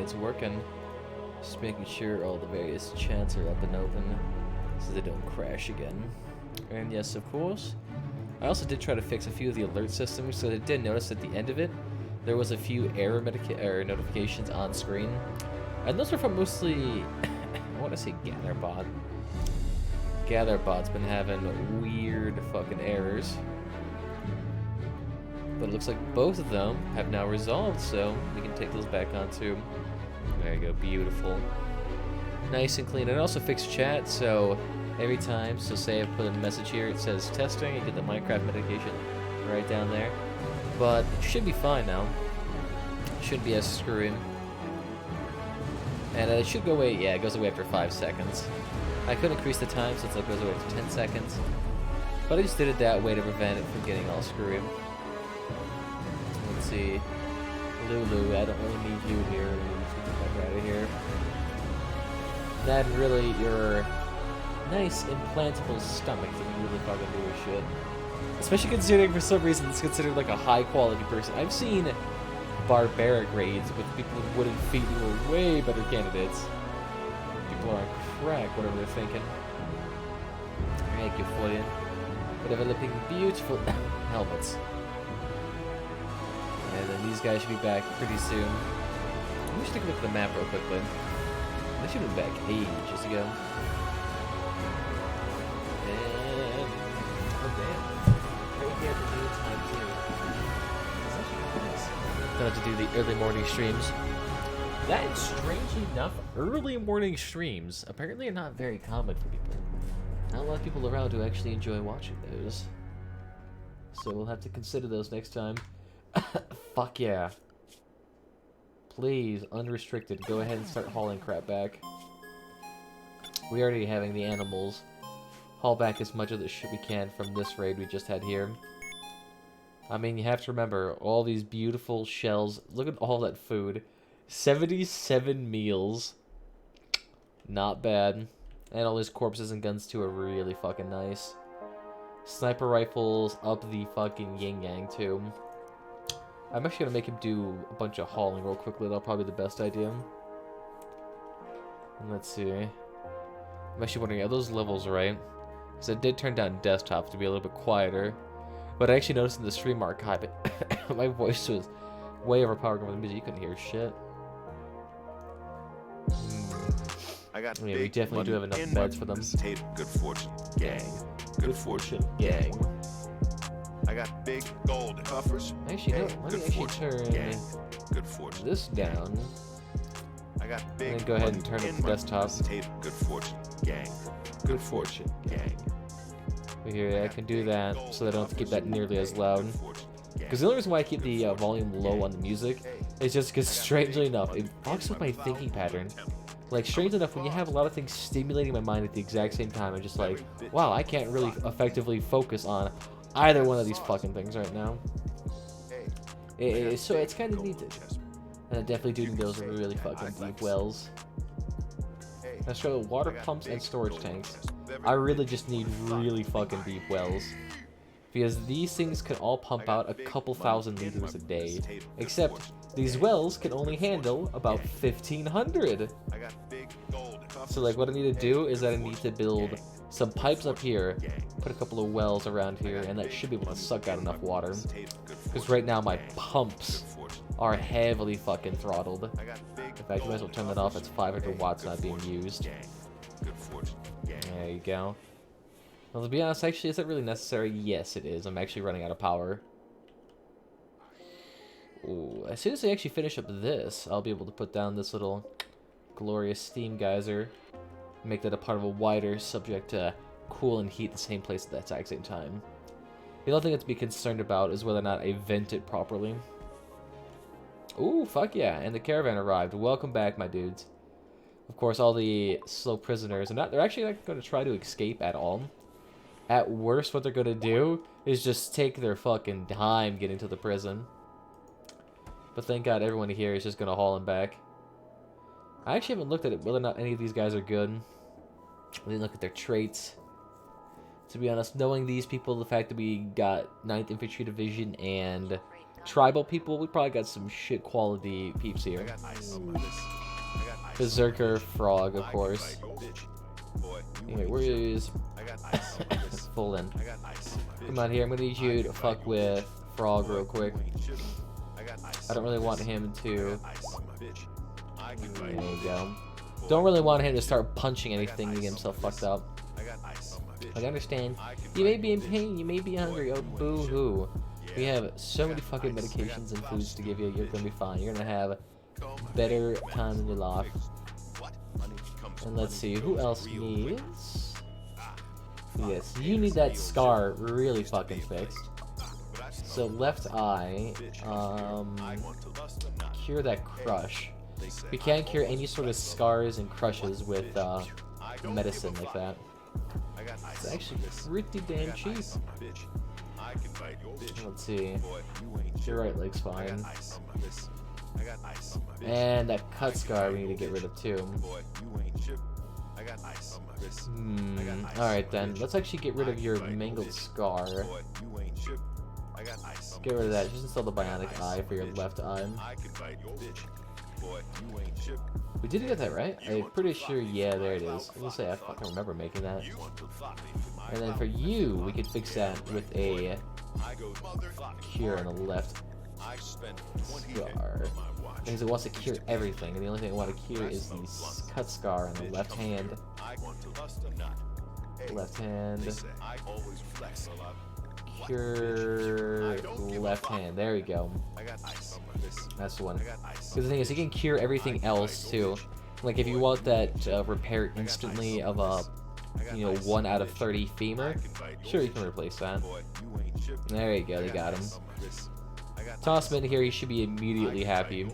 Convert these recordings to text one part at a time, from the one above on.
it's working. Just making sure all the various chats are up and open so they don't crash again. And yes, of course, I also did try to fix a few of the alert systems, so I did notice at the end of it, there was a few error notifications on screen. And those are from mostly, I want to say GatherBot. GatherBot's been having weird fucking errors. But it looks like both of them have now resolved, so we can take those back on too. There you go, beautiful. Nice and clean. And it also fixed chat, so every time, so say I put in a message here, it says testing, you get the Minecraft medication right down there. But it should be fine now. It shouldn't be as screwing. And it should go away, yeah, it goes away after 5 seconds. I could increase the time since it goes away after 10 seconds. But I just did it that way to prevent it from getting all screwy. Let's see. Lulu, I don't really need you here. Let's get the fuck out of here. That and really your nice implantable stomach doesn't really fucking do a shit. Especially considering for some reason it's considered like a high quality person. I've seen barbaric raids with people with wooden feet who are way better candidates. People are on crack, whatever they're thinking. Thank you, Florian, for developing beautiful helmets. And then these guys should be back pretty soon. Let me just take a look at the map real quickly. They should have been back ages ago. And oh damn. Right here at the new time too. It's actually nice. Gonna have to do the early morning streams. That, strangely enough, early morning streams apparently are not very common for people. Not a lot of people around who actually enjoy watching those. So we'll have to consider those next time. Fuck yeah. Please, unrestricted, go ahead and start hauling crap back. We're already having the animals haul back as much of the shit we can from this raid we just had here. I mean, you have to remember, all these beautiful shells. Look at all that food. 77 meals. Not bad. And all these corpses and guns too are really fucking nice. Sniper rifles up the fucking yin-yang too. I'm actually gonna make him do a bunch of hauling real quickly. That'll probably be the best idea. And let's see. I'm actually wondering, are those levels right? Because I did turn down desktop to be a little bit quieter. But I actually noticed in the stream archive, my voice was way overpowered with the music. You couldn't hear shit. I got yeah, we definitely do have enough beds for them. Good fortune, gang. Good fortune, gang. I got big gold coffers. Actually, no. Let me actually turn good fortune. This down. I got big. And then go ahead and turn up the desktop. Good fortune, gang. Good fortune, gang. Here, I can do that so that I don't have to keep that nearly as loud. Because the only reason why I keep the volume low on the music is just because, strangely enough, it fucks with my thinking pattern. Like, strangely enough, when you have a lot of things stimulating my mind at the exact same time, I'm just like, wow, I can't really effectively focus on either one of these fucking things right now. So it's kind of needed. And I definitely do need those really fucking deep wells. Let's show water pumps and storage tanks. I really just need really fucking deep wells. Because these things can all pump out a couple thousand liters a day. Except, these wells can only handle about 1,500. So like what I need to do is that I need to build some pipes up here, put a couple of wells around here, and that should be able to suck out enough water. Because right now my pumps are heavily fucking throttled. In fact, you might as well turn that off. It's 500 watts not being used. There you go. Well, to be honest, actually, is that really necessary? Yes, it is. I'm actually running out of power. Ooh, as soon as I actually finish up this, I'll be able to put down this little glorious steam geyser. Make that a part of a wider subject to cool and heat the same place at that exact same time. The only thing I have to be concerned about is whether or not I vent it properly. Ooh, fuck yeah, and the caravan arrived. Welcome back, my dudes. Of course, all the slow prisoners, they're actually not going to try to escape at all. At worst, what they're going to do is just take their fucking time getting to the prison. But thank God everyone here is just going to haul them back. I actually haven't looked at it, whether or not any of these guys are good. I didn't look at their traits. To be honest, knowing these people, the fact that we got 9th Infantry Division and tribal people, we probably got some shit quality peeps here. Berserker Frog, of course. Anyway, where is full in? Come on here, I'm gonna need you to fuck with Frog real quick. I don't really want him to. There you go. Don't really want him to start punching anything to get himself fucked up. I understand. You may be in pain, you may be hungry. Oh, boo-hoo. We have so many fucking medications and foods to give you. You're gonna be fine. You're gonna have better time in your life. And let's see, who else needs? Yes, you need that scar really fucking fixed. So left eye, cure that crush. We can't cure any sort of scars and crushes with medicine like that. It's actually pretty damn cheap. Let's see. Your right leg's fine. And that cut scar we need to get rid of too. Alright then, let's actually get rid of your mangled scar. Get rid of that. Just install the bionic eye for your left eye. We did get that right? I'm pretty sure, yeah, there it is. I was gonna say, I fucking remember making that. And then for you, we could fix that with a cure on the left scar. Because it wants to cure everything, and the only thing I want to cure is the cut scar on the left hand. Left hand. Cure left hand. There we go. That's the one. Because the thing is, you can cure everything else too. Like if you want that repair instantly of a, 1 out of 30 femur, sure you can replace that. There you go. They got him. Toss him in here. He should be immediately happy.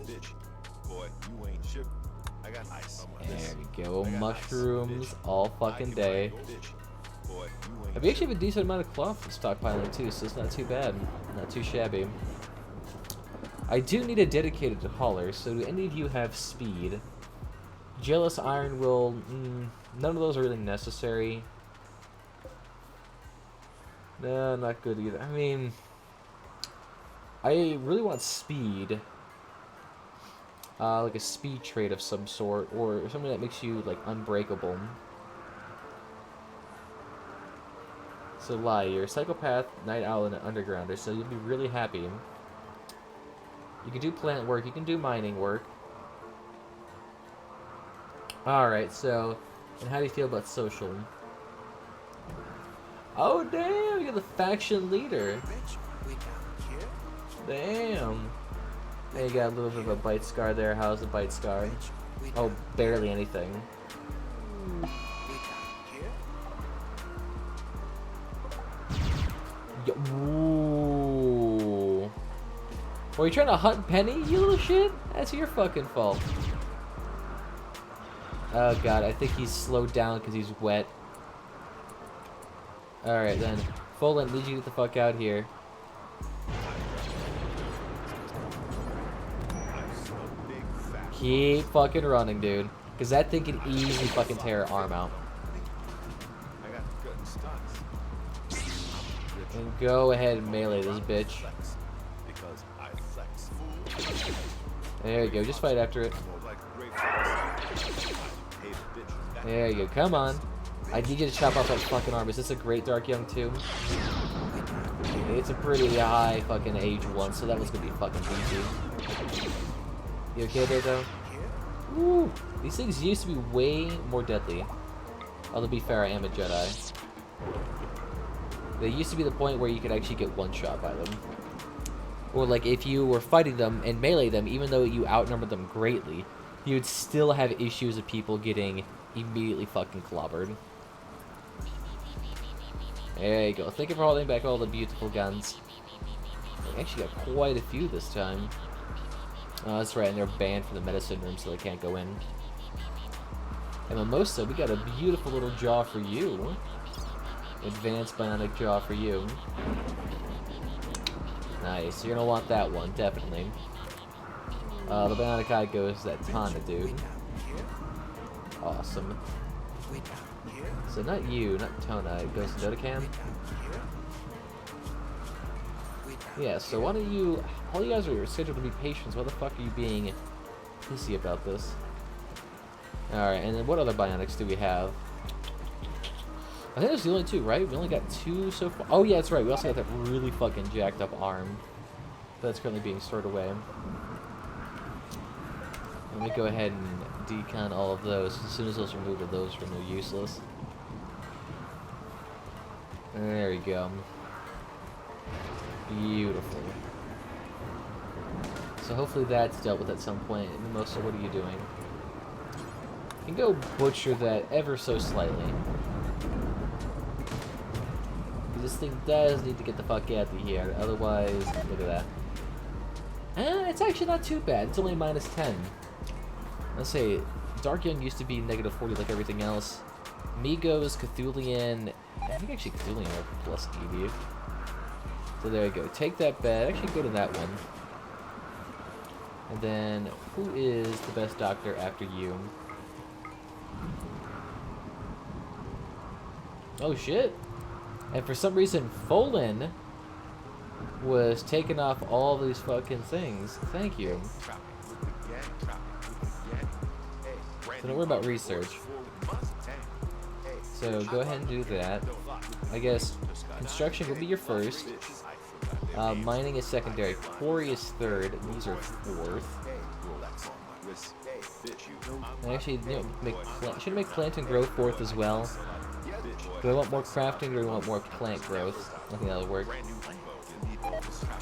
There we go. Mushrooms all fucking day. We actually have a decent amount of cloth stockpiling too, so it's not too bad. Not too shabby. I do need a dedicated hauler, so do any of you have speed? Jealous Iron will... none of those are really necessary. No, not good either. I mean... I really want speed. Like a speed trait of some sort, or something that makes you, like, unbreakable. So lie, you're a psychopath, night owl, and an undergrounder, so you'll be really happy. You can do plant work, you can do mining work. Alright, so, and how do you feel about social? Oh damn, you're the faction leader. Damn. Hey, you got a little bit of a bite scar there. How's the bite scar? Oh, barely anything. Ooh. Were you trying to hunt Penny, you little shit? That's your fucking fault. Oh god, I think he's slowed down because he's wet. Alright then. Folan, need you to get the fuck out here. Keep fucking running, dude. Because that thing can easily fucking tear her arm out. And go ahead and melee this bitch. There you go, just fight after it. There you go, come on. I need you to chop off that fucking arm. Is this a Great Dark Young too? It's a pretty high fucking age one, so that was gonna be fucking easy. You okay there though? Woo! These things used to be way more deadly. Although to be fair, I am a Jedi. There used to be the point where you could actually get one shot by them. Or like if you were fighting them and melee them, even though you outnumbered them greatly, you would still have issues of people getting immediately fucking clobbered. There you go. Thank you for holding back all the beautiful guns. I actually got quite a few this time. Oh, that's right, and they're banned from the medicine room, so they can't go in. And Mimosa, we got a beautiful little jaw for you. Advanced bionic jaw for you. Nice, you're gonna want that one, definitely. The bionic eye goes to that Tana dude. Awesome. So not you, not Tona, it goes to Dodecam. Yeah, so why don't you... All you guys are scheduled to be patients. Why the fuck are you being pissy about this? Alright, and then what other bionics do we have? I think that's the only two, right? We only got two so far. Oh, yeah, that's right. We also got that really fucking jacked up arm that's currently being stored away. Let me go ahead and decon all of those. As soon as those are removed, those are no useless. There we go. Beautiful. So hopefully that's dealt with at some point. Mimosa, what are you doing? You can go butcher that ever so slightly. This thing does need to get the fuck out of here. Otherwise, look at that. It's actually not too bad. It's only -10. Let's say, Dark Young used to be -40 like everything else. Migos, Cthulian, I think actually Cthulian are plus 80. So there you go. Take that bed. Actually, go to that one. And then, who is the best doctor after you? Oh shit! And for some reason, Folin was taking off all these fucking things. Thank you. So don't worry about research. So go ahead and do that. I guess construction will be your first. Mining is secondary. Quarry is third. And these are fourth. And actually, you know, should make plant and grow fourth as well. Do I want more crafting or do I want more plant growth? I think that'll work.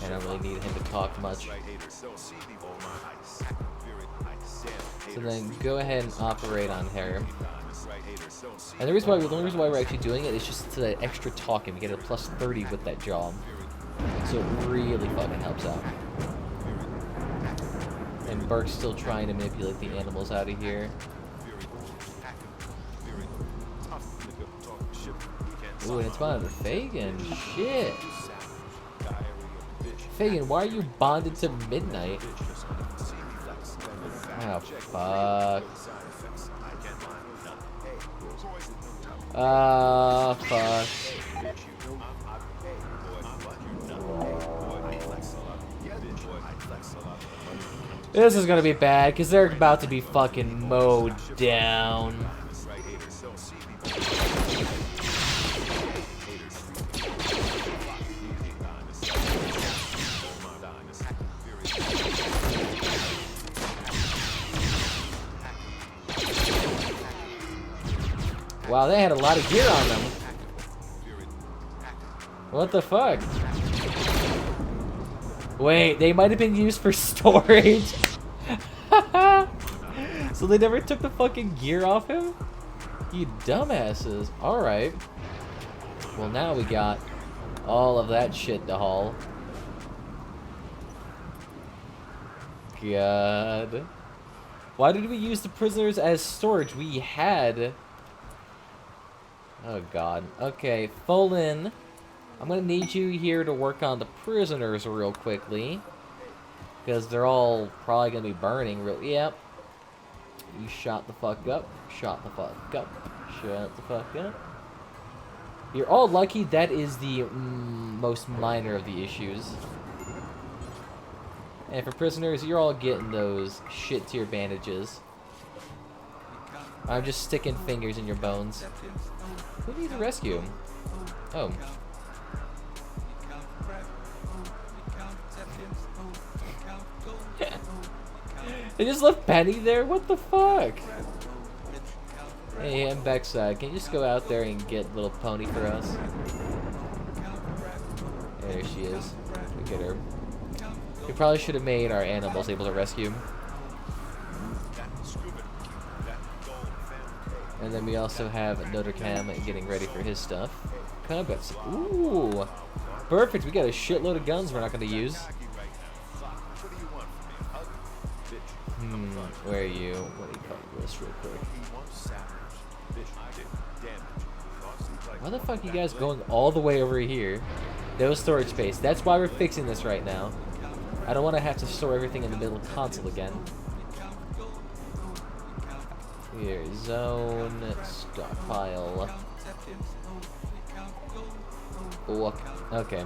I don't really need him to talk much. So then go ahead and operate on her. And the only reason why we're actually doing it is just to that extra talking. We get a plus 30 with that job. So it really fucking helps out. And Burke's still trying to manipulate the animals out of here. Ooh, and it's bonded to Fagin. Shit. Fagin, why are you bonded to Midnight? Oh, fuck. Fuck. This is gonna be bad, because they're about to be fucking mowed down. Wow, they had a lot of gear on them. What the fuck? Wait, they might have been used for storage. So they never took the fucking gear off him? You dumbasses. Alright. Well, now we got all of that shit to haul. God. Why did we use the prisoners as storage? We had... Oh god. Okay, Folin, I'm gonna need you here to work on the prisoners real quickly. Because they're all probably gonna be burning real... Yep. You shot the fuck up. Shot the fuck up. Shut the fuck up. You're all lucky that is the most minor of the issues. And for prisoners, you're all getting those shit tier bandages. I'm just sticking fingers in your bones. Who needs a rescue? Oh. They just left Penny there? What the fuck? Hey, I'm backside. Can you just go out there and get little pony for us? There she is. Look at her. We probably should have made our animals able to rescue. And then we also have Notre Dame getting ready for his stuff. Combats. Ooh! Perfect, we got a shitload of guns we're not going to use. Where are you? What do you call this real quick? Why the fuck are you guys going all the way over here? No storage space. That's why we're fixing this right now. I don't want to have to store everything in the middle console again. Here, zone, stockpile. Okay.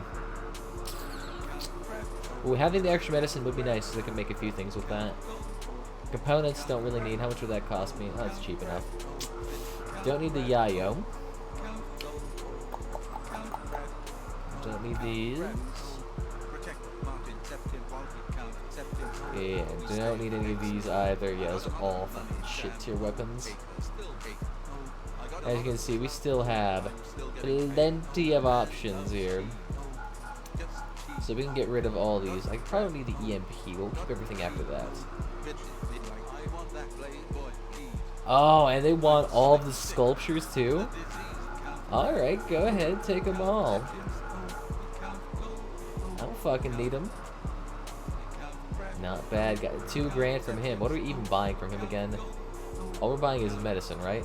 Ooh, having the extra medicine would be nice, so I can make a few things with that. Components don't really need. How much would that cost me? Oh, that's cheap enough. Don't need the yayo. Don't need these. Yeah, don't need any of these either. Yeah, those are all fucking shit tier weapons. As you can see, we still have plenty of options here. So we can get rid of all these. I probably need the EMP. We'll keep everything after that. Oh, and they want all of the sculptures too? Alright, go ahead, take them all. I don't fucking need them. Not bad. Got 2 grand from him. What are we even buying from him again? All we're buying is medicine, right?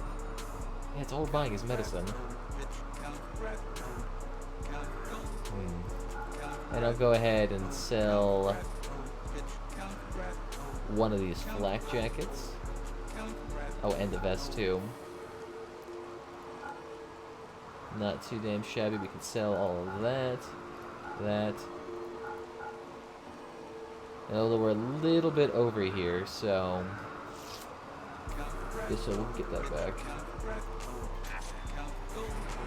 Yeah, it's all we're buying is medicine. And I'll go ahead and sell one of these flak jackets. Oh, and the vest too. Not too damn shabby. We can sell all of that. That. And although we're a little bit over here, so I guess we'll get that back.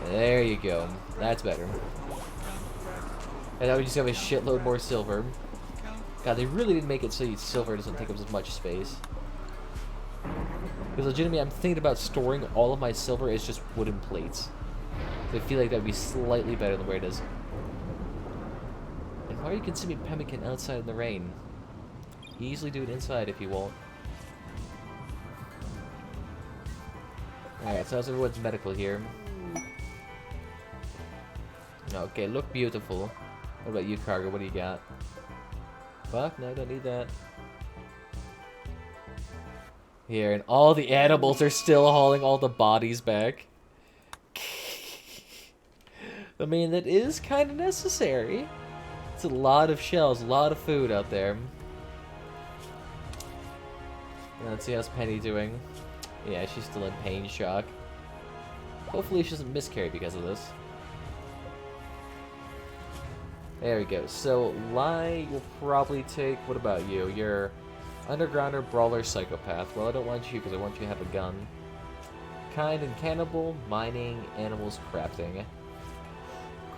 There you go. That's better. And now we just have a shitload more silver. God, they really didn't make it so silver doesn't take up as much space. Because legitimately, I'm thinking about storing all of my silver as just wooden plates. So I feel like that would be slightly better than where it is. And why are you consuming pemmican outside in the rain? Easily do it inside if you want. Alright, so how's everyone's medical here? Okay, look beautiful. What about you, Cargo? What do you got? Fuck, no, I don't need that. Here, and all the animals are still hauling all the bodies back. I mean, that is kind of necessary. It's a lot of shells, a lot of food out there. Let's see how's Penny doing. Yeah, she's still in pain shock. Hopefully she doesn't miscarry because of this. There we go. So, Lai will probably take... What about you? You're Undergrounder, Brawler, Psychopath. Well, I don't want you because I want you to have a gun. Kind and Cannibal, Mining, Animals, Crafting.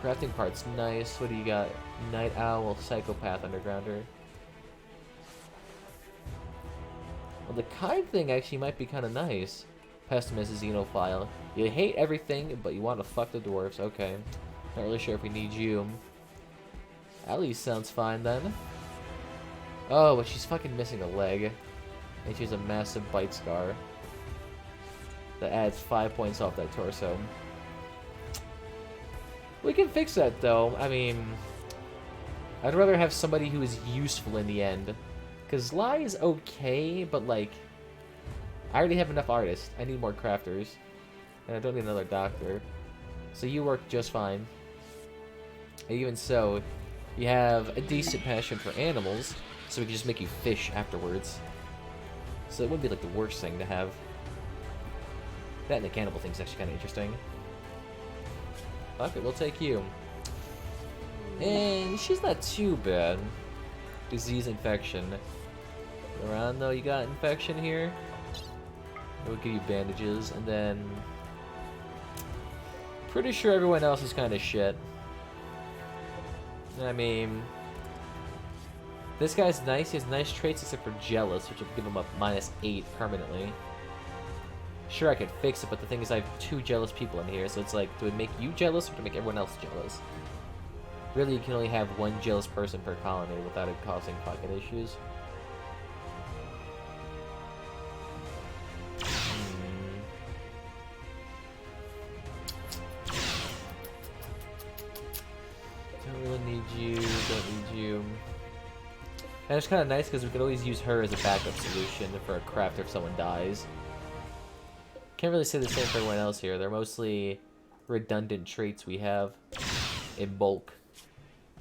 Crafting part's nice. What do you got? Night Owl, Psychopath, Undergrounder. Well, the kind thing actually might be kind of nice. Pessimist, Xenophile. You hate everything, but you want to fuck the dwarves. Okay. Not really sure if we need you. Allie sounds fine then. Oh, but she's fucking missing a leg. And she has a massive bite scar. That adds 5 points off that torso. We can fix that though. I mean, I'd rather have somebody who is useful in the end. Because Lai is okay, but like, I already have enough artists. I need more crafters. And I don't need another doctor. So you work just fine. And even so, you have a decent passion for animals, so we can just make you fish afterwards. So it wouldn't be like the worst thing to have. That and the cannibal thing's actually kind of interesting. Fuck it, we'll take you. And she's not too bad. Disease infection. Around though, you got infection here. We'll give you bandages, and then pretty sure everyone else is kind of shit. I mean, this guy's nice. He has nice traits except for jealous, which will give him a -8 permanently. Sure, I could fix it, but the thing is I have 2 jealous people in here, so it's like, do it make you jealous or do it make everyone else jealous? Really, you can only have 1 jealous person per colony without it causing fucking issues. Don't really need you, don't need you. And it's kind of nice because we could always use her as a backup solution for a craft if someone dies. Can't really say the same for everyone else here. They're mostly redundant traits we have in bulk.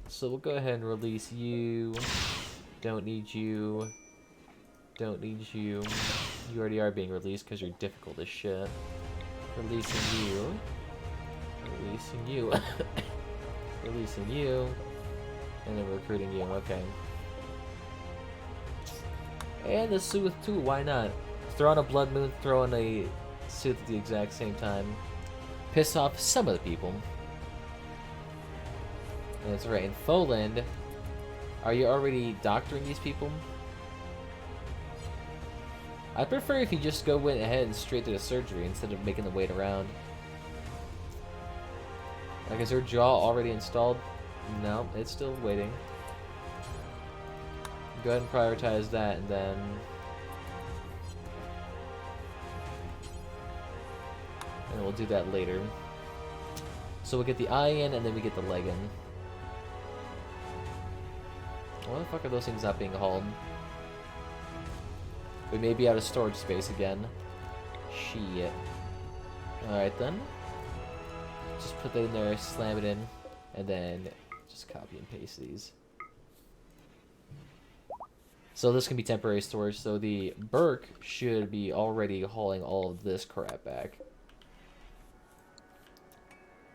So we'll go ahead and release you. Don't need you. Don't need you. You already are being released because you're difficult as shit. Releasing you. Releasing you. Releasing you. And then recruiting you, okay. And the Sooth too, why not? Throw on a Blood Moon, throw on a Sooth at the exact same time. Piss off some of the people. And that's right, in Foland, are you already doctoring these people? I prefer if you just went ahead and straight to the surgery instead of making them wait around. Like, is her jaw already installed? No, it's still waiting. Go ahead and prioritize that, and then... and we'll do that later. So we'll get the eye in, and then we get the leg in. Why the fuck are those things not being hauled? We may be out of storage space again. Shit. Alright then. Just put that in there, slam it in, and then just copy and paste these. So this can be temporary storage, so the Burke should be already hauling all of this crap back.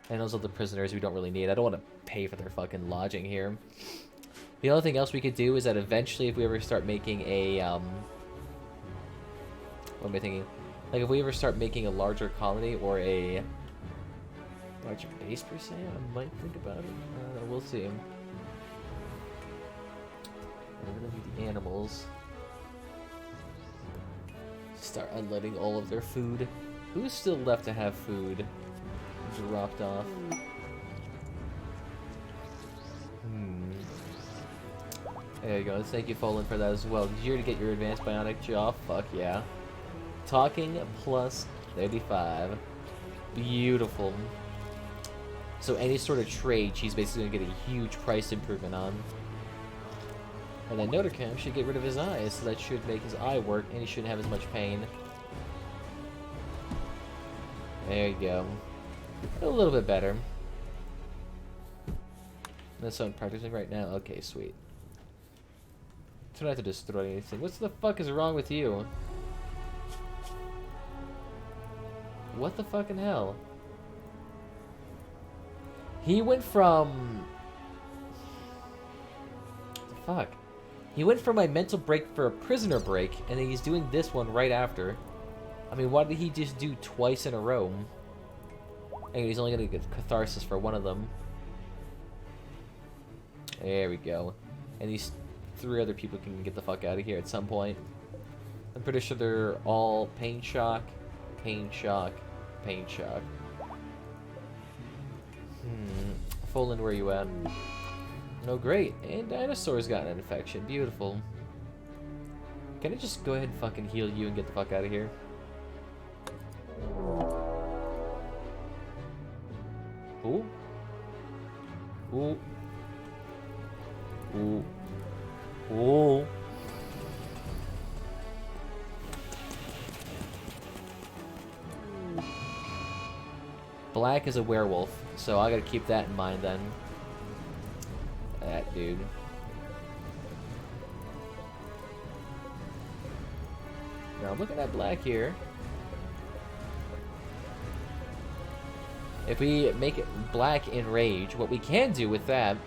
And those are the prisoners we don't really need. I don't want to pay for their fucking lodging here. The only thing else we could do is that eventually if we ever start making a, what am I thinking? Like if we ever start making a larger colony or a larger base per se, I might think about it. We'll see. I really need the animals. Start unloading all of their food. Who's still left to have food? Dropped off. There you go. Thank you, Foland, for that as well. Did you already get your advanced bionic jaw? Fuck yeah. Talking plus 35. Beautiful. So any sort of trade, she's basically going to get a huge price improvement on. And then Notarcam should get rid of his eyes, so that should make his eye work, and he shouldn't have as much pain. There you go. A little bit better. That's what I'm practicing right now. Okay, sweet. Try not to destroy anything. What the fuck is wrong with you? What the fucking hell? He went from... what the fuck? He went from my mental break for a prisoner break, and then he's doing this one right after. I mean, why did he just do twice in a row? And he's only gonna get catharsis for one of them. There we go. And these 3 other people can get the fuck out of here at some point. I'm pretty sure they're all pain shock, pain shock, pain shock. Foland, where you at? Oh, great. And Dinosaur's got an infection. Beautiful. Can I just go ahead and fucking heal you and get the fuck out of here? Ooh. Ooh. Ooh. Ooh. Black is a werewolf, so I gotta keep that in mind then. That dude. Now I'm looking at Black here. If we make it Black in Rage, what we can do with that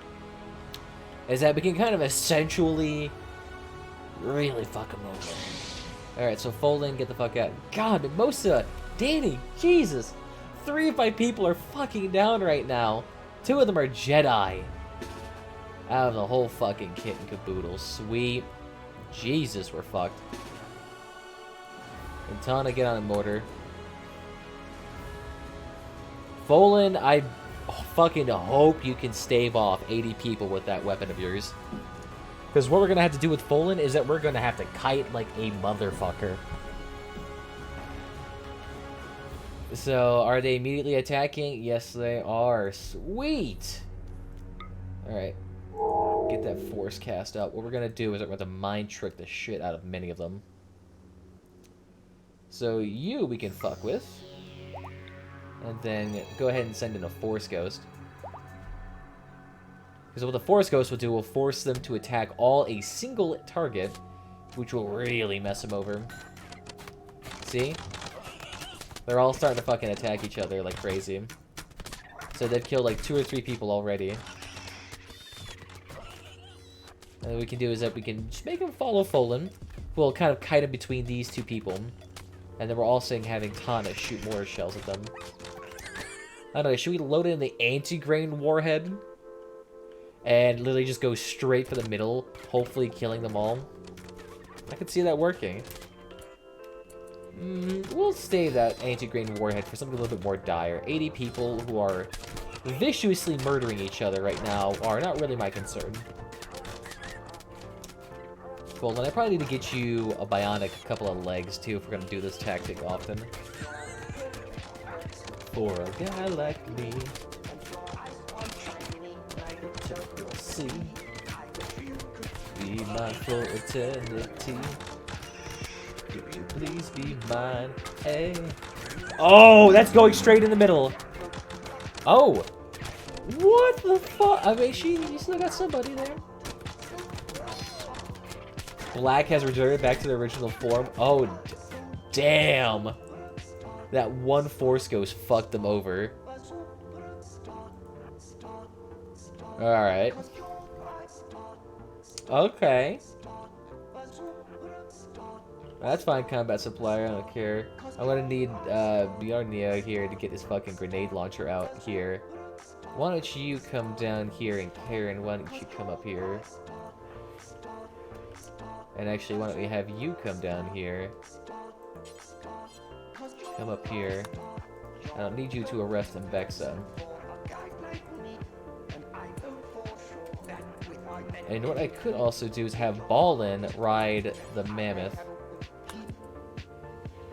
is that we can kind of essentially really fuck him over. Alright, so Foland, get the fuck out. God, Mimosa, Danny, Jesus. 3 of my people are fucking down right now. 2 of them are Jedi. Out of the whole fucking kit and caboodle. Sweet. Jesus, we're fucked. And Tana, get on a mortar. Foland, I fucking hope you can stave off 80 people with that weapon of yours. Because what we're going to have to do with Foland is that we're going to have to kite like a motherfucker. So, are they immediately attacking? Yes, they are. Sweet! Alright. Get that force cast up. What we're going to do is we're going to mind trick the shit out of many of them. So, you we can fuck with. And then go ahead and send in a Force Ghost. Because what the Force Ghost will do will force them to attack all a single target, which will really mess them over. See? They're all starting to fucking attack each other like crazy. So they've killed like 2 or 3 people already. And what we can do is that we can just make him follow Folan. We'll kind of kite him between these two people. And then we're also having Tana shoot mortar shells at them. I don't know, should we load in the anti-grain warhead? And literally just go straight for the middle, hopefully killing them all? I could see that working. We'll save that anti-grain warhead for something a little bit more dire. 80 people who are viciously murdering each other right now are not really my concern. Cool, then I probably need to get you a bionic couple of legs too if we're gonna do this tactic often. For a guy like me, see, be mine for eternity. Could you please be mine? Hey. Oh, that's going straight in the middle. Oh, what the fuck? I mean, you still got somebody there. Black has reverted back to the original form. Oh, damn. That one Force Ghost fucked them over. Alright. Okay. That's fine, combat supplier. I don't care. I'm gonna need Bjarnia here to get his fucking grenade launcher out here. Why don't you come down here, and Karen, why don't you come up here? And actually, why don't we have you come down here? Come up here. I don't need you to arrest Mbexa. And what I could also do is have Ballin ride the mammoth.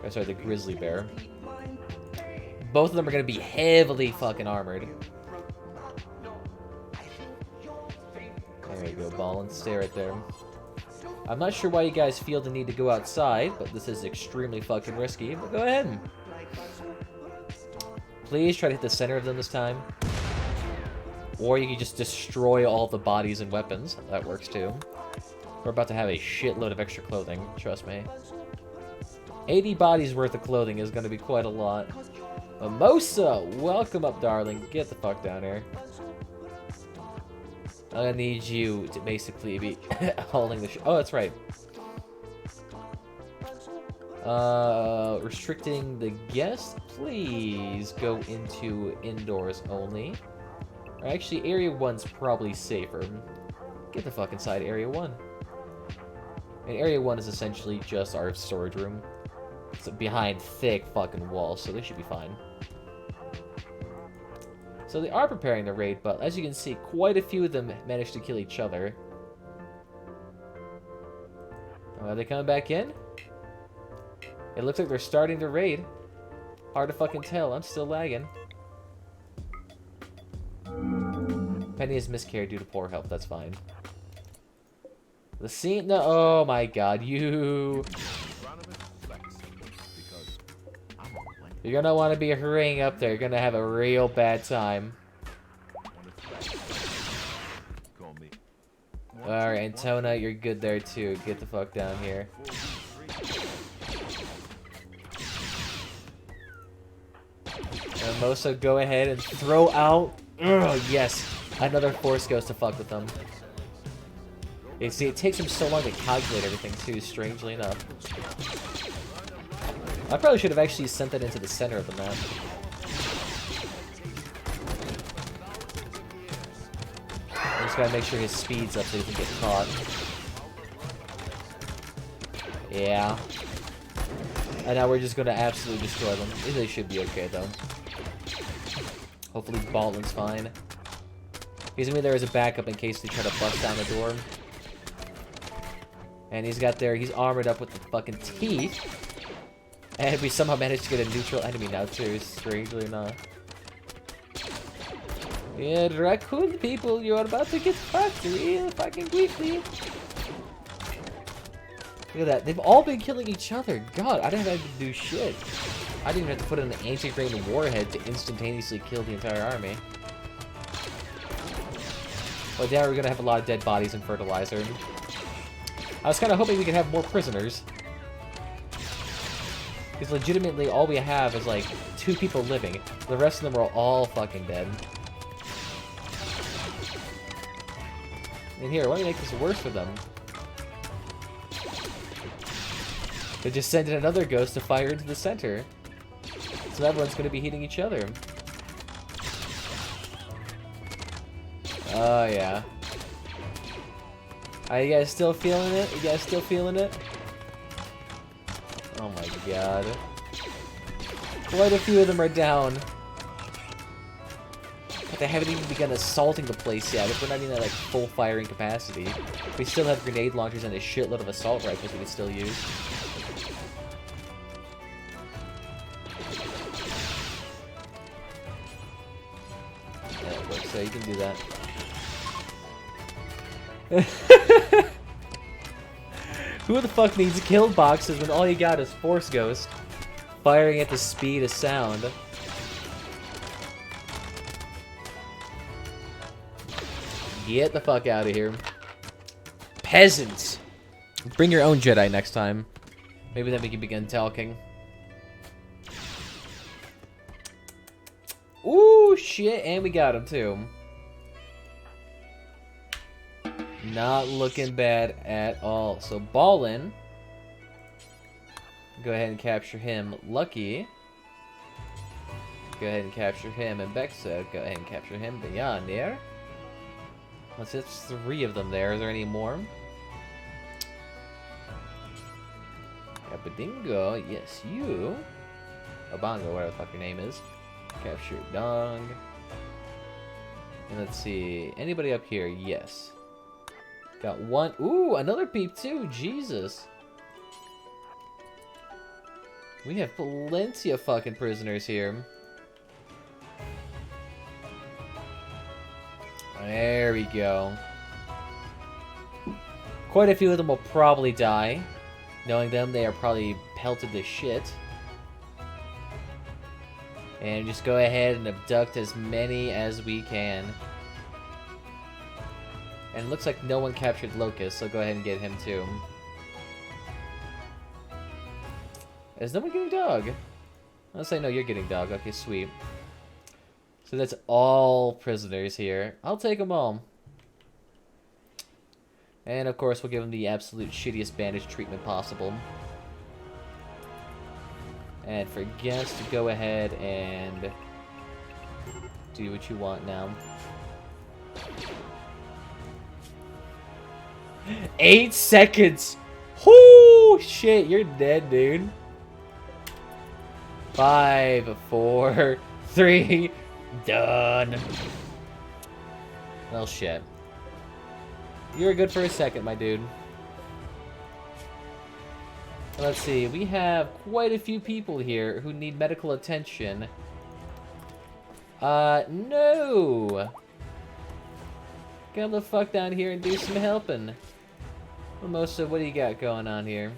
Or sorry, the grizzly bear. Both of them are going to be heavily fucking armored. There you go, Ballin. Stay right there. I'm not sure why you guys feel the need to go outside, but this is extremely fucking risky, but go ahead. Please try to hit the center of them this time. Or you can just destroy all the bodies and weapons. That works too. We're about to have a shitload of extra clothing, trust me. 80 bodies worth of clothing is going to be quite a lot. Mimosa, welcome up, darling. Get the fuck down here. I'm gonna need you to basically be holding the oh, that's right. Restricting the guests, please go into indoors only. Or actually, Area 1's probably safer. Get the fuck inside Area 1. And Area 1 is essentially just our storage room. It's behind thick fucking walls, so they should be fine. So they are preparing the raid, but as you can see, quite a few of them managed to kill each other. Oh, are they coming back in? It looks like they're starting the raid. Hard to fucking tell. I'm still lagging. Penny has miscarried due to poor health. That's fine. The scene... No, oh my god, you... You're gonna want to be hurrying up there. You're gonna have a real bad time. Alright, Antona, you're good there too. Get the fuck down here. Mimosa, go ahead and throw out... Ugh, yes! Another Force Ghost to fuck with them. You see, it takes him so long to calculate everything too, strangely enough. I probably should have actually sent that into the center of the map. I just gotta make sure his speed's up so he can get caught. Yeah. And now we're just gonna absolutely destroy them. They should be okay though. Hopefully Ballin's fine. He's gonna be there as a backup in case they try to bust down the door. And he's armored up with the fucking teeth. And we somehow managed to get a neutral enemy now too, strangely enough. Yeah, the raccoon people, you're about to get fucked real fucking quickly. Look at that, they've all been killing each other. God, I didn't have to do shit. I didn't even have to put in an anti-grain warhead to instantaneously kill the entire army. Well, now we're gonna have a lot of dead bodies and fertilizer. I was kind of hoping we could have more prisoners. Because legitimately, all we have is like 2 people living. The rest of them are all fucking dead. And here, why don't you make this worse for them? They just send in another ghost to fire into the center. So everyone's gonna be hitting each other. Oh, yeah. Are you guys still feeling it? You guys still feeling it? Oh my god. Quite a few of them are down. But they haven't even begun assaulting the place yet. If we're not even at like full firing capacity. We still have grenade launchers and a shitload of assault rifles we can still use. Yeah, it works, so you can do that. Who the fuck needs kill boxes when all you got is Force Ghost firing at the speed of sound? Get the fuck out of here. Peasants! Bring your own Jedi next time. Maybe then we can begin talking. Ooh, shit, and we got him too. Not looking bad at all. So, Ballin. Go ahead and capture him. Lucky. Go ahead and capture him. And Bexa, go ahead and capture him. Beyond there. Let's hit 3 of them there. Is there any more? Kabadingo. Yes, you. Obongo, whatever the fuck your name is. Capture Dong. And let's see. Anybody up here? Yes. Got one. Ooh, another peep too. Jesus. We have plenty of fucking prisoners here. There we go. Quite a few of them will probably die. Knowing them, they are probably pelted to shit. And just go ahead and abduct as many as we can. And it looks like no one captured Locust, so go ahead and get him too. Is no one getting Dog? I'll say no, you're getting Dog. Okay, sweet. So that's all prisoners here. I'll take them all. And of course, we'll give them the absolute shittiest bandage treatment possible. And for guests to go ahead and do what you want now. 8 seconds! Whoo! Shit, you're dead, dude. 5, 4, 3, done. Well, shit. You were good for a second, my dude. Let's see, we have quite a few people here who need medical attention. No! Come the fuck down here and do some helping. Mimosa, what do you got going on here?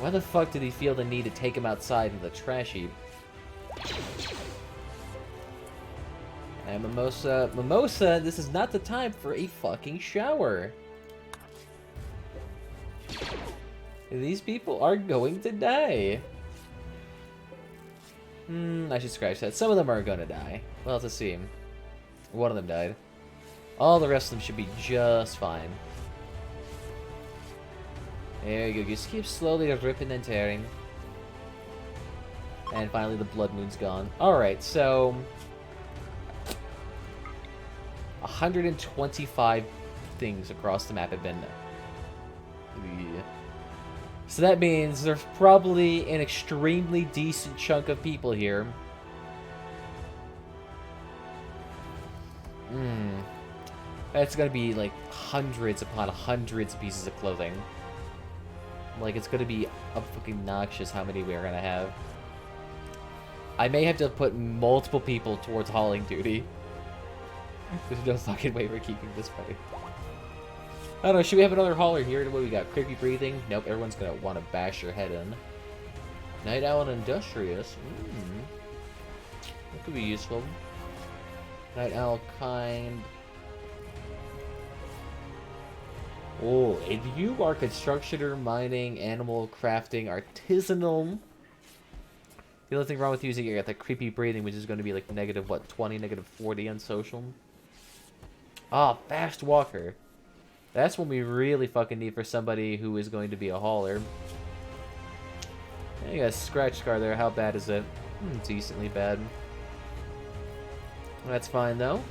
Why the fuck did he feel the need to take him outside in the trash heap? And Mimosa, this is not the time for a fucking shower. These people are going to die. I should scratch that. Some of them are gonna die. We'll have to see. One of them died. All the rest of them should be just fine. There you go. Just keep slowly ripping and tearing. And finally the blood moon's gone. Alright, so 125 things across the map have been... Yeah. So that means there's probably an extremely decent chunk of people here. That's gonna be like hundreds upon hundreds of pieces of clothing. Like, it's gonna be fucking noxious how many we're gonna have. I may have to put multiple people towards hauling duty. There's no fucking way we're keeping this fight. I don't know, should we have another hauler here? What we got? Creepy breathing? Nope, everyone's gonna want to bash your head in. Night Owl and Industrious. That could be useful. Night Owl kind. Oh, if you are constructioner, mining, animal crafting, artisanal, The only thing wrong with you is that you got that creepy breathing, which is going to be like negative, what, 20, negative 40 on social. Ah, fast walker. That's what we really fucking need for somebody who is going to be a hauler. Yeah, you got a scratch scar there. How bad is it? Decently bad. That's fine, though.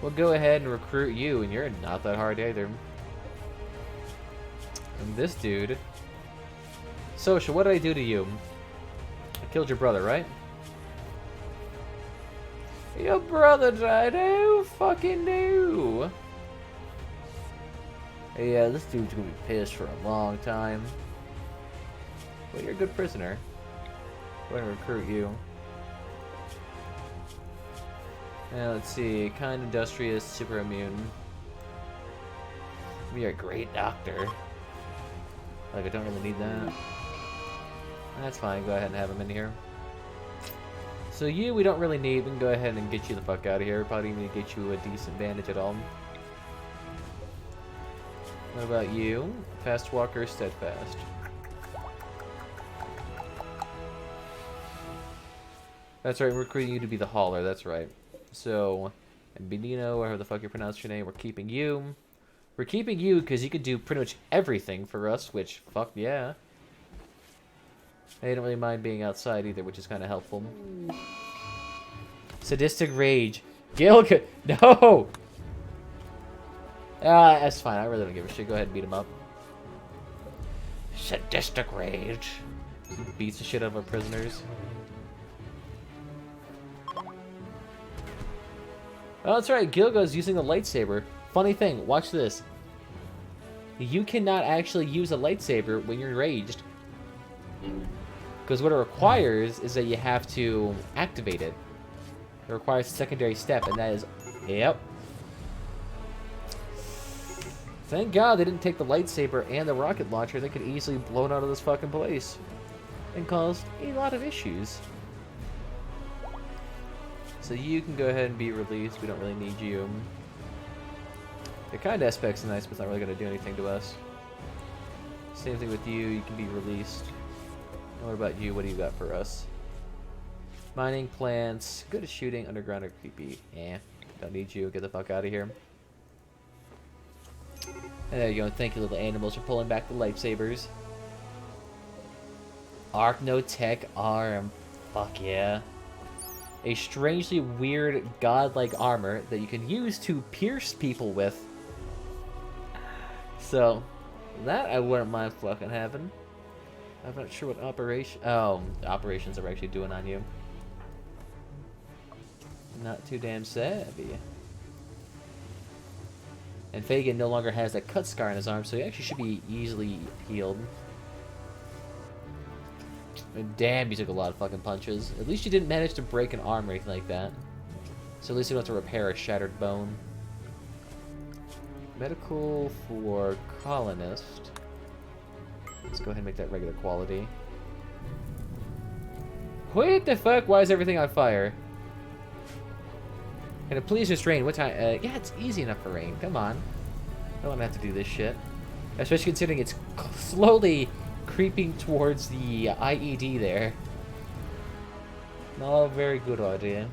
We'll go ahead and recruit you, and you're not that hard either. And this dude... Social, what did I do to you? I killed your brother, right? Your brother died? Oh, fucking no! Yeah, this dude's gonna be pissed for a long time. Well, you're a good prisoner. Go ahead and recruit you. Now, let's see. Kind, industrious, super immune. You're a great doctor. Like, I don't really need that. That's fine. Go ahead and have him in here. So you, we don't really need. We can go ahead and get you the fuck out of here. Probably need to get you a decent bandage at all. What about you? Fast walker, steadfast. That's right, we're recruiting you to be the hauler, that's right. So, Benino, or how the fuck you pronounce your name, we're keeping you. We're keeping you because you could do pretty much everything for us, which, fuck yeah. I don't really mind being outside either, which is kind of helpful. Sadistic rage. Gil could... No! That's fine, I really don't give a shit. Go ahead and beat him up. Sadistic rage. He beats the shit out of our prisoners. Oh, that's right. Gilga's using a lightsaber. Funny thing, watch this. You cannot actually use a lightsaber when you're enraged. Because what it requires is that you have to activate it. It requires a secondary step, and that is... Yep. Thank God they didn't take the lightsaber and the rocket launcher. They could easily blown out of this fucking place. And caused a lot of issues. So you can go ahead and be released. We don't really need you. The kind aspect's nice, but it's not really going to do anything to us. Same thing with you. You can be released. And what about you? What do you got for us? Mining, plants, good at shooting, underground or creepy. Eh, don't need you. Get the fuck out of here. And there you go. Thank you, little animals, for pulling back the lightsabers. Archnotech arm. Fuck yeah. A strangely weird godlike armor that you can use to pierce people with. So, that I wouldn't mind fucking having. I'm not sure what operations are actually doing on you. Not too damn savvy. And Fagin no longer has that cut scar on his arm, so he actually should be easily healed. And damn, you took a lot of fucking punches. At least you didn't manage to break an arm or anything like that. So at least you don't have to repair a shattered bone. Medical for colonist. Let's go ahead and make that regular quality. What the fuck? Why is everything on fire? Can it please just rain? What time? Yeah, it's easy enough for rain. Come on. I don't want to have to do this shit. Especially considering it's slowly creeping towards the IED there. Not a very good idea.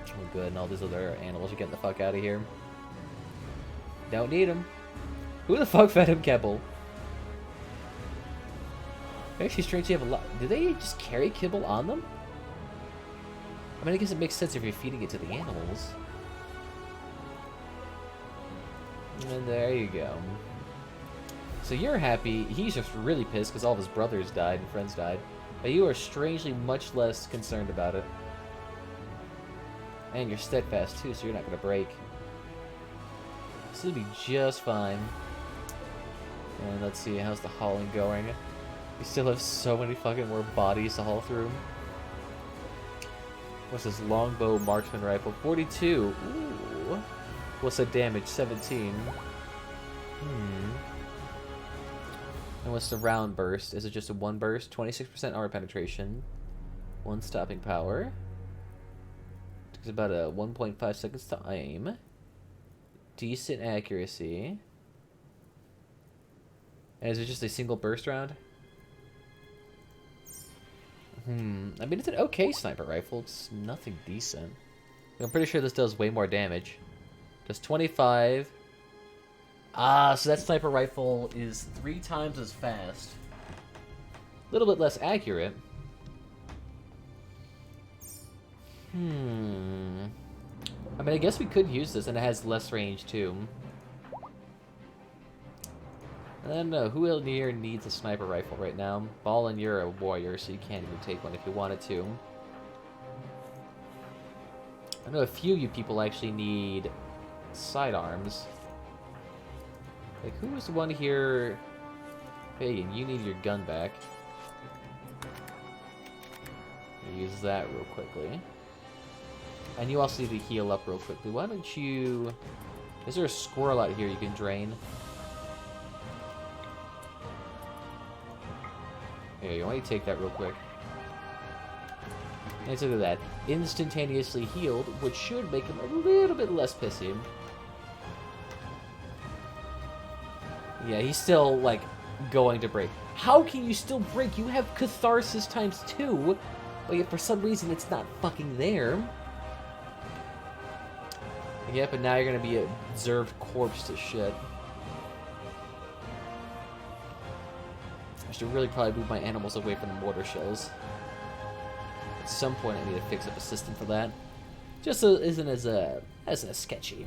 Oh, good. And all these other animals are getting the fuck out of here. Don't need them. Who the fuck fed him kibble? Actually, strange you have a lot. Do they just carry kibble on them? I mean, I guess it makes sense if you're feeding it to the animals. And there you go. So you're happy. He's just really pissed because all of his brothers died and friends died. But you are strangely much less concerned about it. And you're steadfast too, so you're not going to break. This will be just fine. And let's see, how's the hauling going? We still have so many fucking more bodies to haul through. What's this longbow marksman rifle? 42. Ooh. What's the damage? 17. And what's the round burst? Is it just a one burst? 26% armor penetration. 1 stopping power. Takes about a 1.5 seconds to aim. Decent accuracy. And is it just a single burst round? I mean, it's an okay sniper rifle. It's nothing decent. I'm pretty sure this does way more damage. Does 25. Ah, so that sniper rifle is 3 times as fast. A little bit less accurate. I mean, I guess we could use this, and it has less range, too. I don't know, who in here needs a sniper rifle right now? Ballin', you're a warrior, so you can't even take one if you wanted to. I know a few of you people actually need sidearms. Like, who was the one here? Pagan, you need your gun back. Use that real quickly. And you also need to heal up real quickly. Why don't you... Is there a squirrel out here you can drain? Here, you want to take that real quick. And look at that. Instantaneously healed, which should make him a little bit less pissy. Yeah, he's still, like, going to break. How can you still break? You have catharsis times 2, but yet for some reason it's not fucking there. Yeah, but now you're gonna be a observed corpse to shit. I should really probably move my animals away from the mortar shells. At some point I need to fix up a system for that. Just so it isn't as sketchy.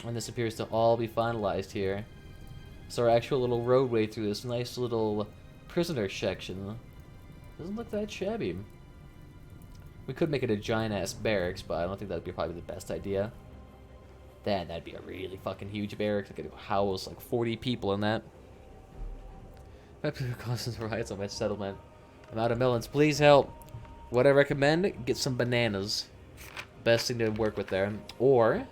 And this appears to all be finalized here. So our actual little roadway through this nice little prisoner section doesn't look that shabby. We could make it a giant-ass barracks, but I don't think that'd be probably the best idea. That'd be a really fucking huge barracks. I could house like 40 people in that. Constant riots on my settlement. I'm out of melons. Please help. What I recommend, get some bananas. Best thing to work with there. Or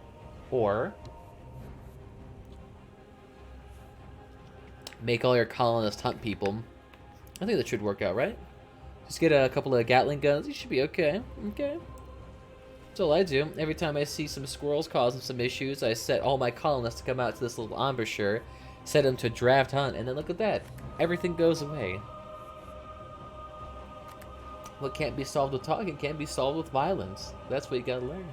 make all your colonists hunt people. I think that should work out, right? Just get a couple of Gatling guns. You should be okay. Okay. That's all I do. Every time I see some squirrels causing some issues, I set all my colonists to come out to this little embouchure, set them to draft hunt, and then look at that. Everything goes away. What can't be solved with talking can't be solved with violence. That's what you gotta learn.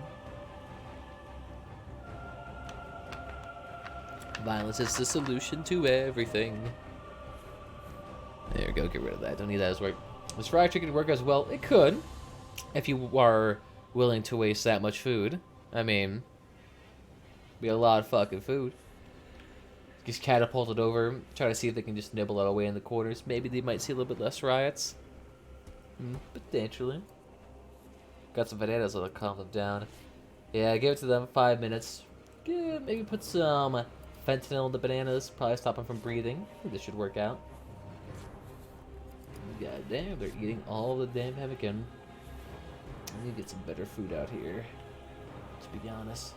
Violence is the solution to everything. There we go, get rid of that. Don't need that as work. This fried chicken work as well? It could, if you are willing to waste that much food. I mean, be a lot of fucking food. Just catapult it over, try to see if they can just nibble it away in the corners. Maybe they might see a little bit less riots. Potentially. Got some bananas that'll calm them down. Yeah, give it to them 5 minutes. Yeah, maybe put some fentanyl in the bananas. Probably stop them from breathing. I think this should work out. God damn, they're eating all the damn pemmican. I need to get some better food out here, to be honest.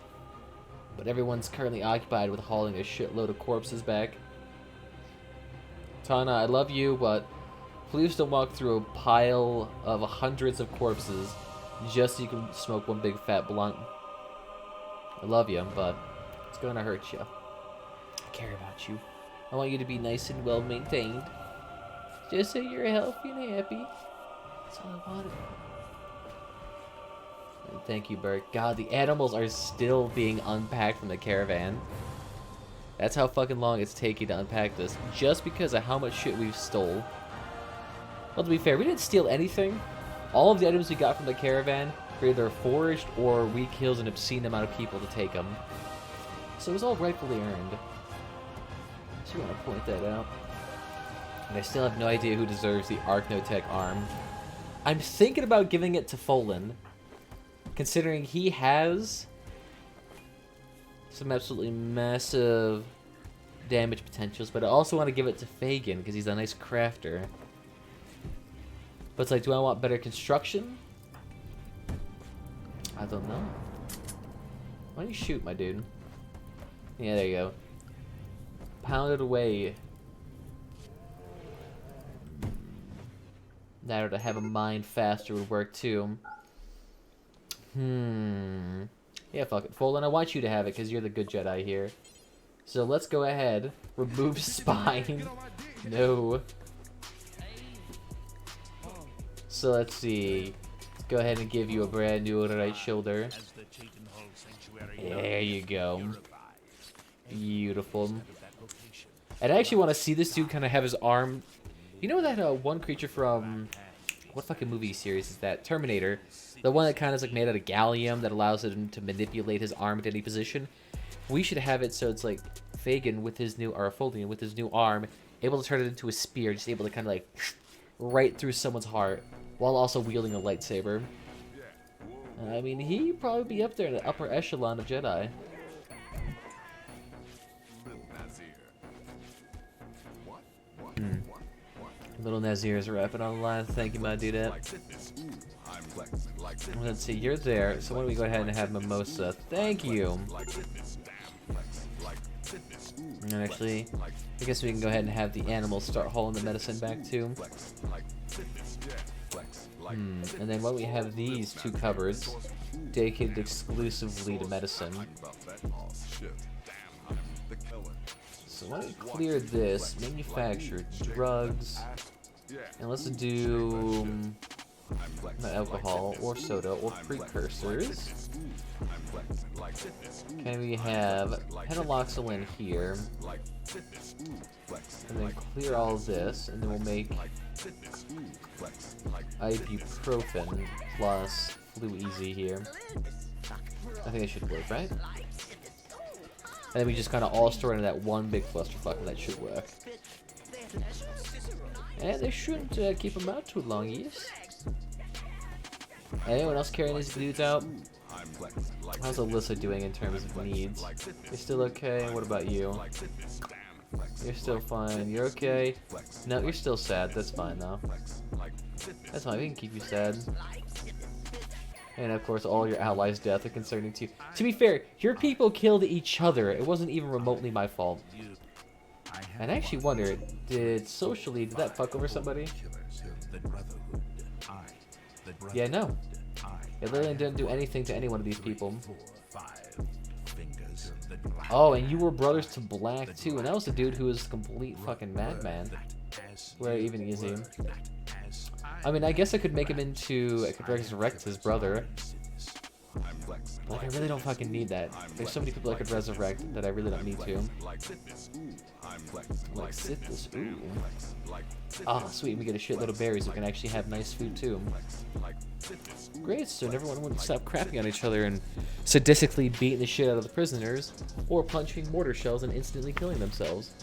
But everyone's currently occupied with hauling a shitload of corpses back. Tana, I love you, but please don't walk through a pile of hundreds of corpses just so you can smoke one big fat blunt. I love you, but it's gonna hurt you. I care about you. I want you to be nice and well maintained. Just so you're healthy and happy. That's all I wanted. And thank you, Bert. God, the animals are still being unpacked from the caravan. That's how fucking long it's taking to unpack this. Just because of how much shit we've stole. Well, to be fair, we didn't steal anything. All of the items we got from the caravan were either forged or we killed an obscene amount of people to take them. So it was all rightfully earned. So you want to point that out. And I still have no idea who deserves the Archnotech arm. I'm thinking about giving it to Folan, considering he has some absolutely massive damage potentials, but I also want to give it to Fagin because he's a nice crafter. But it's like, do I want better construction? I don't know. Why don't you shoot, my dude? Yeah, there you go. Pound it away. That or to have a mine faster would work too. Yeah, fuck it. Folan, I want you to have it because you're the good Jedi here. So let's go ahead, remove spine, No. So let's see. Let's go ahead and give you a brand new right shoulder. There you go. Beautiful. And I actually want to see this dude kind of have his arm. You know that one creature from what fucking movie series is that? Terminator. The one that kind of is like made out of gallium that allows him to manipulate his arm at any position. We should have it so it's like Fagin with his new, or Foldian with his new arm, able to turn it into a spear, just able to kind of like right through someone's heart while also wielding a lightsaber. I mean, he'd probably be up there in the upper echelon of Jedi. Little Nazir's rapping on the line. Thank you, my dude. Let's see, you're there. So why don't we go ahead and have Mimosa? Thank you. And actually, I guess we can go ahead and have the animals start hauling the medicine back too. And then why don't we have these two cupboards dedicated exclusively to medicine. So why don't we clear this, manufacture drugs, and let's do not alcohol or soda or precursors. Can we have penaloxylin here, and then clear all this, and then we'll make ibuprofen plus Flu Easy here. I think it should work, right? And then we just kind of all store into that one big clusterfuck, and that should work. And they shouldn't keep them out too long, yes? Anyone else carrying these dudes out? How's Alyssa doing in terms of needs? You're still okay? What about you? You're still fine. You're okay? No, you're still sad. That's fine, though. That's fine. We can keep you sad. And of course, all your allies' death are concerning to you. To be fair, your people killed each other. It wasn't even remotely my fault. And I actually wonder, did that fuck over somebody? Yeah, no. It literally didn't do anything to any one of these people. Oh, and you were brothers to Black too, and that was the dude who was a complete fucking madman. Where even is he? I mean, I guess I could make him into, I could resurrect his brother. Like, I really don't fucking need that. There's so many people I could resurrect that I really don't need to. Like, sit this, ooh. Ah, sweet, we get a shitload of berries, we can actually have nice food too. Great, so everyone wouldn't stop crapping on each other and sadistically beating the shit out of the prisoners, or punching mortar shells and instantly killing themselves.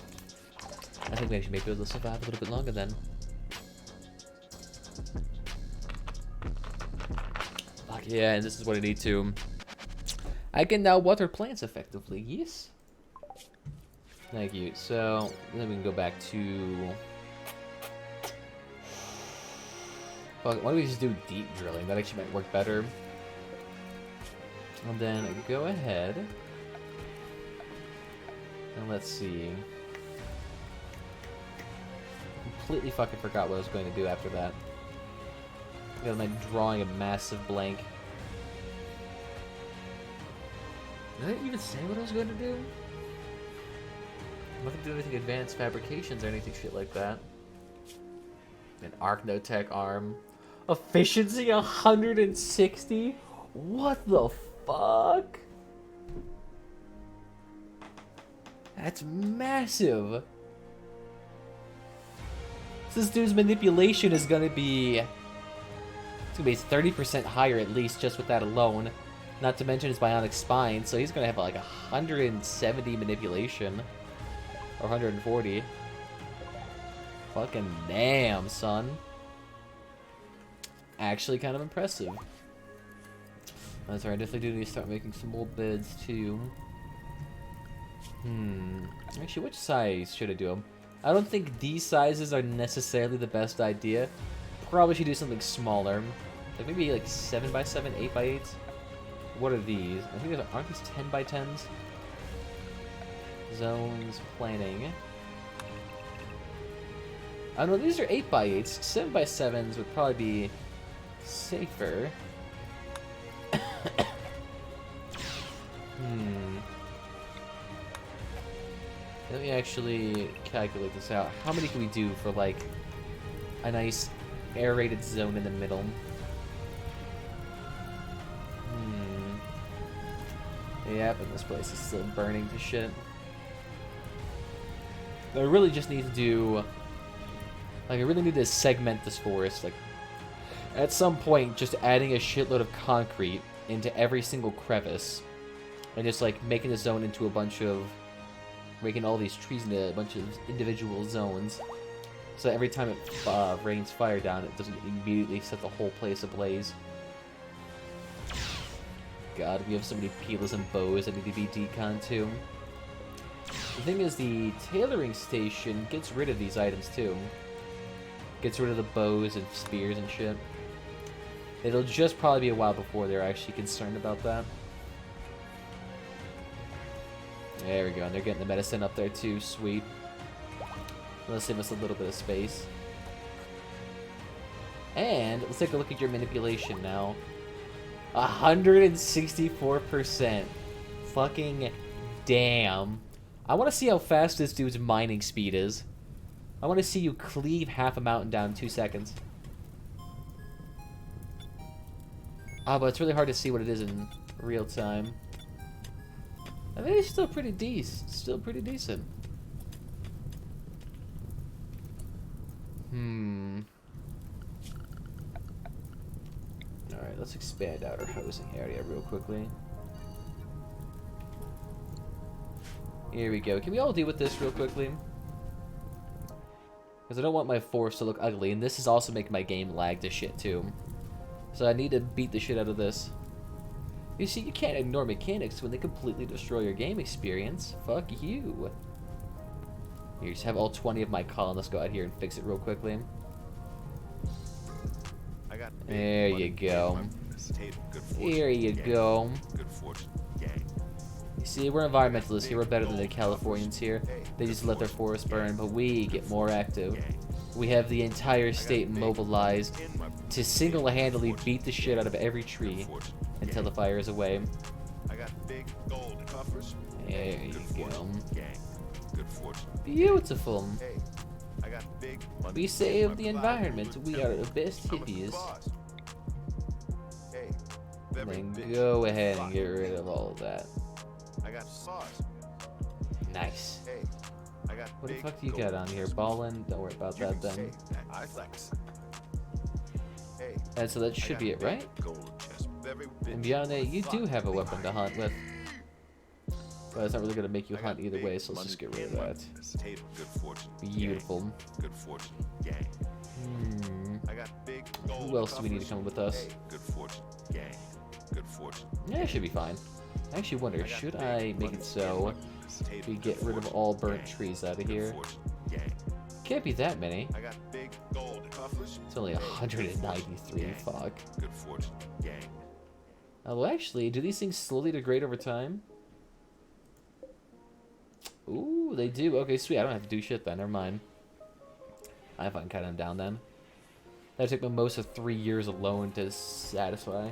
I think we actually may be able to survive a little bit longer then. Fuck yeah, and this is what I need to. I can now water plants effectively, yes? Thank you. So, then we can go back to... Why don't we just do deep drilling? That actually might work better. And then go ahead. And let's see. Completely fucking forgot what I was going to do after that. I'm like drawing a massive blank. Did I even say what I was going to do? I'm not gonna do anything advanced fabrications or anything shit like that. An Archnotech arm. Efficiency 160? What the fuck? That's massive. This dude's manipulation is gonna be... It's gonna be 30% higher at least just with that alone. Not to mention his bionic spine, so he's gonna have like 170 manipulation. Or 140. Fucking damn, son. Actually kind of impressive. That's right, I definitely do need to start making some more beds too. Actually, which size should I do them? I don't think these sizes are necessarily the best idea. Probably should do something smaller. Like maybe like 7x7, 8x8s. What are these? I think aren't these 10x10s? Zones, planning. I don't know, these are 8x8s. 7x7s would probably be safer. Let me actually calculate this out. How many can we do for, like, a nice aerated zone in the middle? Yep, and this place is still burning to shit. I really just need to do... Like, I really need to segment this forest. Like, at some point, just adding a shitload of concrete into every single crevice. And just, like, making the zone into a bunch of... Making all these trees into a bunch of individual zones. So that every time it rains fire down, it doesn't immediately set the whole place ablaze. God, we have so many peelers and bows that need to be deconned too. The thing is, the tailoring station gets rid of these items too. Gets rid of the bows and spears and shit. It'll just probably be a while before they're actually concerned about that. There we go, and they're getting the medicine up there too, sweet. Let's save us a little bit of space. And let's take a look at your manipulation now. 164%. Fucking damn. I want to see how fast this dude's mining speed is. I want to see you cleave half a mountain down in 2 seconds. Ah, but it's really hard to see what it is in real time. I think it's still pretty decent. Still pretty decent. Alright, let's expand out our housing area real quickly. Here we go. Can we all deal with this real quickly? Because I don't want my forest to look ugly, and this is also making my game lag to shit too. So I need to beat the shit out of this. You see, you can't ignore mechanics when they completely destroy your game experience. Fuck you. Here, just have all 20 of my colonists go out here and fix it real quickly. There you go. Here you go. You see, we're environmentalists here. We're better than the Californians here. They just let their forests burn, but we get more active. We have the entire state mobilized to single-handedly beat the shit out of every tree until the fire is away. There you go. Beautiful. We save the environment. We are the best hippies. Then go ahead and get rid of all of that. Nice. What the fuck do you got on here? Ballin'? Don't worry about that then. And so that should be it, right? And beyond that, you do have a weapon to hunt with. But it's not really going to make you hunt either way, so let's just get rid of that. Beautiful. Who else do we need to come with us? Yeah, it should be fine. I actually wonder, should I make it so we get rid of all burnt trees out of here? Can't be that many. It's only 193, fuck. Oh, actually, do these things slowly degrade over time? Ooh, they do. Okay, sweet. I don't have to do shit then. Never mind. I fucking cut them down then. That took Mimosa 3 years alone to satisfy.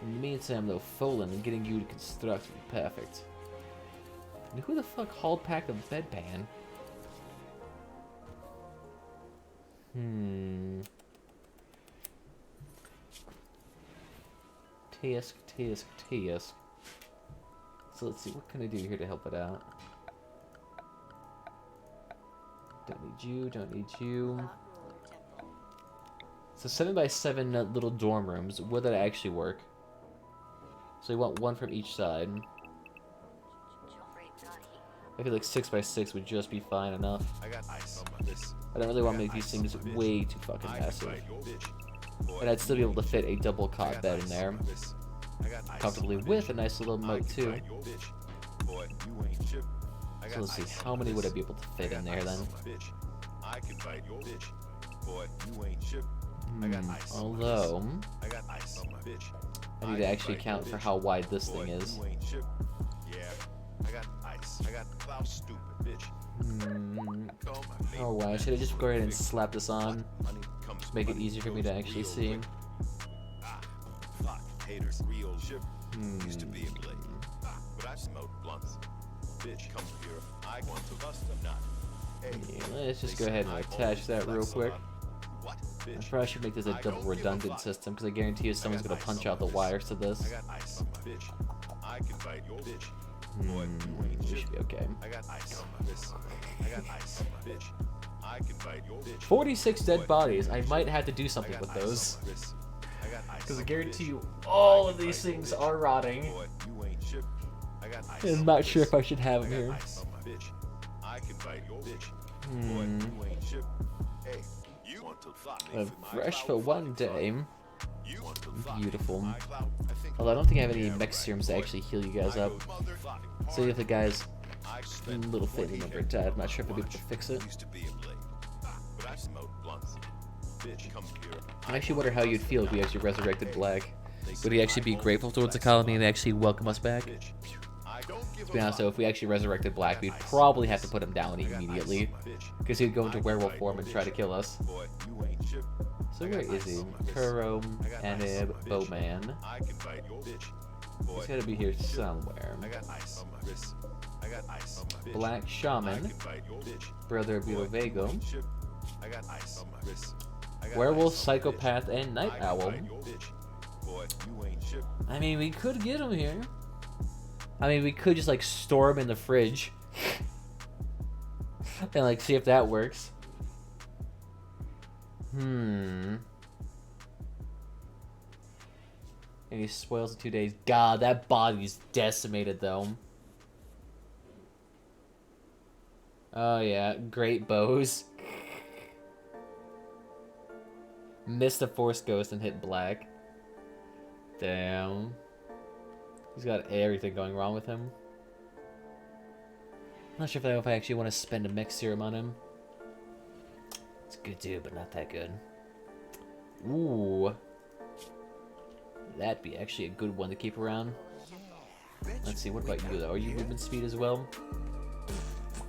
In the meantime, though, Folan and getting you to construct would be perfect. And who the fuck hauled pack a bedpan? Tisk. So let's see, what can I do here to help it out? Don't need you. So 7 by 7 little dorm rooms. Would that actually work? So we want one from each side. I feel like 6 by 6 would just be fine enough. I don't really want to make these things way too fucking massive. And I'd still be able to fit a double cot bed in there. Comfortably with a nice little moat too. So let's see, how many would I be able to fit in there then? Although, I need to actually account for how wide this thing is. Oh wow, should I just go ahead and slap this on? Just make it easier for me to actually see. Yeah, let's just go ahead and attach that real quick. I probably should make this a double redundant system because I guarantee you someone's gonna punch out the wires to this. We should be okay. 46 dead bodies. I might have to do something with those. Because I guarantee you all of these things are rotting. I'm not sure if I should have them here. Fresh for one day. Beautiful. Although I don't think I have any mech serums to actually heal you guys up. So if the guy's a little family member died, I'm not sure if I'll be able to fix it. I actually wonder how you'd feel if we actually resurrected Black. Would he actually be grateful towards the colony and actually welcome us back? To be honest though, if we actually resurrected Black, we'd probably have to put him down immediately. Because he'd go into werewolf form and try to kill us. So where is he? Kuro, Anib, Bowman. He's gotta be here somewhere. Black Shaman. Brother Bulovego. Werewolf, Psychopath, and Night Owl. I mean, we could get him here. I mean, we could just, like, store him in the fridge. And, like, see if that works. And he spoils in 2 days. God, that body's decimated, though. Oh, yeah. Great bows. Missed the Force Ghost and hit Black. Damn. He's got everything going wrong with him. I'm not sure if I actually want to spend a mech serum on him. It's a good dude, but not that good. Ooh. That'd be actually a good one to keep around. Let's see, what about you though? Are you movement speed as well?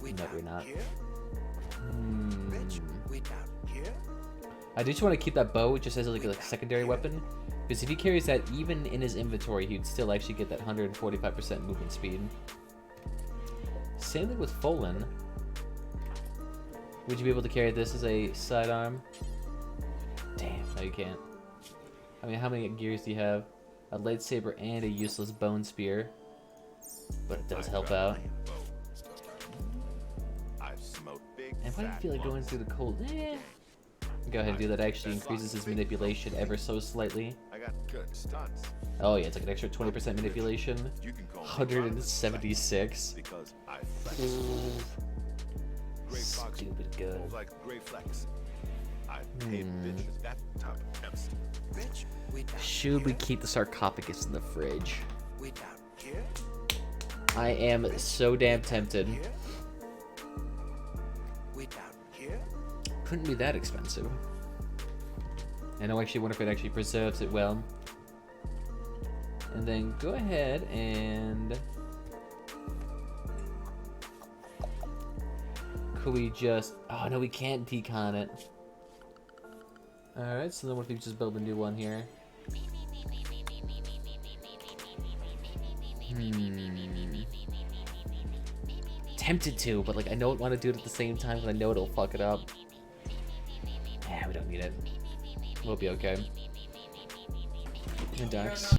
No, we're not. I do just want to keep that bow just as like a secondary weapon. Because if he carries that even in his inventory, he'd still actually get that 145% movement speed. Same thing with Folan. Would you be able to carry this as a sidearm? Damn, no you can't. I mean, how many gears do you have? A lightsaber and a useless bone spear. But it does help out. And why do you feel like going through the cold? Go ahead and do that. Actually increases his manipulation ever so slightly. Oh yeah, it's like an extra 20% manipulation. 176. Stupid good. Should we keep the sarcophagus in the fridge? I am so damn tempted. Couldn't be that expensive. And I actually wonder if it actually preserves it well. And then go ahead and... Could we just... Oh no, we can't decon it. Alright, so then what if we just build a new one here? Tempted to, but like I don't want to do it at the same time because I know it'll fuck it up. Yeah, we don't need it. We'll be okay. And Dax.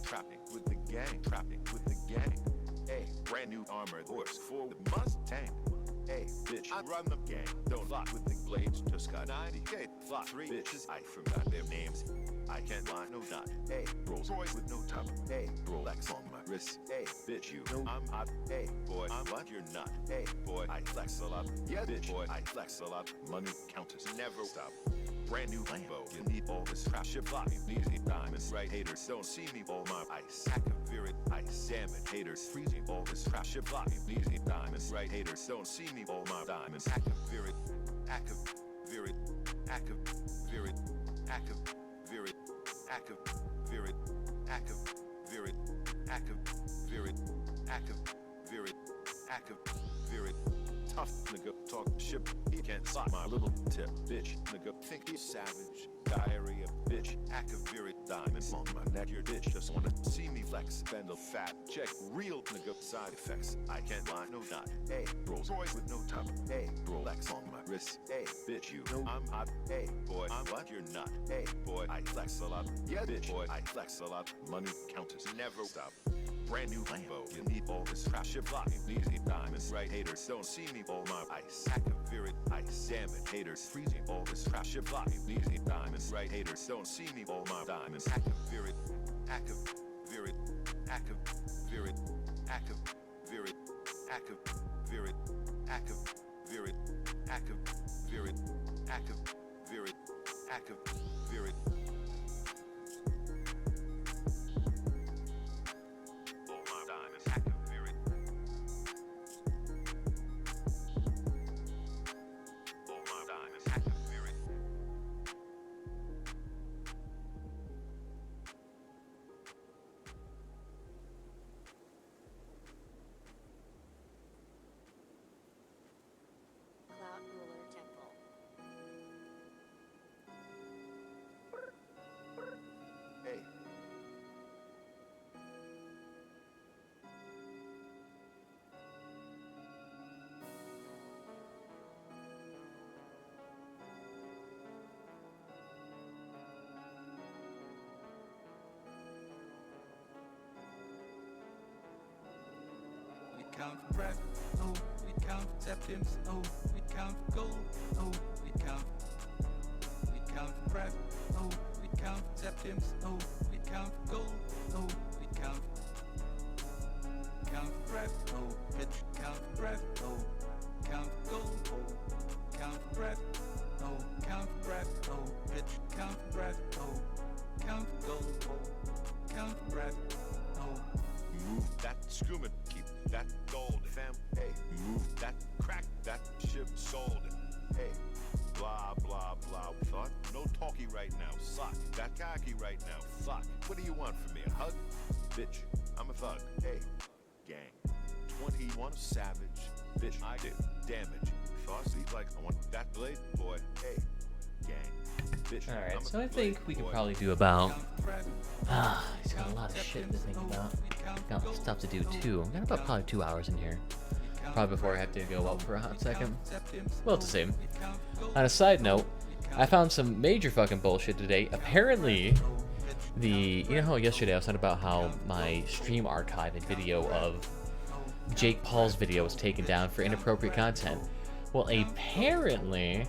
trapping with the gang, trapping with the gang. Hey, brand new armored horse for the Mustang. Hey, bitch, I run the gang. Don't fuck with the blades. Just got 90K. Fuck 3 bitches. I forgot their names. I can't lie, no not. Hey, Rolls Royce with no top. Hey, Rolex on my wrist. Hey, bitch, you know I'm hot. Hey, boy, I'm what you're not. Hey, boy, I flex a lot. Yeah, bitch, boy, I flex a lot. Money counters never stop. Brand new Lambo, you need all this crap. Shit block, easy diamonds, right? Haters don't see me, all my ice. Activate ice, damn it, haters freezing all this crap. Shit block, easy diamonds, right? Haters don't see me, all my diamonds. Activate, activate, activate, activate, activate, activate, activate, activate. Tough nigga talk shit, he can't stop my little tip, bitch. Nigga think he's savage, diarrhea, bitch. Activate diamonds on my neck, your bitch just wanna see me flex. Spend a fat check, real nigga side effects. I can't lie, no not. Hey, Rolls Royce with no top. Hey, Rolex on my wrist. Hey, bitch, you know I'm hot. Hey, boy, I'm what you're not. Hey, boy, I flex a lot. Yeah, bitch, boy, I flex a lot. Money counters never stop. Brand new Lambo, you need all this crap. Shit block, easy diamonds, right? Haters don't see me, all my ice. Activate ice, damn it, haters freezing all this crap. Shit block, easy diamonds, right? Haters don't see me, all my diamonds. Activate, activate, activate, activate, activate, activate, activate, activate, activate. Count for breath, oh, we count for septims, oh, we count for gold, oh, we count for breath, oh, we count for septims, oh, we count for gold, oh, we count for breath, oh, bitch, count for breath, oh, count for gold, oh, count for breath, oh, count for breath, oh, bitch, count for breath, oh, count for gold, oh, count for breath, oh. Move that screaming, keep that gold, fam. Hey, move that crack, that ship sold. Hey, blah, blah, blah. Thought, no talkie right now. Suck, that cocky right now. Fuck. What do you want from me? A hug? Bitch, I'm a thug. Hey, gang. 21 savage. Bitch, I did damage. Thought, see, like, I want that blade, boy. Hey, gang. Bitch, alright, so I think we could probably do about... he's got a lot of shit to think about. Got stuff to do too. I've got about probably 2 hours in here. Probably before I have to go out for a hot second. Well, it's the same. On a side note, I found some major fucking bullshit today. Apparently, you know how yesterday I was talking about how my stream archive and video of Jake Paul's video was taken down for inappropriate content? Well, apparently,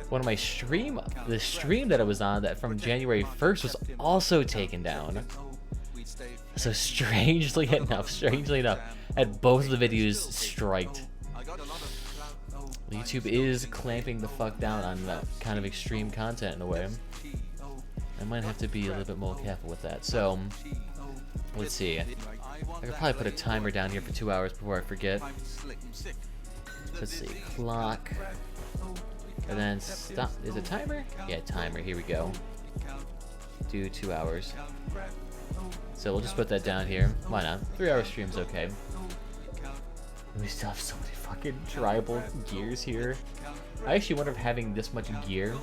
one of my the stream that I was on that from January 1st was also taken down. So strangely enough, had both of the videos striked. YouTube is clamping the fuck down on that kind of extreme content in a way. I might have to be a little bit more careful with that. So, let's see. I could probably put a timer down here for 2 hours before I forget. Let's see, clock. And then stop. Is it timer? Yeah, timer. Here we go. Do 2 hours. So we'll just put that down here. Why not? 3 hour stream's okay. We still have so many fucking tribal gears here. I actually wonder if having this much gear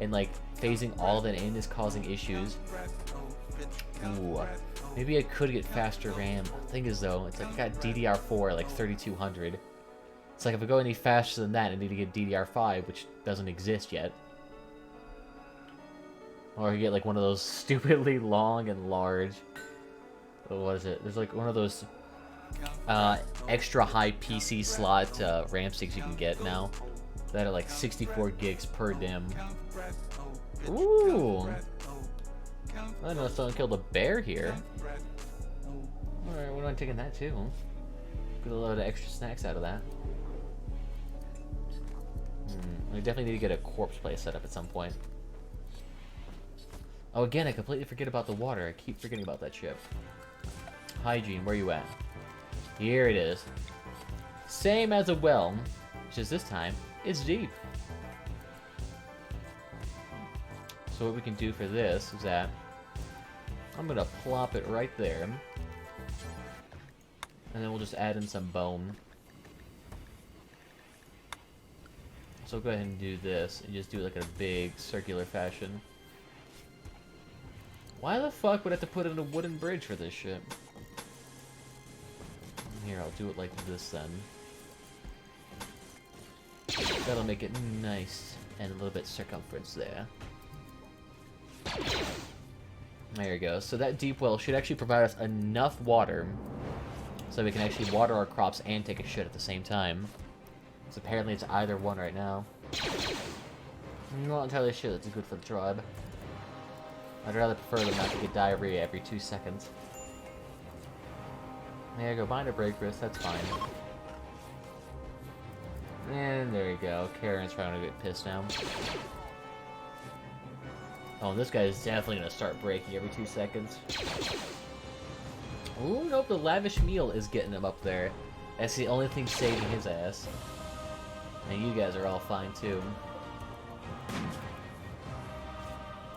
and like phasing all of it in is causing issues. Ooh, maybe I could get faster RAM. Thing is though, it's like I got DDR4 at like 3200. It's like if I go any faster than that, I need to get DDR5, which doesn't exist yet. Or I get like one of those stupidly long and large What was it? There's like one of those extra high PC slot RAM sticks you can get now that are like 64 gigs per DIMM. Ooh! I know someone killed a bear here. Alright, we're not taking that too. Get a load of extra snacks out of that. We definitely need to get a corpse place set up at some point. Oh, again, I completely forget about the water. I keep forgetting about that ship. Hygiene, where you at? Here it is. Same as a well, just this time, it's deep. So what we can do for this is that I'm gonna plop it right there. And then we'll just add in some bone. So go ahead and do this and just do it like in a big circular fashion. Why the fuck would I have to put in a wooden bridge for this shit? Here, I'll do it like this then. That'll make it nice and a little bit circumference there. There you go. So that deep well should actually provide us enough water so we can actually water our crops and take a shit at the same time. So apparently it's either one right now. I'm not entirely sure that's good for the tribe. I'd rather prefer them not to get diarrhea every 2 seconds. There you go, bind a breakfast, that's fine. And there you go, Karen's trying to get pissed now. Oh, this guy is definitely gonna start breaking every 2 seconds. Ooh, nope, the lavish meal is getting him up there. That's the only thing saving his ass. And you guys are all fine too.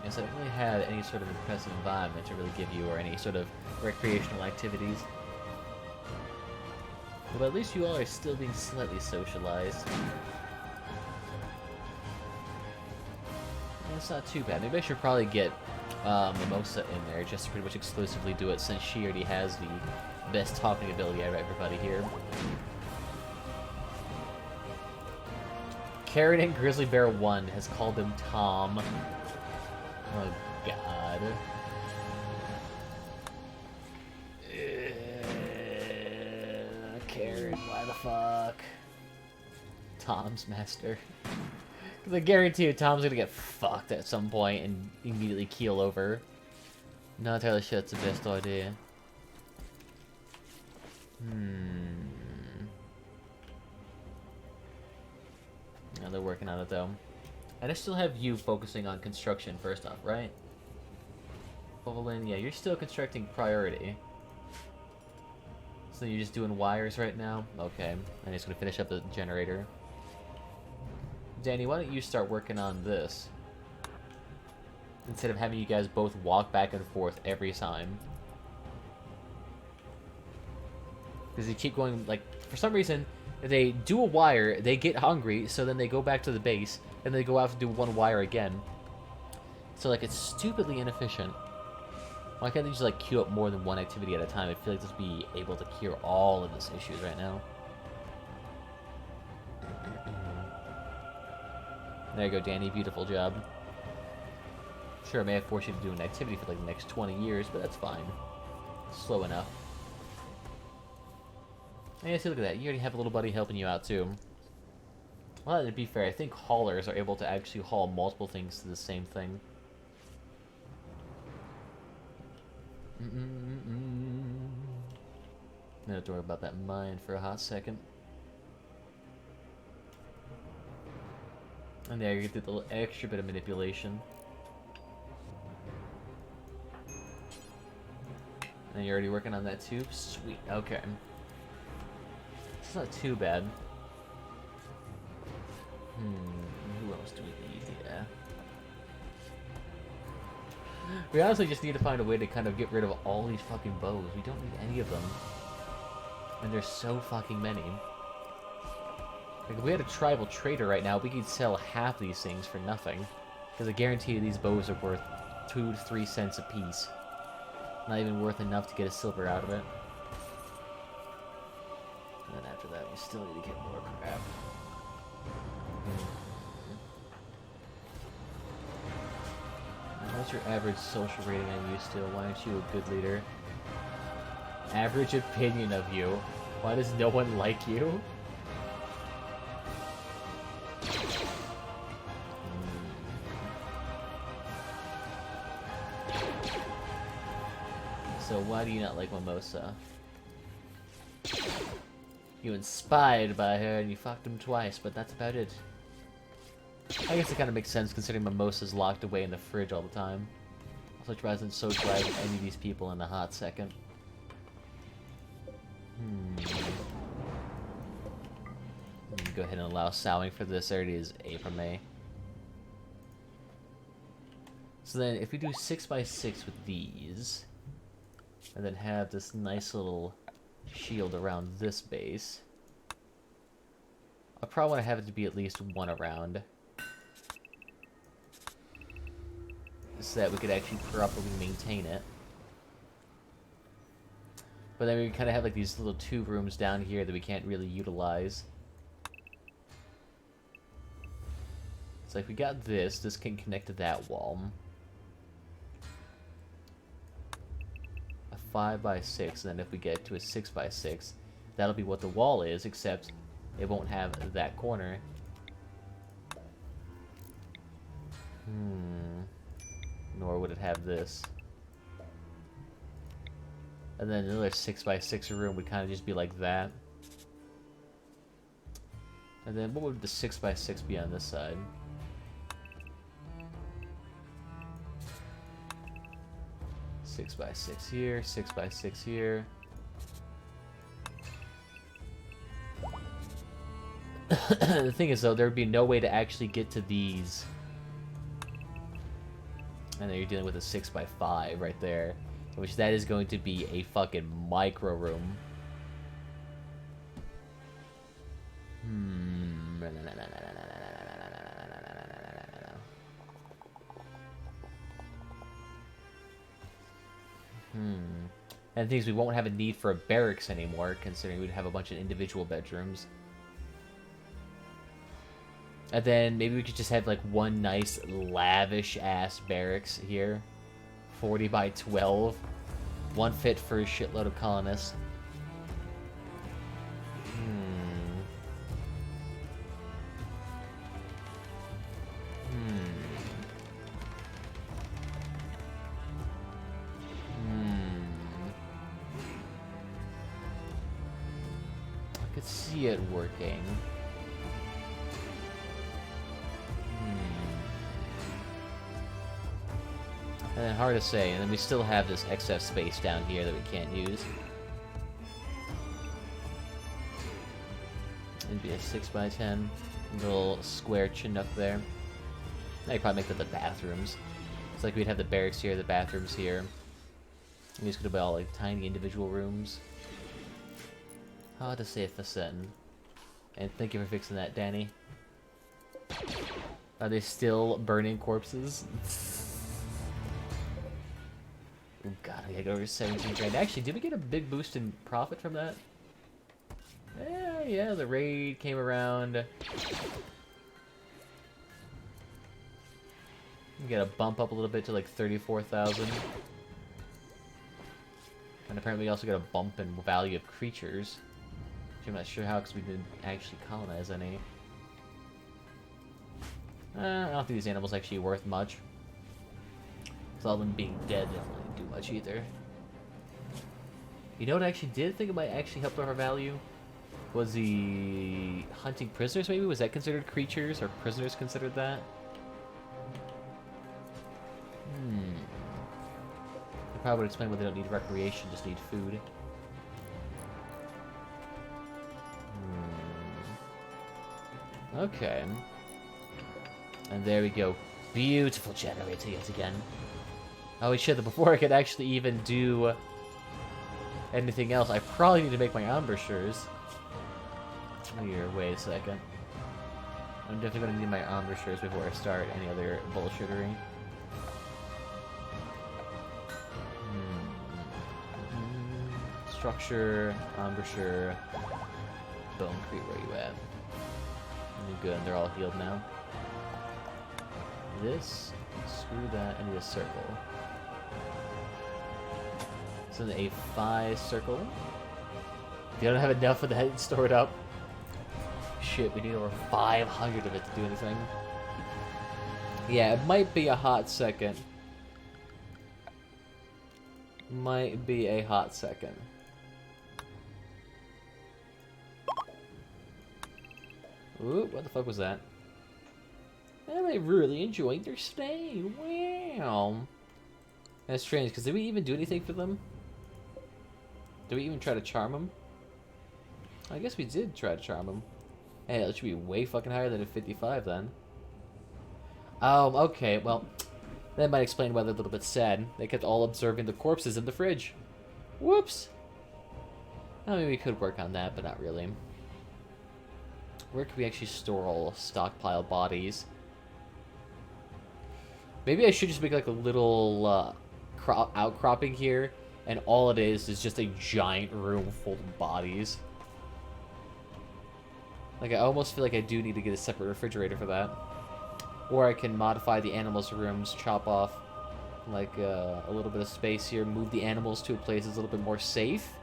Yes, I don't really have any sort of impressive environment to really give you, or any sort of recreational activities. But at least you all are still being slightly socialized. And it's not too bad. Maybe I should probably get Mimosa in there, just to pretty much exclusively do it, since she already has the best talking ability out of everybody here. Karen and Grizzly Bear 1 has called him Tom. Oh, God. Karen, why the fuck? Tom's master. Because I guarantee you Tom's gonna get fucked at some point and immediately keel over. Not entirely sure that's the best idea. Now they're working on it though. And I still have you focusing on construction first off, right? Evelyn, yeah, you're still constructing priority. So you're just doing wires right now? Okay. I'm just gonna finish up the generator. Danny, why don't you start working on this? Instead of having you guys both walk back and forth every time. Because you keep going, like, for some reason, if they do a wire, they get hungry, so then they go back to the base, and they go out to do one wire again. So, like, it's stupidly inefficient. Why can't they just, like, queue up more than one activity at a time? I feel like this would be able to cure all of these issues right now. There you go, Danny. Beautiful job. Sure, I may have forced you to do an activity for, like, the next 20 years, but that's fine. Slow enough. Hey, see, look at that. You already have a little buddy helping you out, too. Well, to be fair, I think haulers are able to actually haul multiple things to the same thing. I have to worry about that mine for a hot second. And there, you get the little extra bit of manipulation. And you're already working on that too? Sweet, okay. It's not too bad. Who else do we need? Yeah. We honestly just need to find a way to kind of get rid of all these fucking bows. We don't need any of them. And there's so fucking many. Like, if we had a tribal trader right now, we could sell half these things for nothing. Because I guarantee you these bows are worth 2 to 3 cents a piece. Not even worth enough to get a silver out of it. And then after that, we still need to get more crap. What's your average social rating on you still? Why aren't you a good leader? Average opinion of you. Why does no one like you? So why do you not like Mimosa? You inspired by her and you fucked him twice, but that's about it. I guess it kind of makes sense considering Mimosa's locked away in the fridge all the time. Also tries to socialize with any of these people in a hot second. Go ahead and allow sowing for this. There it is, April, May. So then if we do 6x6 with these, and then have this nice little shield around this base, I probably want to have it to be at least one around, so that we could actually properly maintain it. But then we kind of have like these little 2 rooms down here that we can't really utilize. It's like we got this can connect to that wall. A 5x6, and then if we get to a 6x6, that'll be what the wall is, except it won't have that corner. Nor would it have this. And then another 6x6 room would kind of just be like that. And then what would the 6x6 be on this side? 6x6 here, 6x6 here. The thing is, though, there would be no way to actually get to these. And then you're dealing with a 6x5 right there, which that is going to be a fucking micro room. And things we won't have a need for a barracks anymore, considering we'd have a bunch of individual bedrooms. And then maybe we could just have like one nice lavish ass barracks here. 40 by 12. One fit for a shitload of colonists. I could see it working. And then hard to say, and then we still have this excess space down here that we can't use. It'd be a 6x10, little square chinook there. Now you probably make that the bathrooms. It's like we'd have the barracks here, the bathrooms here. And these could be all like tiny individual rooms. Hard to say for certain. And thank you for fixing that, Danny. Are they still burning corpses? Oh god, I gotta go over 17 grand. Actually, did we get a big boost in profit from that? Yeah, the raid came around. We got a bump up a little bit to like 34,000. And apparently we also got a bump in value of creatures. Which I'm not sure how, because we didn't actually colonize any. I don't think these animals actually worth much. With all them being dead, they don't really do much either. You know what I actually did think it might actually help our value? Was the hunting prisoners, maybe? Was that considered creatures? Or prisoners considered that? That probably would explain why they don't need recreation, just need food. Okay. And there we go. Beautiful generator yet again. Oh shit, before I could actually even do anything else, I probably need to make my ambushers. Oh, here, wait a second. I'm definitely going to need my ambushers before I start any other bullshittery. Structure, ambusher, bone crete, where you at? Good, they're all healed now. This, screw that, I need a circle. It's an A5 circle. If you don't have enough of that stored up, shit, we need over 500 of it to do anything. Yeah, it might be a hot second. Might be a hot second. Ooh, what the fuck was that? And they really enjoyed their stay. Wow. That's strange, because did we even do anything for them? Did we even try to charm them? I guess we did try to charm them. Hey, that should be way fucking higher than a 55 then. Oh, okay, well, that might explain why they're a little bit sad. They kept all observing the corpses in the fridge. Whoops! I mean, we could work on that, but not really. Where can we actually store all stockpile bodies? Maybe I should just make like a little outcropping here, and all it is just a giant room full of bodies. Like, I almost feel like I do need to get a separate refrigerator for that. Or I can modify the animals' rooms, chop off like a little bit of space here, move the animals to a place that's a little bit more safe.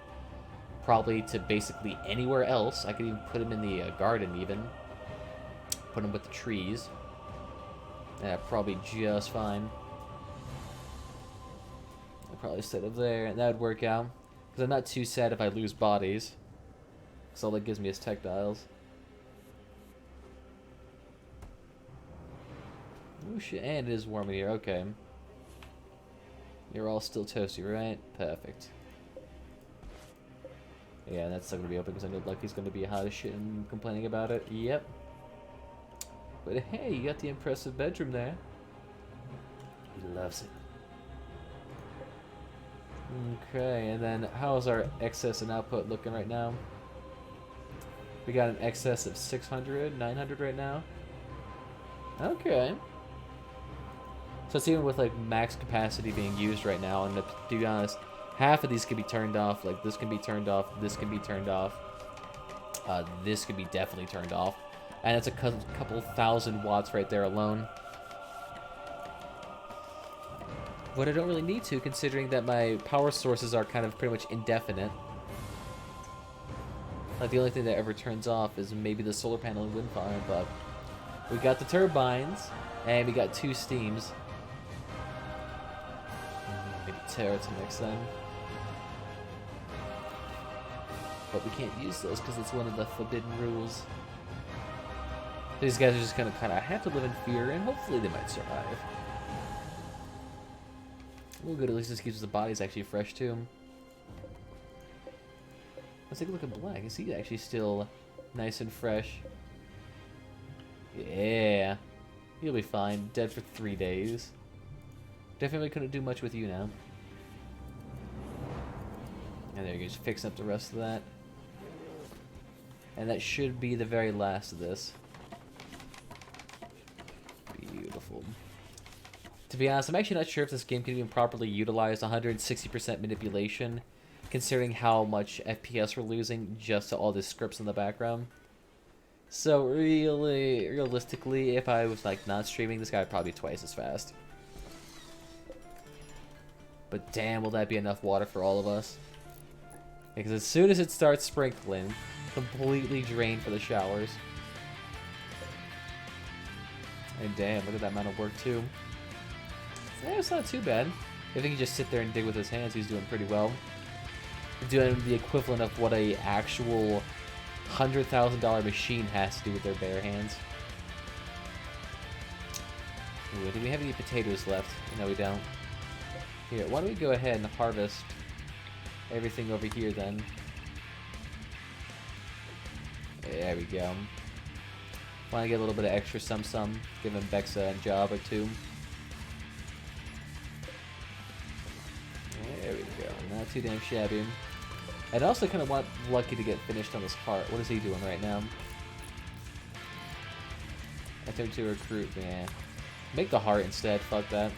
Probably to basically anywhere else. I could even put them in the garden even. Put them with the trees. Yeah, probably just fine. I'll probably set up there, and that would work out. Because I'm not too sad if I lose bodies. Because all that gives me is tactiles. Oh shit, and it is warm in here, okay. You're all still toasty, right? Perfect. Yeah, that's still gonna be open because I know Lucky's gonna be hot as shit and complaining about it. Yep. But hey, you got the impressive bedroom there. He loves it. Okay, and then how's our excess and output looking right now? We got an excess of 600, 900 right now. Okay. So it's even with like max capacity being used right now, and to be honest, half of these can be turned off. Like this can be turned off, this can be turned off, this can be definitely turned off, and it's a couple thousand watts right there alone. But I don't really need to, considering that my power sources are kind of pretty much indefinite. Like the only thing that ever turns off is maybe the solar panel and wind farm, but we got the turbines, and we got 2 steams. Maybe turrets next then. But we can't use those because it's one of the forbidden rules. These guys are just gonna kind of have to live in fear, and hopefully they might survive. Oh, good. At least this keeps the bodies actually fresh too. Let's take a look at Black. Is he actually still nice and fresh? Yeah, he'll be fine. Dead for 3 days. Definitely couldn't do much with you now. And there you go, just fixing up the rest of that. And that should be the very last of this. Beautiful. To be honest, I'm actually not sure if this game can even properly utilize 160% manipulation, considering how much FPS we're losing just to all the scripts in the background. So really, realistically, if I was like not streaming, this guy would probably be twice as fast. But damn, will that be enough water for all of us? Because as soon as it starts sprinkling, completely drained for the showers. And damn, look at that amount of work too. Yeah, it's not too bad. If he can just sit there and dig with his hands, he's doing pretty well. He's doing the equivalent of what a actual $100,000 machine has to do with their bare hands. Ooh, do we have any potatoes left? No, we don't. Here, why don't we go ahead and harvest everything over here then? There we go. Want to get a little bit of extra some, giving Bexa a job or two. There we go. Not too damn shabby. I'd also kind of want Lucky to get finished on this heart. What is he doing right now? Attempt to recruit, man. Make the heart instead. Fuck that.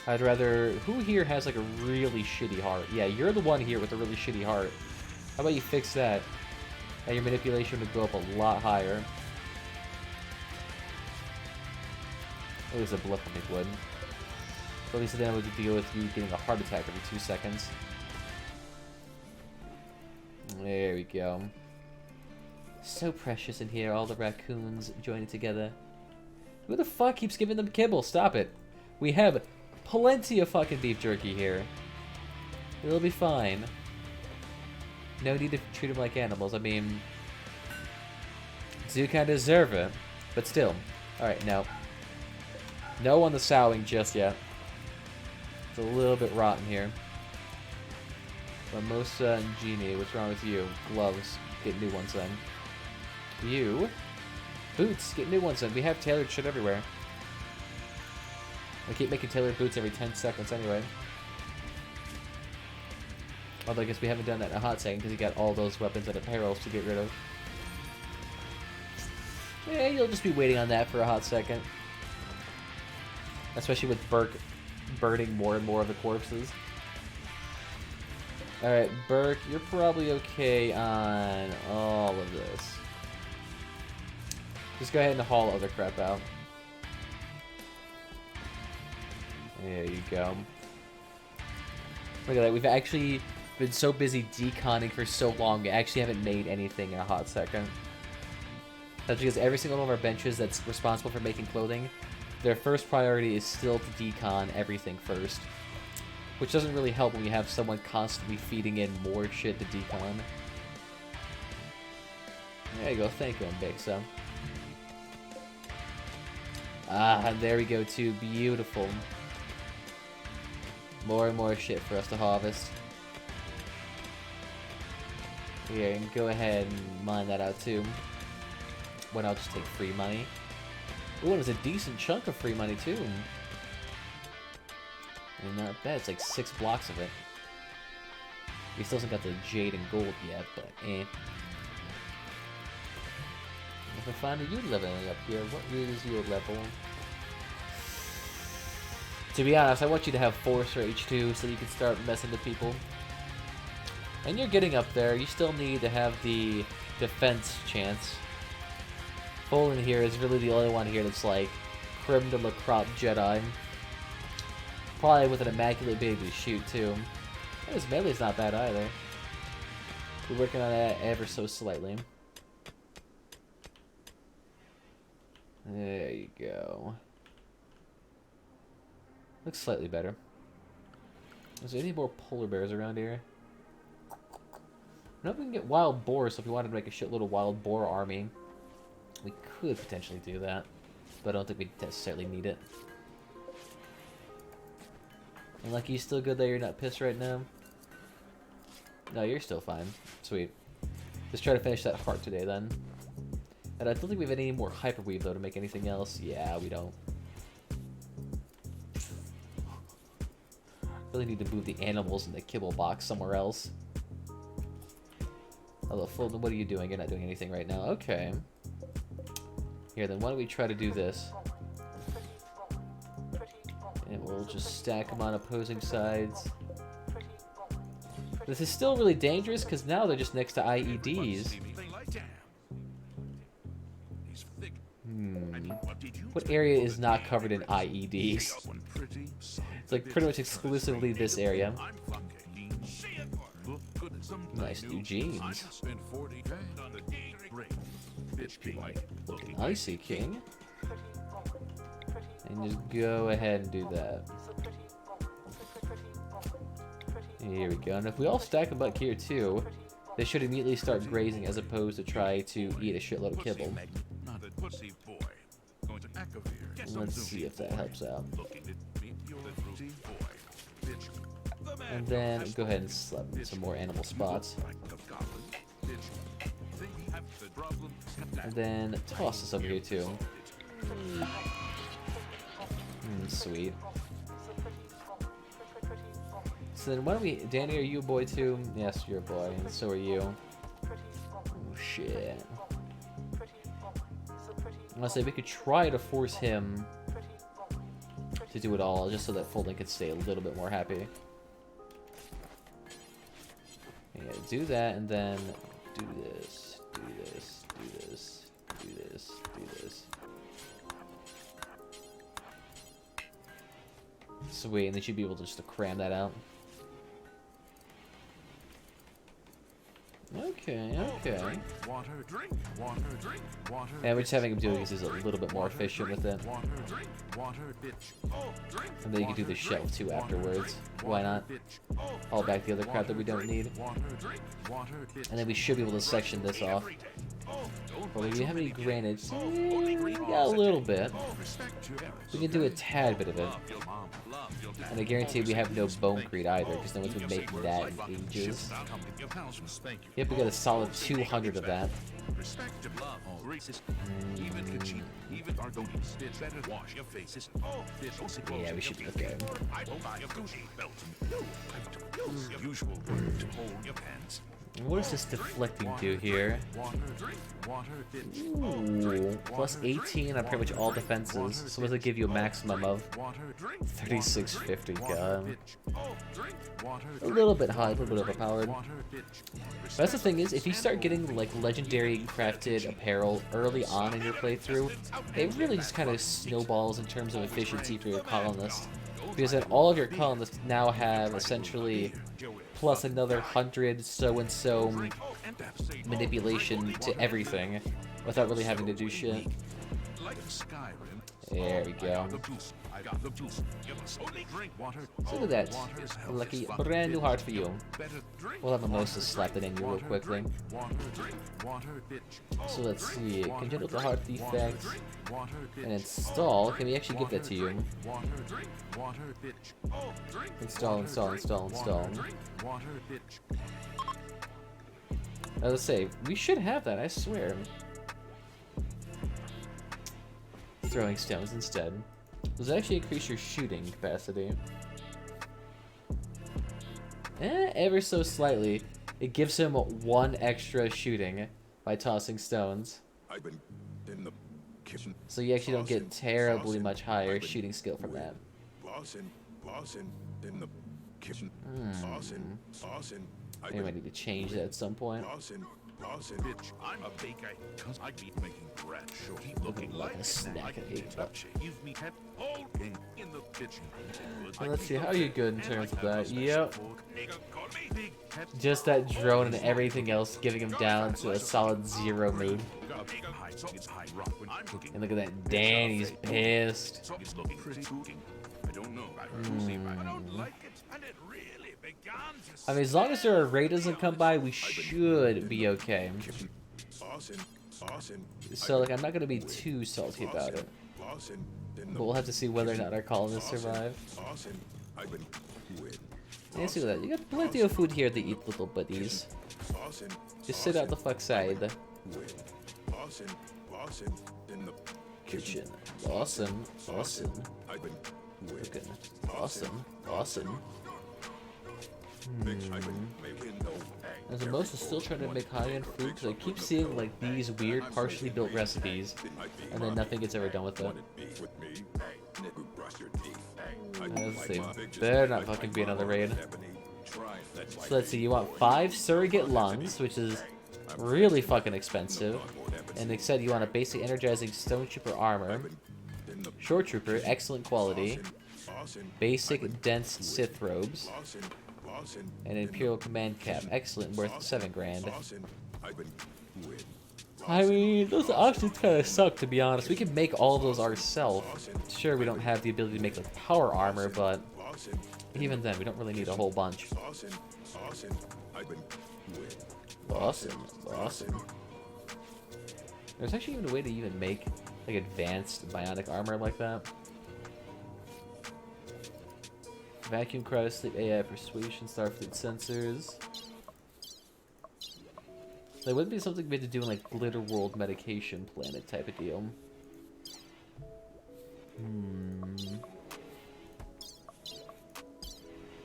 I'd rather... Who here has like a really shitty heart? Yeah, you're the one here with a really shitty heart. How about you fix that? And your manipulation would go up a lot higher. At least a bluff on me would. So at least then I would deal with you getting a heart attack every 2 seconds. There we go. So precious in here, all the raccoons joining together. Who the fuck keeps giving them kibble? Stop it. We have plenty of fucking beef jerky here. It'll be fine. No need to treat them like animals. I mean, do kind of deserve it, but still. Alright, no. No on the sowing just yet. It's a little bit rotten here. Mimosa and Genie, what's wrong with you? Gloves, get new ones then. You? Boots, get new ones then. We have tailored shit everywhere. I keep making tailored boots every 10 seconds anyway. Although I guess we haven't done that in a hot second because you got all those weapons and apparels to get rid of. Yeah, you'll just be waiting on that for a hot second. Especially with Burke burning more and more of the corpses. Alright, Burke, you're probably okay on all of this. Just go ahead and haul other crap out. There you go. Look at that, we've actually been so busy deconning for so long, we actually haven't made anything in a hot second. That's because every single one of our benches that's responsible for making clothing, their first priority is still to decon everything first. Which doesn't really help when you have someone constantly feeding in more shit to decon. There you go, thank you, Bexo. Ah, there we go too, beautiful. More and more shit for us to harvest. Here, and go ahead and mine that out too. When I'll just take free money. Ooh, and it was a decent chunk of free money too. And not bad, it's like 6 blocks of it. He still hasn't got the jade and gold yet, but eh. If I find a yield leveling up here, what is yield level? To be honest, I want you to have Force or H2 so you can start messing with people. And you're getting up there, you still need to have the defense chance. Bolin here is really the only one here that's like creme de la crop Jedi. Probably with an immaculate baby to shoot too. And his melee's not bad either. We're working on that ever so slightly. There you go. Looks slightly better. Is there any more polar bears around here? I know we can get wild boars, so if we wanted to make a shitload of wild boar army, we could potentially do that. But I don't think we necessarily need it. And Lucky, you still good that you're not pissed right now? No, you're still fine. Sweet. Let's try to finish that heart today then. And I don't think we have any more hyperweave though to make anything else. Yeah, we don't. Really need to move the animals in the kibble box somewhere else. Although, Fulton, what are you doing? You're not doing anything right now. Okay. Here, then why don't we try to do this? And we'll just stack them on opposing sides. This is still really dangerous because now they're just next to IEDs. What area is not covered in IEDs? It's like pretty much exclusively this area. Nice new jeans. Looking icy, King. And just go ahead and do that. Here we go. And if we all stack them back here too, they should immediately start grazing as opposed to try to eat a shitload of kibble. Let's see if that helps out. And then go ahead and slap some more animal spots. And then toss this over here too. Sweet. So then why don't we... Danny, are you a boy too? Yes, you're a boy, and so are you. Oh shit. Honestly, we could try to force him to do it all, just so that Fulton could stay a little bit more happy. Yeah, do that, and then do this, do this, do this, do this, do this. Sweet, and they should be able to just to cram that out. Okay, okay. Water, drink, water, drink, water. And we're just having him do it because he's a little bit more efficient with it. Water, drink, water, bitch. Oh, drink. And then you can do the shelf too afterwards. Why not? Haul back the other crap that we don't need. And then we should be able to section this off. Well, do you have any granite? We got a little bit. We can do a tad bit of it. And I guarantee we have no bonecrete either, because no one's been making that in ages. Yep, we got a solid 200 of that. Yeah, we should be okay. What does this deflecting do here? Ooh, plus 18 on pretty much all defenses. So what does it give you a maximum of? 3650, god. A little bit high, a little bit overpowered. But that's the thing is, if you start getting like legendary crafted apparel early on in your playthrough, it really just kind of snowballs in terms of efficiency for your colonists. Because then all of your colonists now have essentially plus another 100 so-and-so manipulation to everything without really having to do shit. There we go. So look at that. Lucky brand new heart for you. We'll have Mimosa slap it in you real quickly. So let's see. Congenital to heart defect. And install. Can we actually give that to you? Install, install, install, install. I was say, we should have that, I swear. Throwing stones instead. Does it actually increase your shooting capacity? Ever so slightly. It gives him 1 extra shooting by tossing stones. I've been in the kitchen. So you actually don't get terribly much higher shooting skill from that. Lawson in the kitchen. Lawson. Maybe I need to change that at some point. Lawson, bitch, I'm a baker, cause I keep making bread. Sure, keep looking like a snack. I hate that. Give me head all in the kitchen. Well, let's see, how are you good in terms of that? Yep. Just that drone and everything else giving him down to a solid 0 mood. And look at that, Danny's pissed. I mean, as long as their array doesn't come by, we should be okay. So, like, I'm not gonna be too salty about it. But we'll have to see whether or not our colonists survive. Yeah, see that. You got plenty of food here to eat, little buddies. Just sit out the fuck side. Kitchen. Awesome. Awesome. Okay. Awesome. Awesome. And the most is still trying to make high-end food, because I keep seeing like these weird partially built recipes, and then nothing gets ever done with them. Let's see. Better not fucking be another raid. So let's see, you want 5 surrogate lungs, which is really fucking expensive. And they said you want a basic energizing stone trooper armor, short trooper, excellent quality, basic dense Sith robes, and Imperial Command Cap, excellent, worth 7 grand. I mean, those options kind of suck, to be honest. We can make all of those ourselves. Sure, we don't have the ability to make like power armor, but even then, we don't really need a whole bunch. Awesome, awesome. There's actually even a way to even make like advanced bionic armor like that. Vacuum cryo sleep AI persuasion starfleet sensors. That would be something we had to do in like Glitter World medication planet type of deal.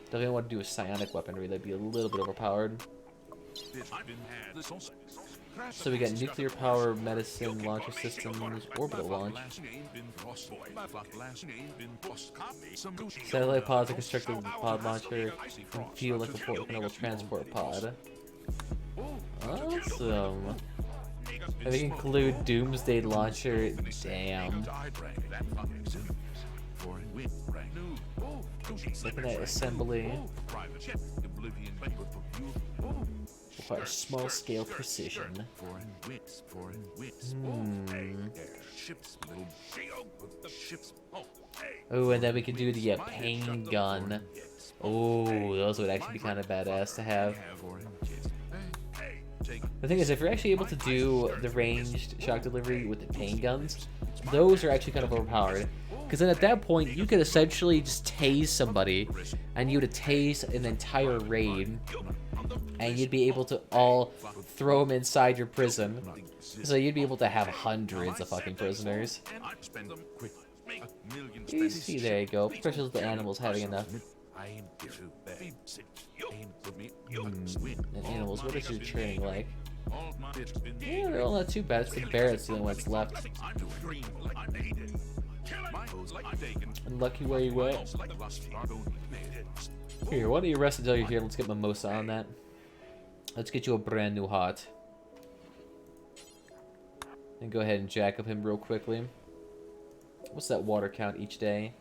Definitely want to do a psionic weaponry. That'd be a little bit overpowered. So we got nuclear power, medicine, launcher systems, orbital launch. Satellite pods, a constructed pod launcher, and fuel like a portable transport pod. Awesome. And we include Doomsday launcher. Damn. Looking at assembly. Require small-scale precision. Oh, and then we can do the pain gun. Oh, those would actually be kind of badass to have. The thing is, if you're actually able to do the ranged shock delivery with the pain guns, those are actually kind of overpowered. Because then at that point, you could essentially just tase somebody, and you would tase an entire raid, and you'd be able to all throw them inside your prison. So you'd be able to have hundreds of fucking prisoners. You see, there you go. Especially the animals having enough. And animals, what is your training like? Yeah, they're all not too bad. It's the Barrett's the only one that's left. Unlucky where you at? Here, why don't you rest until you're here? Let's get Mimosa on that. Let's get you a brand new hot. And go ahead and jack up him real quickly. What's that water count each day?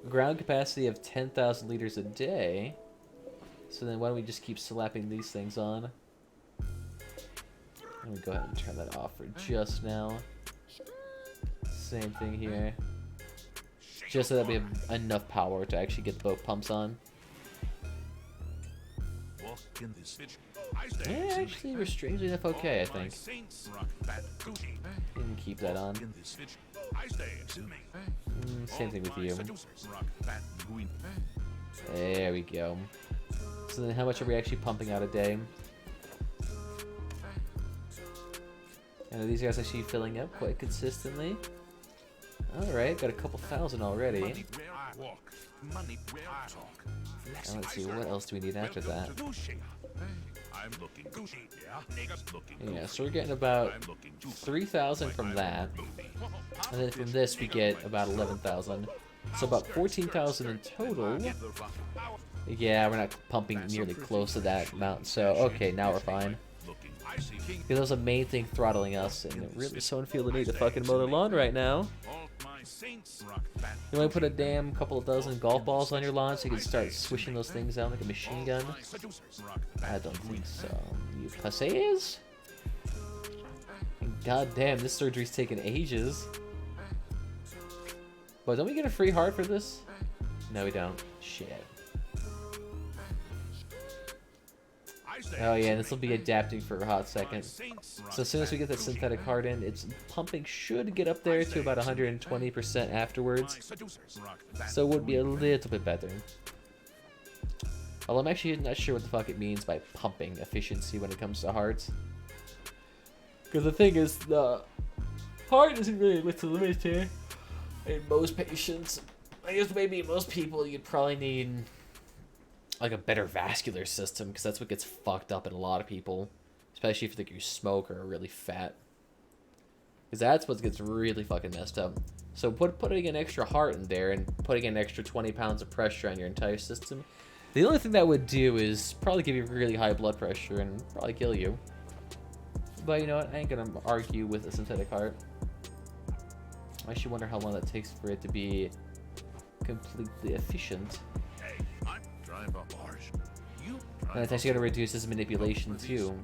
Ground capacity of 10,000 liters a day. So then why don't we just keep slapping these things on? Let me go ahead and turn that off for just now. Same thing here. Just so that we have enough power to actually get both pumps on. Yeah, actually, we're strangely enough okay, I think. Didn't keep that on. Same thing with you. There we go. So then how much are we actually pumping out a day? And are these guys actually filling up quite consistently? Alright, got a couple thousand already. And let's see, what else do we need after that? Yeah, so we're getting about 3,000 from that. And then from this we get about 11,000. So about 14,000 in total. Yeah, we're not pumping nearly close to that amount. So, okay, now we're fine. Because that was the main thing throttling us. And it really someone feel the need to fucking mow the lawn right now. You want to put a damn couple of dozen golf balls on your lawn so you can start swishing those things out like a machine gun? I don't think so. You pussies? God damn, this surgery's taking ages. But don't we get a free heart for this? No, we don't. Shit. Oh yeah, this will be adapting for a hot second. So as soon as we get that synthetic heart in, its pumping should get up there to about 120% afterwards. So it would be a little bit better. Although I'm actually not sure what the fuck it means by pumping efficiency when it comes to hearts. Because the thing is, the heart isn't really what's the limit here. In most patients, I guess maybe most people, you'd probably need like a better vascular system, because that's what gets fucked up in a lot of people, especially if you smoke or are really fat, because that's what gets really fucking messed up. So putting an extra heart in there and putting an extra 20 pounds of pressure on your entire system, the only thing that would do is probably give you really high blood pressure and probably kill you. But you know what, I ain't gonna argue with a synthetic heart. I actually wonder how long that takes for it to be completely efficient. And it's actually going to reduce his manipulation too.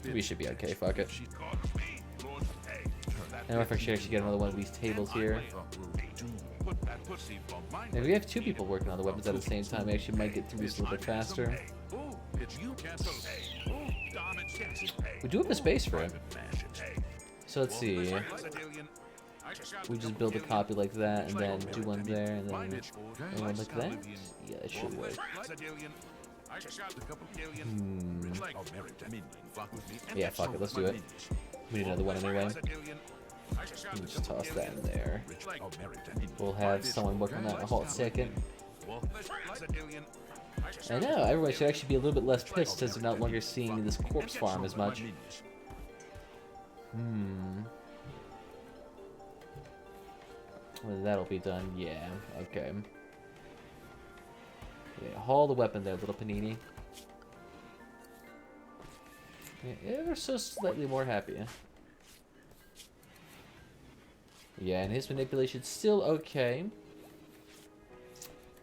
We should be okay, fuck it. I don't know if I should actually get another one of these tables here. If we have two people working on the weapons at the same time, we actually might get through this a little bit faster. We do have the space for it. So let's see. We just build a copy like that, and then do one there, and then one like that. Yeah, it should work. Yeah, fuck it, let's do it. We need another one anyway. Let me just toss that in there. We'll have someone working on that in a hot second. I know, everyone should actually be a little bit less pissed since they're not longer seeing this corpse farm as much. Well, that'll be done, yeah, okay. Yeah, haul the weapon there, little panini. Yeah, ever so slightly more happy. Yeah, and his manipulation's still okay.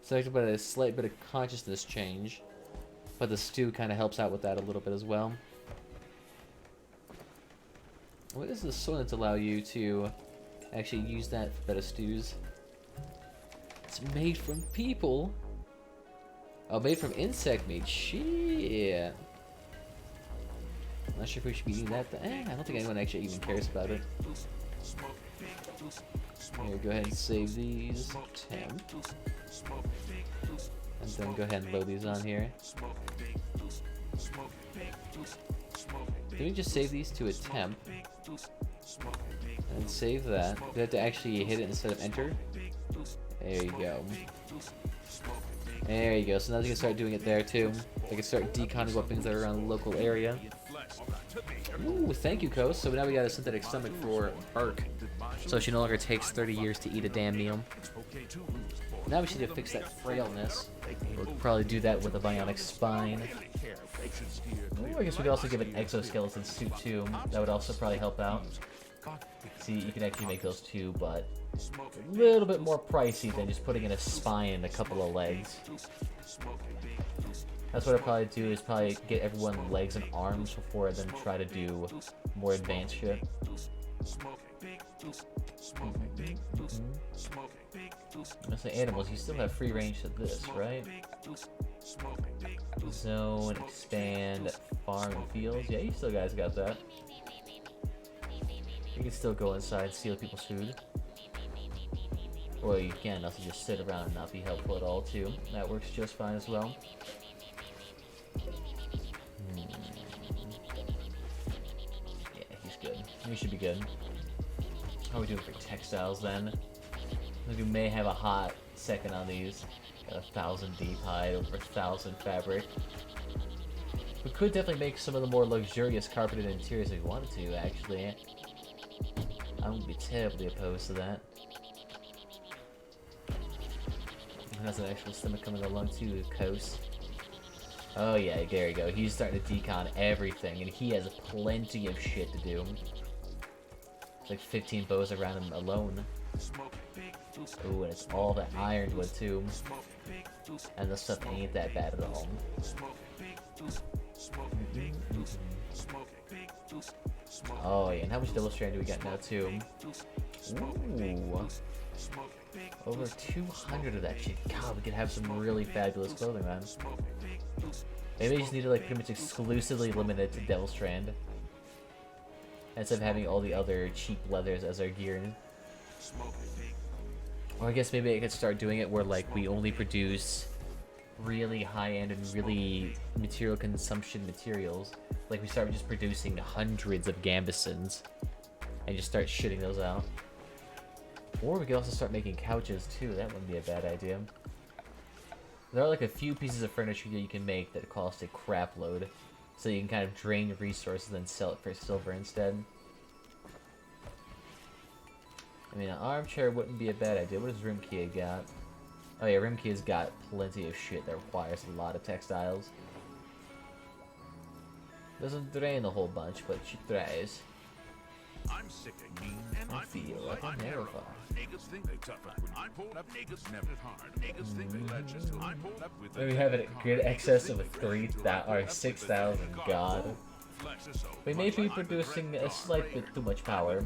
So about a slight bit of consciousness change. But the stew kind of helps out with that a little bit as well. What does the soylent allow you to actually use that for better stews? It's made from people. Oh, made from insect meat. Shit. I'm not sure if we should be eating that. I don't think anyone actually even cares about it. Here, go ahead and save these. Temp. And then go ahead and load these on here. Let me just save these to a temp. And save that. You have to actually hit it instead of enter. There you go. There you go. So now you can start doing it there too. They can start deconning weapons that are around the local area. Ooh, thank you, Coast. So now we got a synthetic stomach for Ark. So she no longer takes 30 years to eat a damn meal. Now we should have fixed that frailness. We'll probably do that with a bionic spine. Ooh, I guess we could also give an exoskeleton suit too. That would also probably help out. See, you can actually make those too, but a little bit more pricey than just putting in a spine and a couple of legs. That's what I'd probably do, is probably get everyone legs and arms before I then try to do more advanced shit. That's the animals, you still have free range to this, right? Zone, expand, farm and fields. Yeah, you still guys got that. You can still go inside and steal people's food. Or you can also just sit around and not be helpful at all too. That works just fine as well. Yeah, he's good. We should be good. How are we doing for textiles then? I think we may have a hot second on these. Got 1,000 deep hide, over 1,000 fabric. We could definitely make some of the more luxurious carpeted interiors if we wanted to, actually. I wouldn't be terribly opposed to that. And that's an actual stomach coming along too, the coast. Oh yeah, there you go. He's starting to decon everything, and he has plenty of shit to do. It's like 15 bows around him alone. Ooh, and it's all the ironwood too. And the stuff ain't that bad at all. Oh yeah, and how much double strand do we got now too? Ooh. Over 200 of that shit. God, we could have some really fabulous clothing, man. Maybe I just need to like pretty much exclusively limit it to Devil Strand, instead of having all the other cheap leathers as our gear. Or I guess maybe I could start doing it where like we only produce really high-end and really material consumption materials. Like we start just producing hundreds of gambesons and just start shitting those out. Or we could also start making couches too. That wouldn't be a bad idea. There are like a few pieces of furniture that you can make that cost a crap load, so you can kind of drain your resources and then sell it for silver instead. I mean, an armchair wouldn't be a bad idea. What does Rimkia got? Oh yeah, Rimkia's got plenty of shit that requires a lot of textiles. Doesn't drain a whole bunch, but she tries. I'm sick of me, and I feel like I'm terrified. Niggas think they tough when I pulled up. Niggas never hard. Niggas think they let you till I pulled up with. We have a good excess of 6,000. God. We may be producing a slight bit too much power.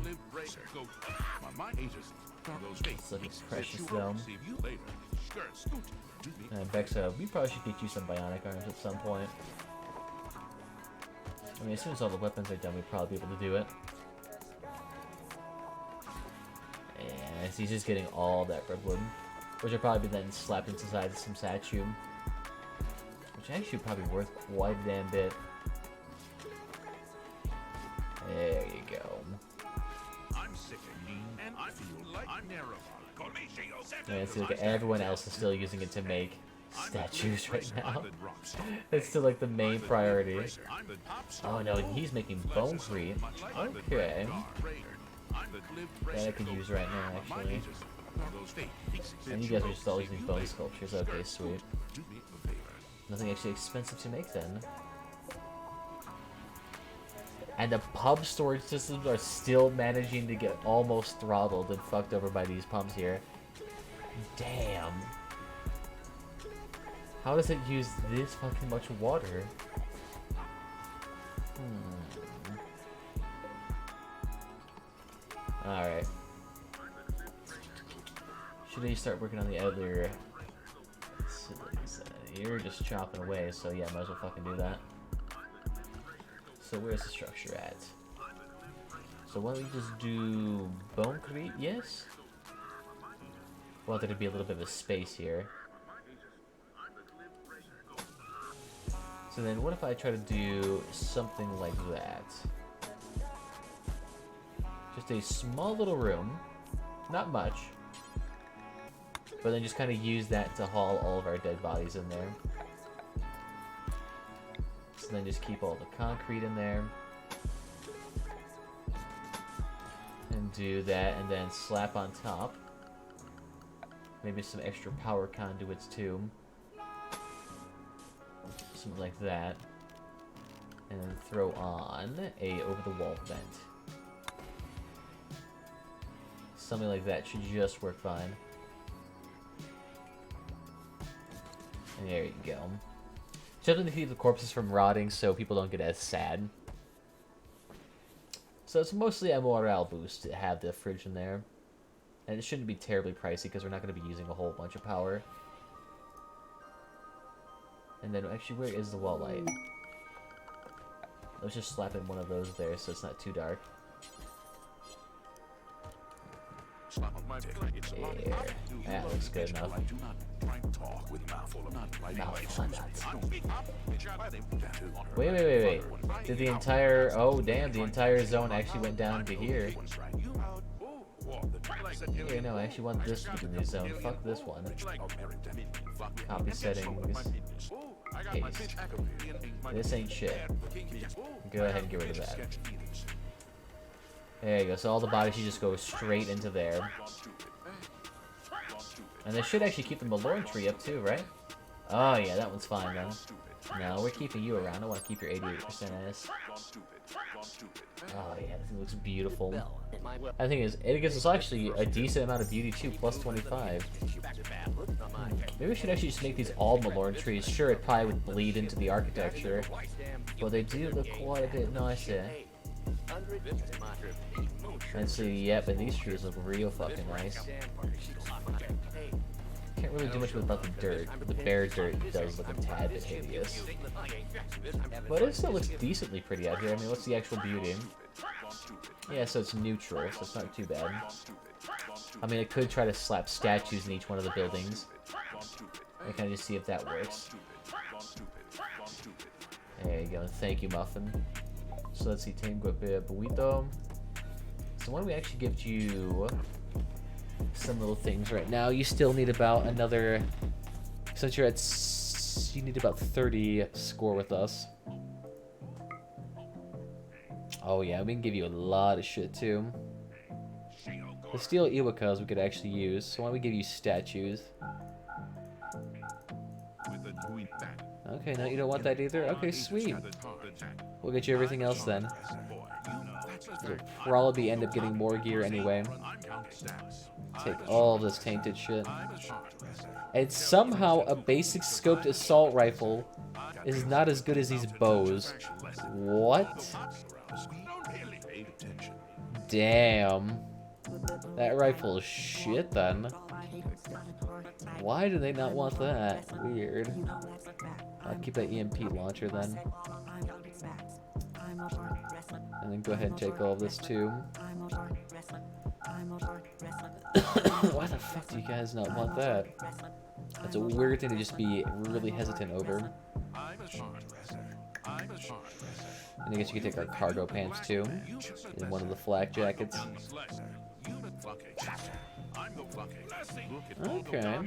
It's looking precious though. And Vexa, we probably should get you some bionic arms at some point. I mean, as soon as all the weapons are done, we'd probably be able to do it. And he's just getting all that redwood, which will probably be then slapped inside some statue, which actually probably worth quite a damn bit. There you go. I'm sick of me, and I feel like I'm narrow. Yeah, see, look, everyone else is still using it to make statues right now. It's still like the main priority. Oh no, he's making bonecrete. Okay. That I could use right now, actually. And you guys are just all using bone sculptures. Okay, sweet. Nothing actually expensive to make then. And the pump storage systems are still managing to get almost throttled and fucked over by these pumps here. Damn. How does it use this fucking much water? Alright. Should I start working on the other... You're just chopping away, so yeah, might as well fucking do that. So where's the structure at? So why don't we just do concrete? Yes? Well, there'd be a little bit of a space here. So then what if I try to do something like that? Just a small little room. Not much. But then just kind of use that to haul all of our dead bodies in there. So then just keep all the concrete in there. And do that, and then slap on top. Maybe some extra power conduits too. Something like that. And then throw on a over-the-wall vent. Something like that should just work fine. And there you go. Something to keep the corpses from rotting so people don't get as sad. So it's mostly a morale boost to have the fridge in there. And it shouldn't be terribly pricey because we're not going to be using a whole bunch of power. And then actually, where is the wall light? Let's just slap in one of those there so it's not too dark. There. That looks good enough. Wait. Did the entire... Oh, damn, the entire zone actually went down to here. Yeah, no, I actually want this to be the new zone. Fuck this one. Copy settings. Paste. This ain't shit. Go ahead and get rid of that. There you go. So all the bodies should just go straight into there. And they should actually keep the Malorn tree up too, right? Oh yeah, that one's fine though. No, we're keeping you around. I want to keep your 88% ass. Oh yeah, this thing looks beautiful. The thing is, it gives us actually a decent amount of beauty too, plus 25. Maybe we should actually just make these all Malorn trees. Sure, it probably would bleed into the architecture, but they do look quite a bit nicer. And see, yeah, but these trees look real fucking nice. Can't really do much about the dirt. The bare dirt does look a tad bit hideous. But it still looks decently pretty out here. I mean, what's the actual beauty? Yeah, so it's neutral, so it's not too bad. I mean, I could try to slap statues in each one of the buildings. I kind of just see if that works. There you go. Thank you, Muffin. So let's see, Tengo Buito. So why don't we actually give you some little things right now? You still need about another, since you're at, you need about 30 score with us. Oh yeah, we can give you a lot of shit too. The steel Iwakas we could actually use, so why don't we give you statues? Okay, no, you don't want that either? Okay, sweet. We'll get you everything else then. You'll probably end up getting more gear anyway. Take all of this tainted shit. And somehow a basic scoped assault rifle is not as good as these bows. What? Damn. That rifle is shit then. Why do they not want that? Weird. I'll keep that EMP launcher then. And then go ahead and take all of this too. Why the fuck do you guys not want that? That's a weird thing to just be really hesitant over. And I guess you could take our cargo pants too. And one of the flak jackets. Okay.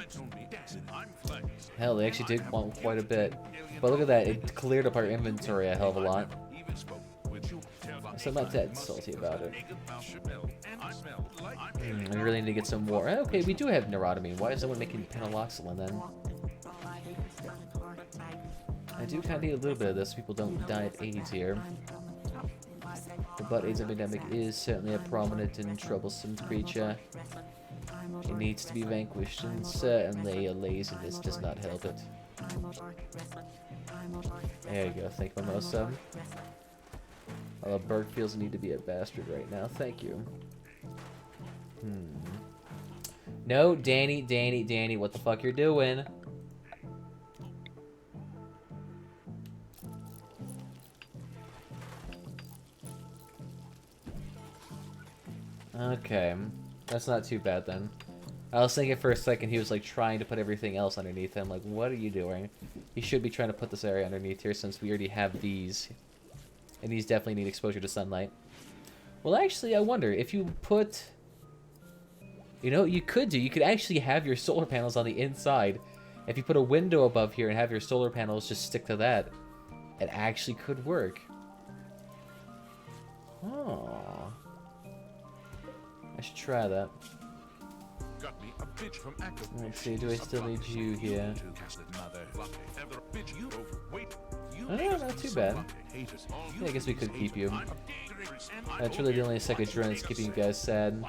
Hell, they actually did want quite a bit. But look at that, it cleared up our inventory a hell of a lot. So I'm not that salty about it. We really need to get some more. Okay, we do have neurotomy. Why is someone making penaloxylin then? I do kind of need a little bit of this so people don't die of AIDS here. The butt AIDS epidemic is certainly a prominent and troublesome creature. It needs to be vanquished, and certainly a laziness does not help it. There you go, thank you, Mimosa. Although Berg feels the need to be a bastard right now, thank you. No, Danny, what the fuck you're doing? Okay, that's not too bad then. I was thinking for a second he was like trying to put everything else underneath him. Like, what are you doing? He should be trying to put this area underneath here since we already have these. And these definitely need exposure to sunlight. Well, actually, I wonder if you put... You know what you could do? You could actually have your solar panels on the inside. If you put a window above here and have your solar panels just stick to that, it actually could work. Oh. I should try that. Let's see, do I still need you here? Oh, not too bad. Yeah, I guess we could keep you. That's really the only second drone that's keeping you guys sad.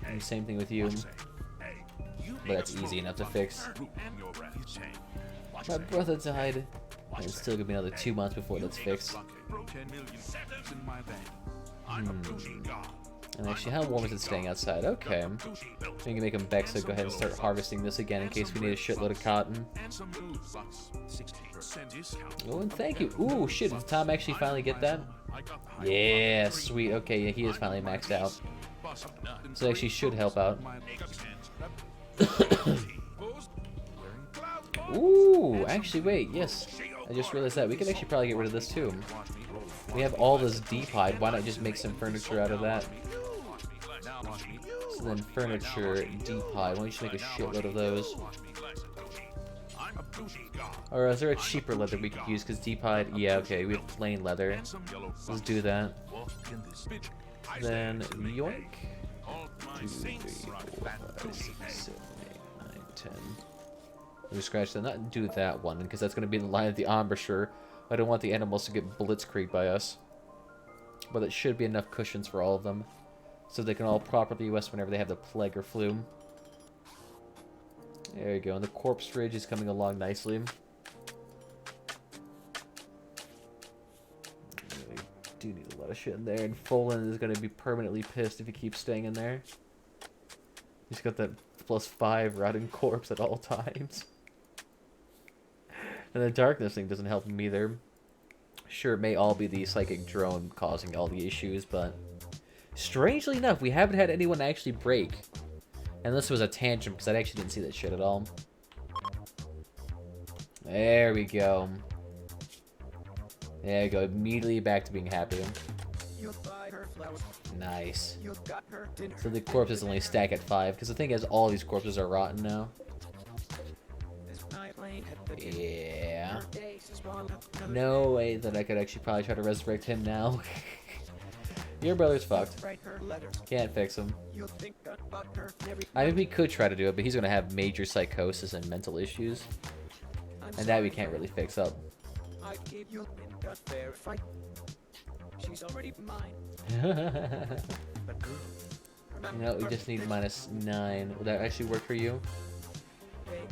And same thing with you. But that's easy enough to fix. My brother died. And it's still gonna be another 2 months before that's fixed. And actually, how warm is it staying outside? Okay. We can make him back, so go ahead and start harvesting this again in case we need a shitload of cotton. Oh, and thank you. Ooh, shit, did Tom actually finally get that? Yeah, sweet. Okay, yeah, he is finally maxed out. So it actually should help out. Ooh, actually, wait, yes. I just realized that. We could actually probably get rid of this, too. We have all this deep hide. Why not just make some furniture out of that? So then furniture, deep hide. Why don't you just make a shitload of those? Or is there a cheaper leather we could use? Because deep hide, yeah, okay, we have plain leather. Let's do that. Then, yoink. 2, 3, 4, 5, 6, 7, 8, 9, 10. Let me scratch that. Not do that one, because that's going to be the line of the embouchure. I don't want the animals to get blitzkrieged by us. But it should be enough cushions for all of them. So they can all properly rest whenever they have the plague or flu. There you go. And the corpse fridge is coming along nicely. We do need a lot of shit in there. And Folan is going to be permanently pissed if he keeps staying in there. He's got that +5 rotting corpse at all times. And the darkness thing doesn't help him either. Sure, it may all be the psychic drone causing all the issues, but... Strangely enough, we haven't had anyone actually break. Unless it was a tantrum, because I actually didn't see that shit at all. There we go. There you go, immediately back to being happy. Nice. So the corpses only stack at 5, because the thing is, all these corpses are rotten now. Yeah. No way that I could actually probably try to resurrect him now. Your brother's fucked. Can't fix him. I mean, we could try to do it, but he's gonna have major psychosis and mental issues. And that we can't really fix up. No, we just need -9. Would that actually work for you?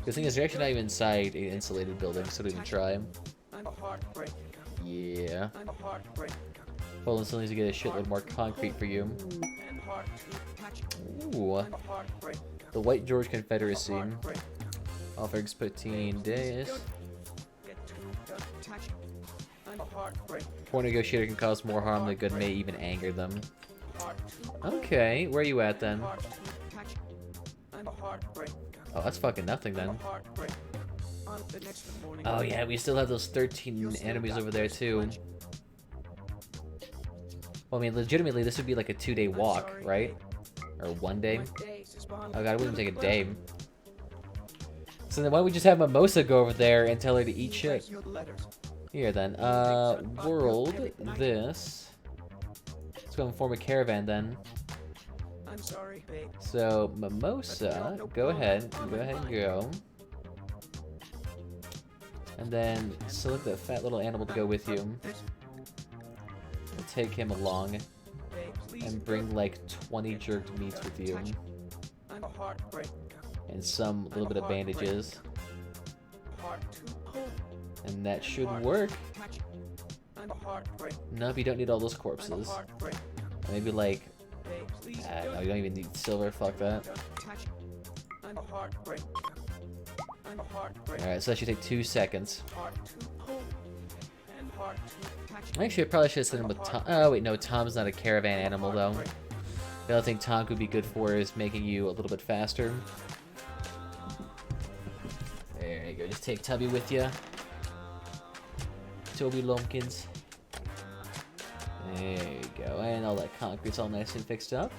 The thing is, you're actually not even inside an insulated building, so don't even try. Yeah. Well, still needs to get a shitload more concrete for you. Ooh. The White George Confederacy. Offers 15 days. Poor negotiator can cause more harm than good, may even anger them. Okay, where are you at then? Oh, that's fucking nothing then. Oh yeah, we still have those 13 enemies over there too. Well, I mean, legitimately, this would be like a 2-day walk, right? Or 1 day? Oh god, it wouldn't take a day. So then why don't we just have Mimosa go over there and tell her to eat shit? Here then, world, this. Let's go and form a caravan then. So, Mimosa, go ahead and go. And then select that fat little animal to go with you. take him along and bring like 20 jerked meats with you. And some little bit of bandages. And that should work. Nope, you don't need all those corpses. Maybe like... no, you don't even need silver, fuck that. Alright, so that should take 2 seconds. Actually, I probably should have sent him with Tom. Oh, wait, no, Tom's not a caravan animal, though. The other thing Tom could be good for is making you a little bit faster. There you go, just take Tubby with you. Toby Lumpkins. There you go, and all that concrete's all nice and fixed up.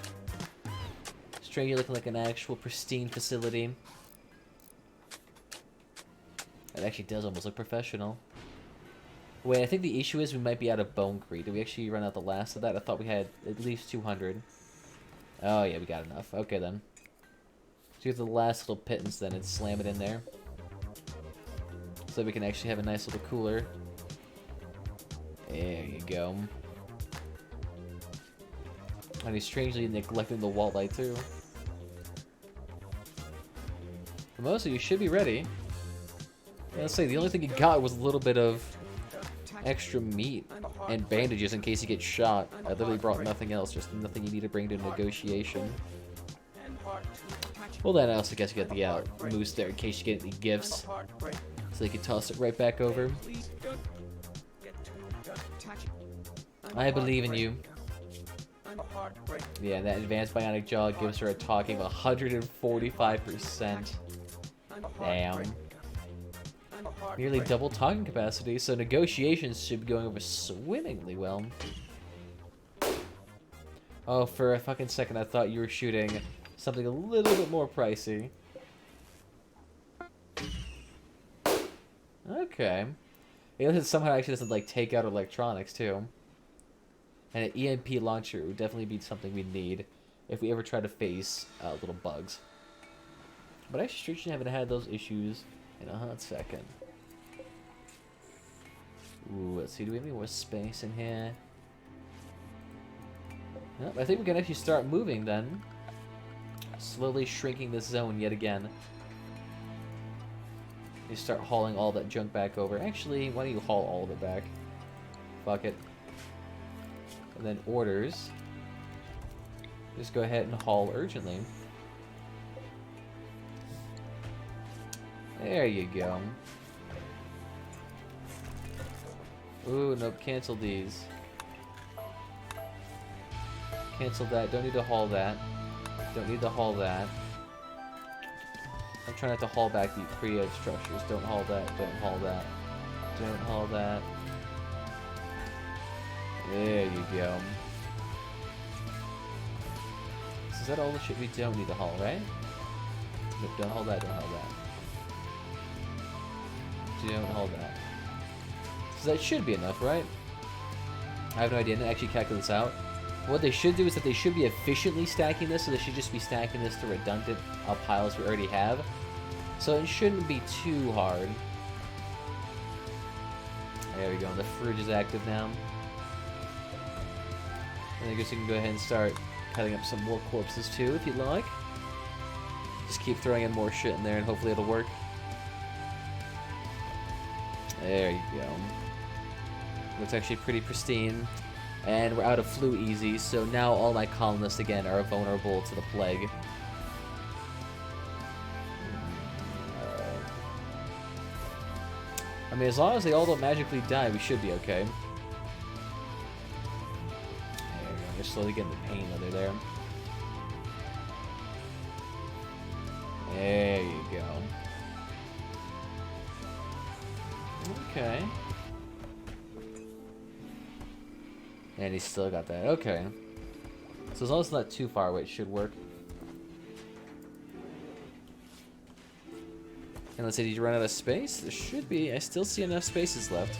Stranger looking like an actual pristine facility. It actually does almost look professional. Wait, I think the issue is we might be out of bonecrete. Did we actually run out the last of that? I thought we had at least 200. Oh yeah, we got enough. Okay then. So get the last little pittance then and slam it in there. So we can actually have a nice little cooler. There you go. And he's strangely neglecting the wall light too. For most of you should be ready. Yeah, let's say the only thing you got was a little bit of extra meat and bandages in case you get shot. I literally brought nothing else, just nothing you need to bring to negotiation. Well then I also guess you got the moose there in case you get any gifts. So you can toss it right back over. I believe in you. Yeah, that advanced bionic jaw gives her a talking 145%. Damn. Nearly double talking capacity, so negotiations should be going over swimmingly well. Oh, for a fucking second I thought you were shooting something a little bit more pricey. Okay. It somehow actually doesn't like take out electronics too. And an EMP launcher would definitely be something we'd need if we ever try to face little bugs. But actually, Street haven't had those issues in a hot second. Ooh, let's see, do we have any more space in here? Nope, I think we can actually start moving then. Slowly shrinking this zone yet again. You start hauling all that junk back over. Actually, why don't you haul all of it back? Fuck it. And then orders. Just go ahead and haul urgently. There you go. Ooh, nope, cancel these. Cancel that, don't need to haul that. Don't need to haul that. I'm trying not to haul back the pre-edge structures. Don't haul that, don't haul that. Don't haul that. There you go. So is that all the shit we don't need to haul, right? Nope, don't haul that, don't haul that. Don't haul that. So that should be enough, right? I have no idea. I didn't actually calculate this out. What they should do is that they should be efficiently stacking this, so they should just be stacking this to redundant piles we already have. So it shouldn't be too hard. There we go. The fridge is active now. And I guess you can go ahead and start cutting up some more corpses too, if you'd like. Just keep throwing in more shit in there and hopefully it'll work. There you go. Looks actually pretty pristine. And we're out of flu easy, so now all my colonists again are vulnerable to the plague. Alright. I mean, as long as they all don't magically die, we should be okay. There we go. They're slowly getting the pain under there. There you go. Okay. And he's still got that. Okay. So as long as it's not too far away, it should work. And let's say, did you run out of space? There should be. I still see enough spaces left.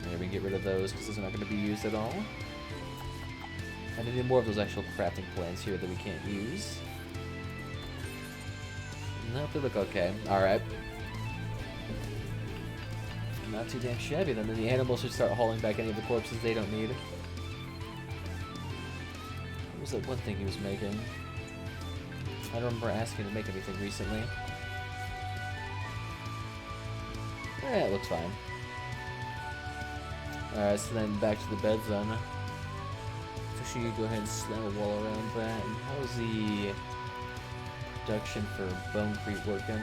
Maybe we can get rid of those because those are not going to be used at all. And I need more of those actual crafting plans here that we can't use. Nope, they look okay. Alright. Not too damn shabby, then the animals should start hauling back any of the corpses they don't need. What was that one thing he was making? I don't remember asking to make anything recently. Yeah, it looks fine. Alright, so then back to the bed zone. So she could go ahead and slam a wall around that. And how's the production for bonecrete working?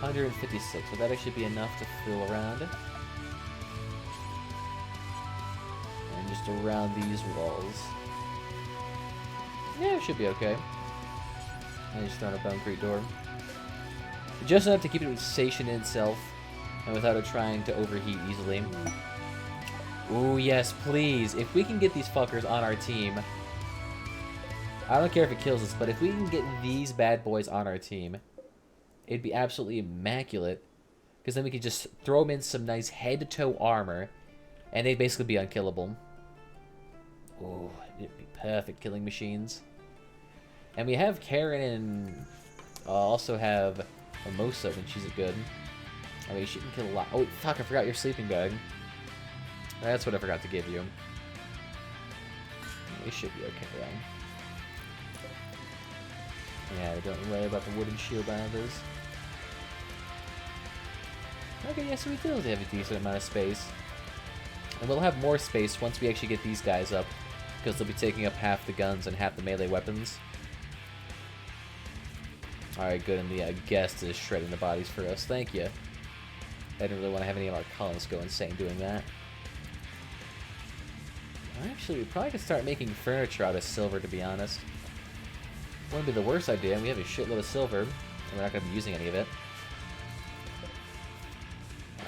156. Would that actually be enough to fill around? And just around these walls. Yeah, it should be okay. And just on a bonecrete door. Just enough to keep it stationed in itself, and without it trying to overheat easily. Ooh, yes, please. If we can get these fuckers on our team, I don't care if it kills us, but if we can get these bad boys on our team, it'd be absolutely immaculate. Because then we could just throw them in some nice head-to-toe armor, and they'd basically be unkillable. Ooh, it'd be perfect killing machines. And we have Karen and also have Mimosa when she's good. I mean, she can kill a lot. Oh, fuck, I forgot your sleeping bag. That's what I forgot to give you. It should be okay, then. Yeah, don't worry about the wooden shield either. Okay, yeah, so we do have a decent amount of space. And we'll have more space once we actually get these guys up, because they'll be taking up half the guns and half the melee weapons. Alright, good, and the guest is shredding the bodies for us. Thank you. I didn't really want to have any of our colonists go insane doing that. Actually, we probably could start making furniture out of silver, to be honest. Wouldn't be the worst idea, and we have a shitload of silver, and we're not going to be using any of it.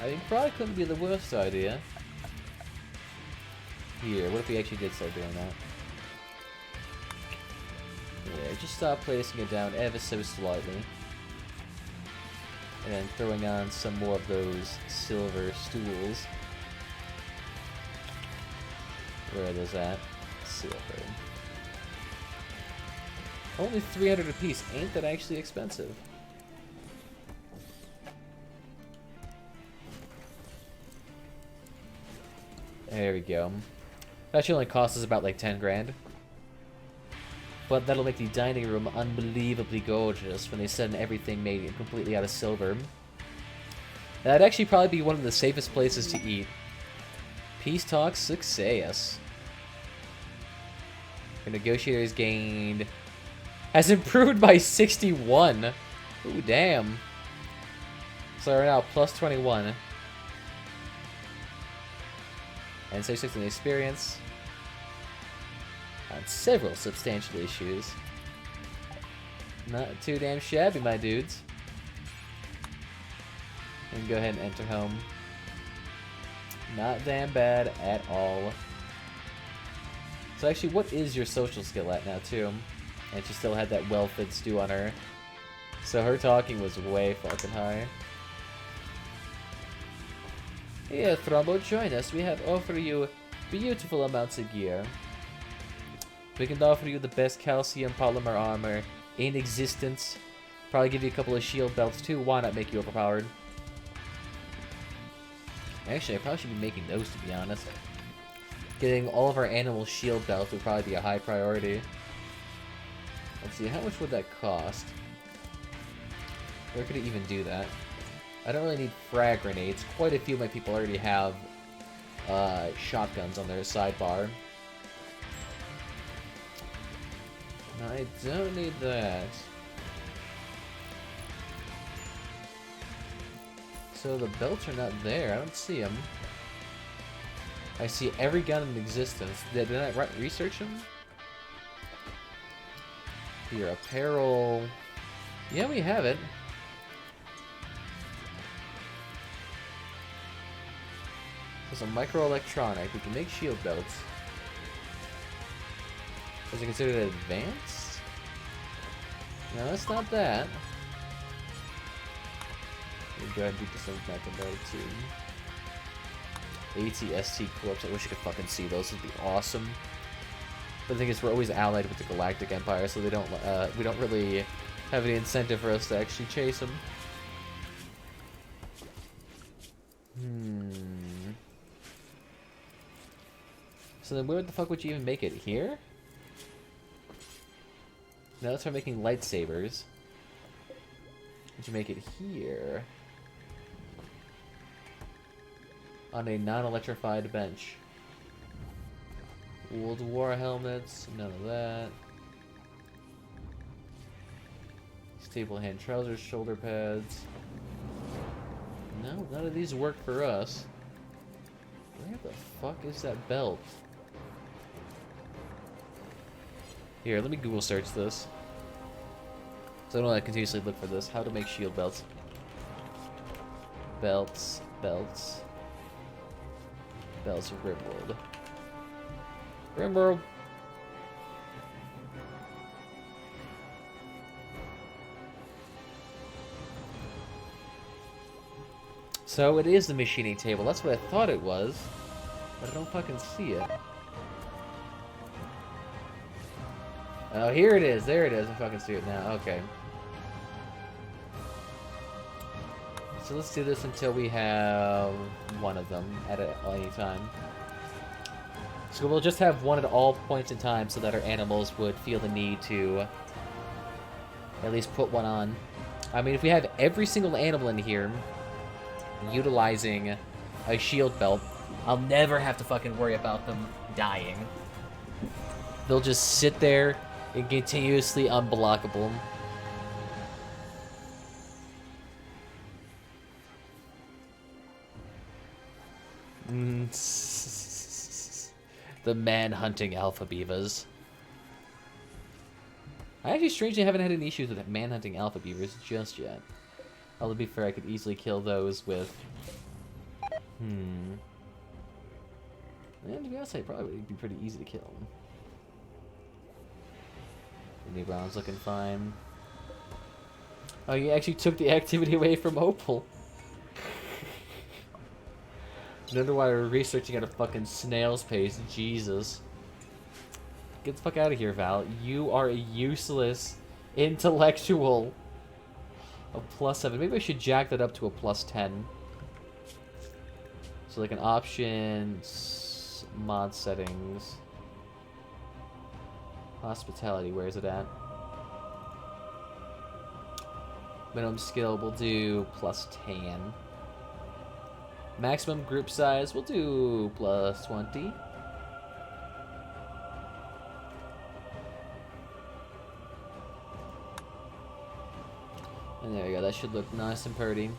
I mean, probably couldn't be the worst idea. Here, what if we actually did start doing that? Yeah, just start placing it down ever so slightly. And then throwing on some more of those silver stools. Where are those at? Silver. Only 300 apiece. Ain't that actually expensive? There we go. That actually only costs us about like 10 grand. But that'll make the dining room unbelievably gorgeous when they send everything made completely out of silver. That'd actually probably be one of the safest places to eat. Peace talk success. Our negotiators gained... has improved by 61. Ooh, damn. So we're now plus 21. And 66 in experience. On several substantial issues. Not too damn shabby, my dudes. And go ahead and enter home. Not damn bad at all. So actually, what is your social skill at now, too? And she still had that well-fed stew on her. So her talking was way fucking high. Here, Thrombo, join us. We have offered you beautiful amounts of gear. We can offer you the best calcium polymer armor in existence. Probably give you a couple of shield belts too. Why not make you overpowered? Actually, I probably should be making those, to be honest. Getting all of our animal shield belts would probably be a high priority. Let's see, how much would that cost? Where could I even do that? I don't really need frag grenades. Quite a few of my people already have shotguns on their sidebar. I don't need that. So the belts are not there. I don't see them. I see every gun in existence. Did I research them? Your apparel. Yeah, we have it. There's a microelectronic. We can make shield belts. Is it considered advanced? No, it's not that. Let me go ahead and do this one back about too. ATST Corps. I wish I could fucking see those. Would be awesome. But the thing is, we're always allied with the Galactic Empire, so they don't. We don't really have any incentive for us to actually chase them. So then where the fuck would you even make it? Here? Now let's start making lightsabers. Would you make it here? On a non-electrified bench. World War helmets, none of that. Staple hand trousers, shoulder pads. No, none of these work for us. Where the fuck is that belt? Here, let me Google search this. So I don't want to continuously look for this. How to make shield belts. Belts. Belts of rimworld. Rimworld. So it is the machining table. That's what I thought it was. But I don't fucking see it. Oh, here it is. There it is. I fucking see it now. Okay. So let's do this until we have one of them at any time. So we'll just have one at all points in time so that our animals would feel the need to at least put one on. I mean, if we have every single animal in here utilizing a shield belt, I'll never have to fucking worry about them dying. They'll just sit there and continuously unblockable. The man-hunting alpha beavers. I actually strangely haven't had any issues with man-hunting alpha beavers just yet. Although to be fair, I could easily kill those with... And to be honest, it probably would be pretty easy to kill. New Brown's looking fine. Oh, you actually took the activity away from Opal. No wonder why we're researching at a fucking snail's pace. Jesus. Get the fuck out of here, Val. You are a useless intellectual. A +7. Maybe I should jack that up to a +10. So like an options, mod settings, hospitality, where is it at? Minimum skill, we'll do +10. Maximum group size, we'll do +20. And there we go, that should look nice and pretty.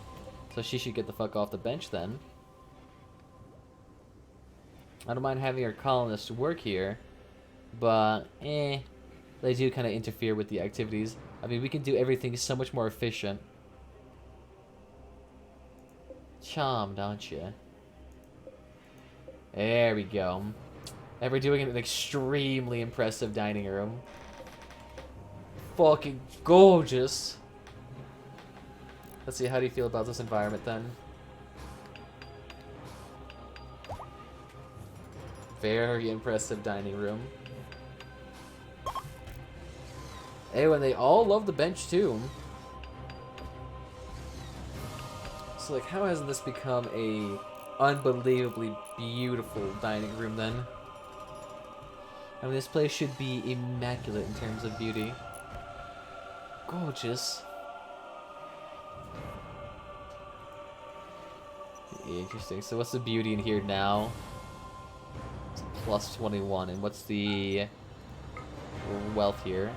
So she should get the fuck off the bench then. I don't mind having our colonists work here, but they do kind of interfere with the activities. I mean, we can do everything so much more efficient. Charmed, aren't you? There we go. And we're doing an extremely impressive dining room. Fucking gorgeous. Let's see, how do you feel about this environment then? Very impressive dining room. Hey, and they all love the bench too. So like, how hasn't this become a unbelievably beautiful dining room then? I mean, this place should be immaculate in terms of beauty. Gorgeous. Interesting. So what's the beauty in here now? It's +21. And what's the wealth here?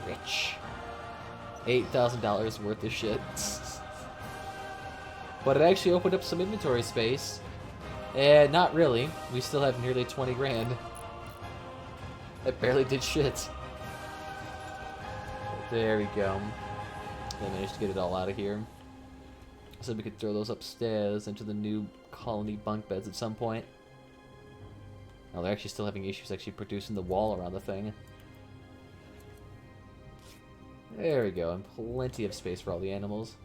Rich. $8,000 worth of shit. But it actually opened up some inventory space. And not really. We still have nearly 20 grand. That barely did shit. There we go. I managed to get it all out of here. So we could throw those upstairs into the new colony bunk beds at some point. Oh, they're actually still having issues actually producing the wall around the thing. There we go, and plenty of space for all the animals.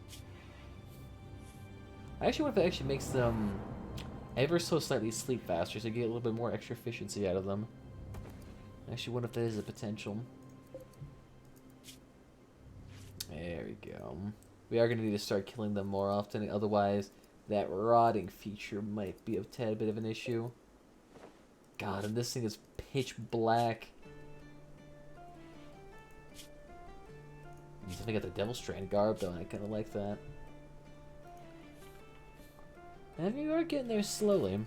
I actually wonder if it actually makes them ever so slightly sleep faster, so you get a little bit more extra efficiency out of them. I actually wonder if that is a potential. There we go. We are going to need to start killing them more often, otherwise that rotting feature might be a tad bit of an issue. God, and this thing is pitch black. You definitely got the Devil Strand garb though, and I kind of like that. And you are getting there slowly.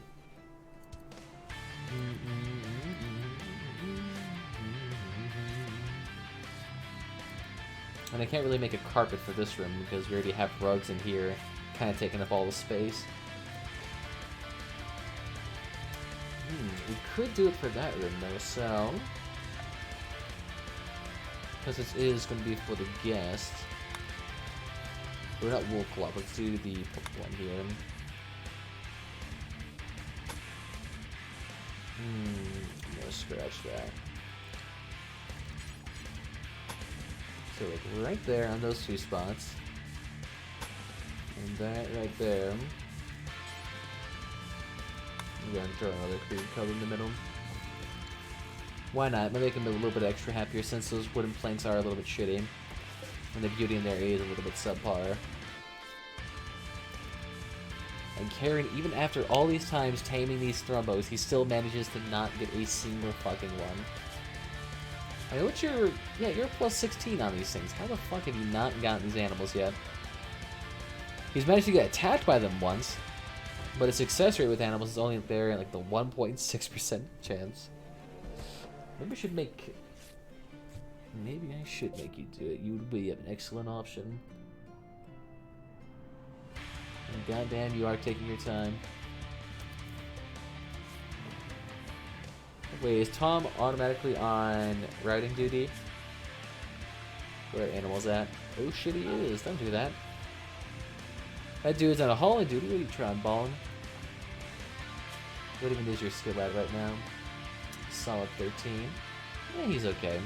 And I can't really make a carpet for this room because we already have rugs in here, kind of taking up all the space. We could do it for that room though, so... because this is going to be for the guest. We're not Wool Club, let's do the one here. I'm gonna scratch that. So like right there on those two spots. And that right there. I'm gonna throw another cream color in the middle. Why not? Might make them a little bit extra happier since those wooden planks are a little bit shitty. And the beauty in their is a little bit subpar. And Karen, even after all these times taming these Thrumbos, he still manages to not get a single fucking one. I mean, what's your... yeah, you're plus 16 on these things. How the fuck have you not gotten these animals yet? He's managed to get attacked by them once, but his success rate with animals is only there at like the 1.6% chance. Maybe I should make... maybe I should make you do it. You would be an excellent option. And goddamn, you are taking your time. Wait, is Tom automatically on routing duty? Where are animals at? Oh shit, he is. Don't do that. That dude's on a hauling duty. What are you trying, balling? What even is your skill at right now? Solid 13. Yeah, he's okay.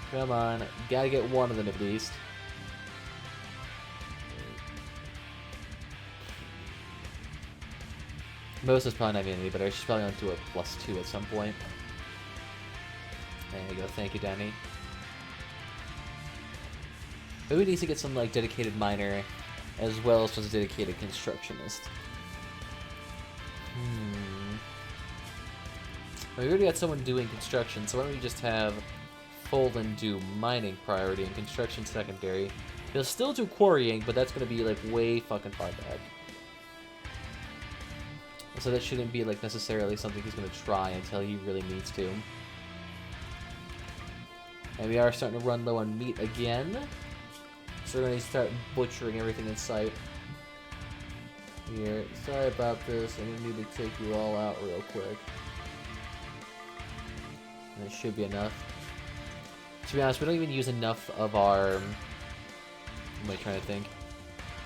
Come on. Gotta get one of them at least. Most is probably not even any better. She's probably going to do a +2 at some point. There you go. Thank you, Danny. Maybe we need to get some like dedicated miner as well as a dedicated constructionist. We already got someone doing construction, so why don't we just have Folan do mining priority and construction secondary. He'll still do quarrying, but that's going to be like way fucking far back. So that shouldn't be like necessarily something he's going to try until he really needs to. And we are starting to run low on meat again. So we're going to start butchering everything in sight. Here, sorry about this. I'm going to need to take you all out real quick. And it should be enough. To be honest, we don't even use enough of our... what am I trying to think?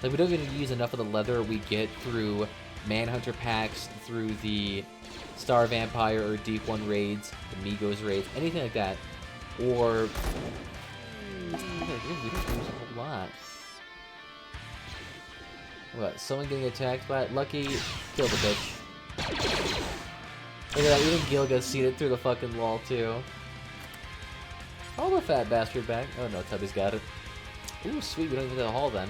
Like, we don't even use enough of the leather we get through Manhunter packs, through the Star Vampire or Deep One raids, the Migos raids, anything like that. Or... we don't use a whole lot. What, someone getting attacked by it? Lucky, kill the bitch. Look at that, even Gilga's seen it through the fucking wall, too. Oh, the fat bastard back. Oh no, Tubby's got it. Ooh, sweet, we don't even have to haul then.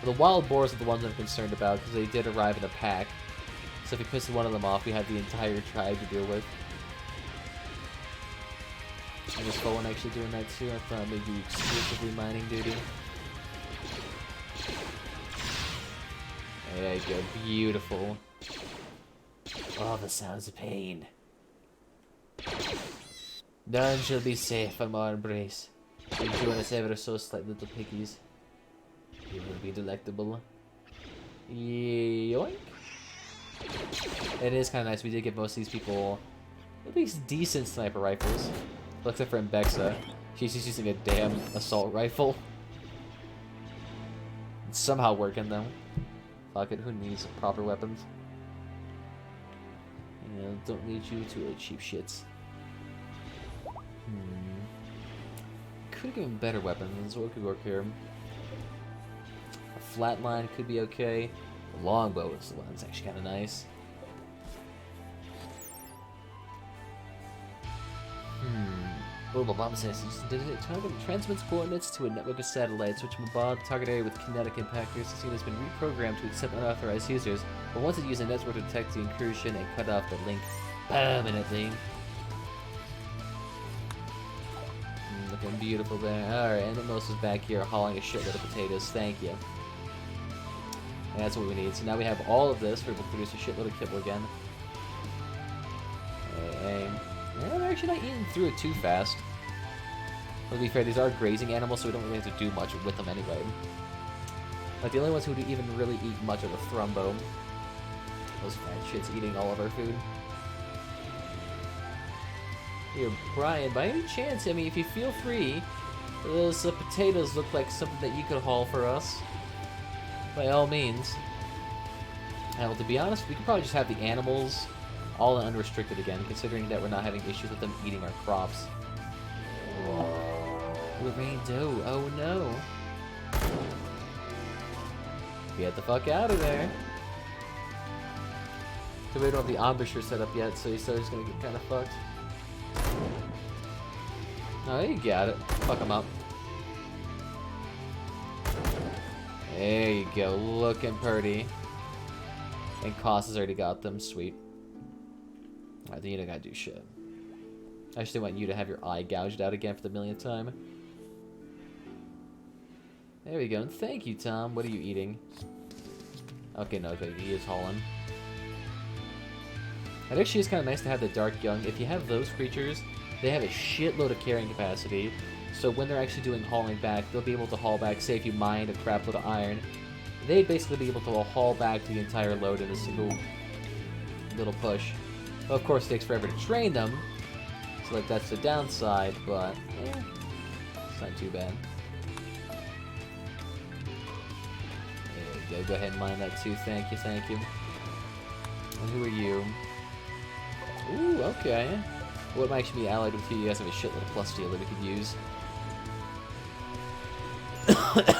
Well, the wild boars are the ones I'm concerned about, because they did arrive in a pack. So if we piss one of them off, we have the entire tribe to deal with. And this one actually doing that too? I thought maybe exclusively mining duty. There you go, beautiful. Oh, the sounds of pain. None shall be safe from our embrace. You join us ever so slight little piggies. You will be delectable. Yoink. It is kind of nice. We did give most of these people at least decent sniper rifles. Except for Mbexa. She's just using a damn assault rifle. It's somehow working though. Fuck it, who needs proper weapons? You know, don't need you to cheap shits. Could give him better weapons. What could work here? A flatline could be okay. A longbow is the one that's actually kind of nice. Mobile bomb says transmits coordinates to a network of satellites, which bombard the target area with kinetic impactors. The scene has been reprogrammed to accept unauthorized users, but once it uses a network to detect the incursion and cut off the link permanently. Looking beautiful there. Alright, and the most is back here hauling a shitload of potatoes. Thank you. And that's what we need. So now we have all of this. We're able to produce a shitload of kibble again. Hey. Yeah, we're actually not eating through it too fast. To be fair, these are grazing animals, so we don't really have to do much with them anyway. Like, the only ones who would even really eat much are the thrumbo. Those fat shits eating all of our food. Here, Brian, by any chance, I mean, if you feel free, those potatoes look like something that you could haul for us. By all means. Well, to be honest, we could probably just have the animals all unrestricted again, considering that we're not having issues with them eating our crops. Lorraine Doe, oh no. Get the fuck out of there. So we don't have the embouchure set up yet, so he's just gonna get kind of fucked. Oh, you got it. Fuck him up. There you go, looking pretty. And Koss has already got them, sweet. I think you don't gotta do shit. I actually want you to have your eye gouged out again for the millionth time. There we go, and thank you, Tom. What are you eating? Okay, no, he is hauling. It actually is kind of nice to have the Dark Young. If you have those creatures, they have a shitload of carrying capacity. So when they're actually doing hauling back, they'll be able to haul back, say if you mined a crap load of iron, they'd basically be able to haul back the entire load in a single little push. Well, of course, it takes forever to train them, so like that's the downside, but it's not too bad. There we go, go ahead and mine that too, thank you, thank you. And who are you? Ooh, okay. What might actually be allied with you? You guys have a shitload of plus steel that we could use.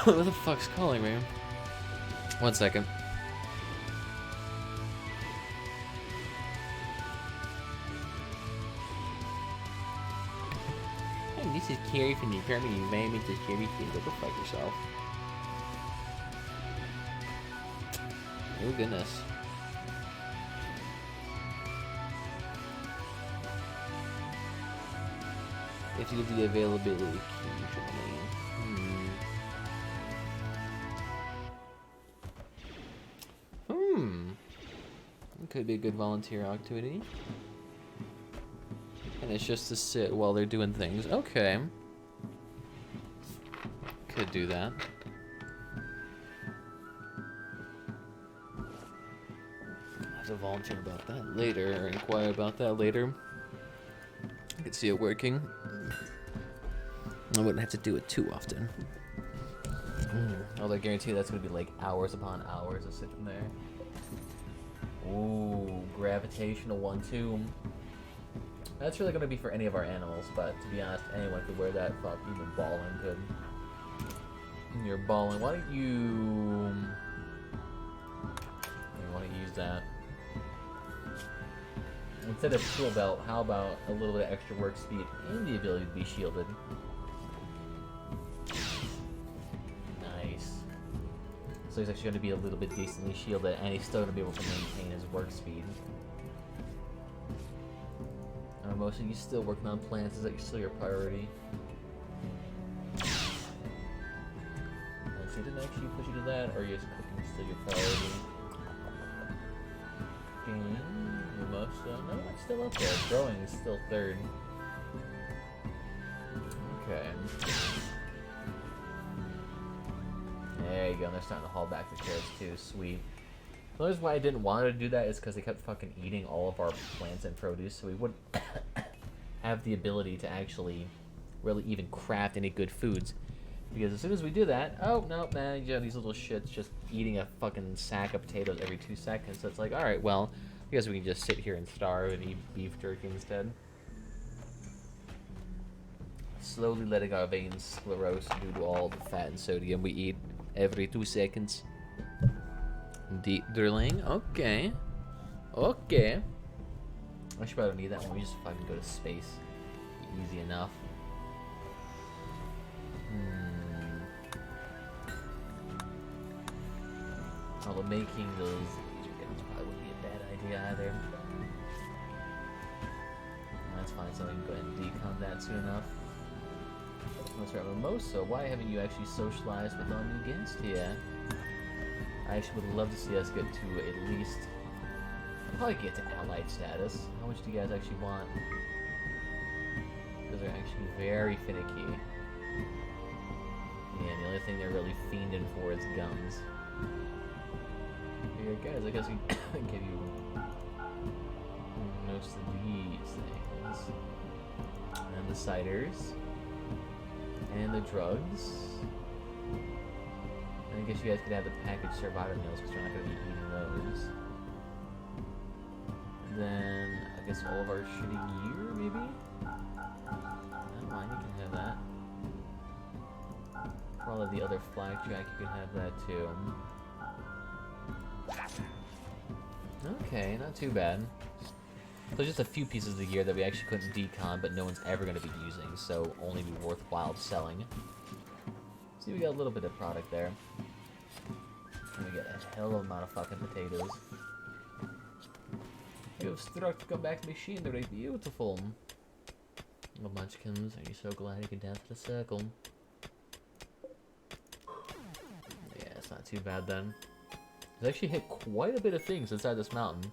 What the fuck's calling me? 1 second. Hey, this is Carrie from the Permanent Environment to Carrie Field. Go fuck yourself. Oh goodness. If you give the availability occasionally. It could be a good volunteer activity. And it's just to sit while they're doing things. Okay. Could do that. I'll have to volunteer about that later, or inquire about that later. I could see it working. I wouldn't have to do it too often. Although I guarantee you that's going to be like hours upon hours of sitting there. Ooh, gravitational 1-2. That's really going to be for any of our animals, but to be honest, anyone could wear that. Fuck, even Ballin could. You're Ballin. Why don't you... want to use that. Instead of tool belt, how about a little bit of extra work speed and the ability to be shielded? Nice. So he's actually going to be a little bit decently shielded, and he's still going to be able to maintain his work speed. Most of you still working on plants. Is that still your priority? So he didn't actually push you to that, or is cooking still your priority? You're most, no, it's still up there. Growing is still third. Okay. There you go, and they're starting to haul back the carrots too, sweet. The reason why I didn't want to do that is because they kept fucking eating all of our plants and produce, so we wouldn't have the ability to actually really even craft any good foods. Because as soon as we do that, oh, no, man, you know, these little shits just eating a fucking sack of potatoes every 2 seconds. So it's like, alright, well, I guess we can just sit here and starve and eat beef jerky instead. Slowly letting our veins sclerose due to all the fat and sodium we eat every 2 seconds. Deep drilling, okay. Okay. I should probably need that when we just fucking go to space. Easy enough. Although making those chickens probably wouldn't be a bad idea either. That's fine, so we can go ahead and decon that soon enough. Let's try Mimosa. Why haven't you actually socialized with our new guest here? I actually would love to see us get to at least... I'll probably get to allied status. How much do you guys actually want? Because they're actually very finicky. Yeah, the only thing they're really fiending for is guns. Here, guys, I guess we can give you most of these things. And the ciders. And the drugs. And I guess you guys could have the packaged survivor meals because we're not going to be eating those. And then, I guess all of our shitty gear, maybe? I don't mind, you can have that. For all of the other flagjack, you can have that too. Okay, not too bad. So just a few pieces of gear that we actually couldn't decon, but no one's ever going to be using, so only be worthwhile selling. See, we got a little bit of product there. And we got a hell of a amount of fucking potatoes. You have struck to come back to machinery, beautiful. Oh, Munchkins, are you so glad you can dance the circle? Yeah, it's not too bad then. It's actually hit quite a bit of things inside this mountain.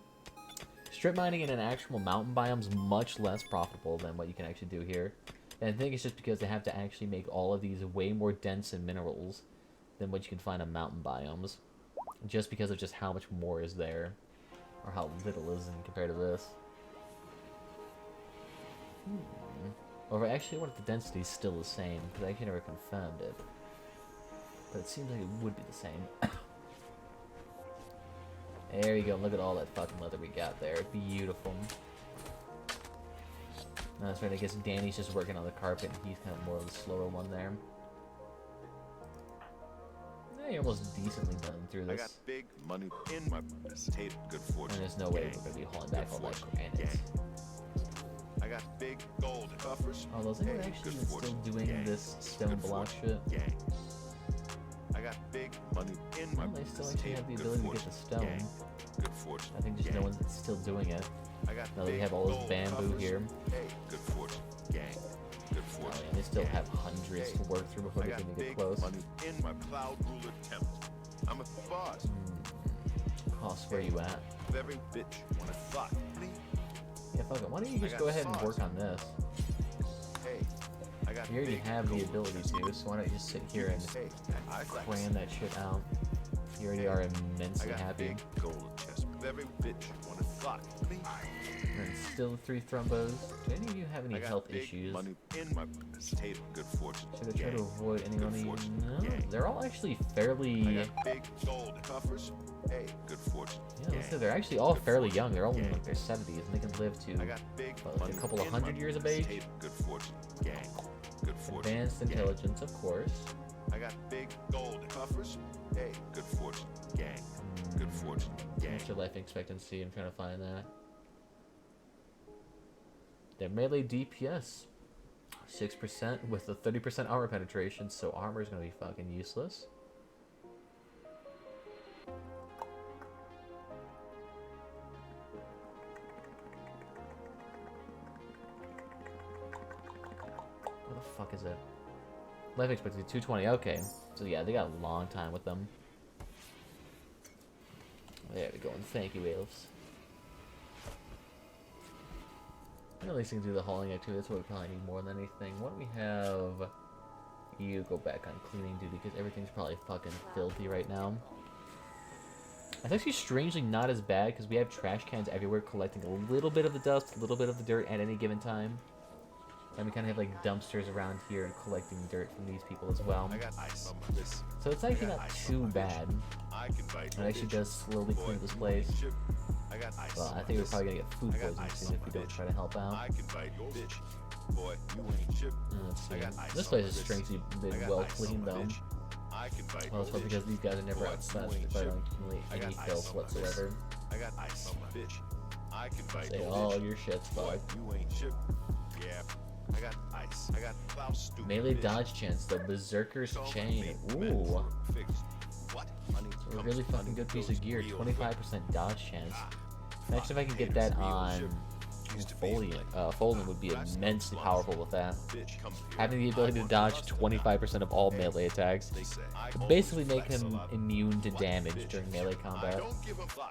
Strip mining in an actual mountain biome is much less profitable than what you can actually do here. And I think it's just because they have to actually make all of these way more dense in minerals than what you can find on mountain biomes. Just because of just how much more is there. Or how little is in compared to this. Or actually what if the density is still the same, because I actually never confirmed it. But it seems like it would be the same. There you go, look at all that fucking leather we got there. Beautiful. No, that's right, I guess Danny's just working on the carpet and he's kind of more of the slower one there. Yeah, you're almost decently done through this. I got big money in my tape. Good fortune. And there's no way we're going to be hauling back all that granite. I got big gold coffers. Oh, is anyone actually still doing this stone block shit? I got big money in my They still actually have the ability to get the stone. Good fortune. I think just no one's still doing it. I got Now that we have all this bamboo here. Hey, good fortune, gang. Good Oh, fortune. yeah, they still have hundreds to work through before I they got can get big close. money in my cloud ruler temple. I'm a boss. Cost, where you at? Every bitch wanna fuck me. Yeah, fuck it. Why don't you just go ahead and work on this? Hey, I got You already big have the gold ability coffers. to, so why don't you just sit here and Hey, I flex. cram that shit out? You already are I immensely got happy. big gold chest. Every bitch wanna fuck me. And still 3 thrombos. Do any of you have I any got health big issues? money in my tape. Good fortune. Should I try to gang. avoid any Good money? fortune. No, Gang. they're all actually I fairly... got big gold coffers. Hey, good fortune. Yeah, let's say gang. they're actually all Good fairly fortune. young. They're all in Gang. like their 70s, and they can live I to got big what, like money a couple of in hundred my years of age. tape. Good fortune. Gang. Good fortune. Advanced Gang. intelligence, of course. I got big gold coffers. Hey, good fortune. Gang. Good fortune. Gang. What's your life expectancy? I'm trying to find that. Their melee DPS, 6% with a 30% armor penetration, so armor is going to be fucking useless. What the fuck is it? Life expectancy 220. Okay, so yeah, they got a long time with them. There we go, and thank you, elves. At least we can do the hauling activity. That's what we probably need more than anything. Why don't we have you go back on cleaning duty, because everything's probably fucking filthy right now. It's actually strangely not as bad, because we have trash cans everywhere collecting a little bit of the dust, a little bit of the dirt at any given time. And we kind of have like dumpsters around here collecting dirt from these people as well. I got ice on my wrist. So it's actually not too bad. I can bite It actually does slowly clean this place. I got ice Well, on I my think we're wrist. probably gonna get food I got poisoning ice soon on if my we don't bitch. try to help out. I can bite your bitch. Boy, you ain't shit. Let's see. I got ice This on place my is wrist. strangely I been got well ice on cleaned my though. bitch. I can bite Well, it's your probably because bitch. these guys are never Boy, outside you ain't by shit. I any got filth ice on my wrist. whatsoever. I got ice on my bitch. I can bite Say your all bitch. your shit's Boy, fucked. you ain't shit. Yeah. I got ice. I got plow stupid Melee bitch. dodge chance, the Berserker's So Chain. many men Ooh. fixed. A really fucking good piece of gear. 25% dodge chance. Actually, if I can get that on Folding would be immensely powerful with that. Having the ability to dodge 25% of all melee attacks would basically make him immune to damage during melee combat.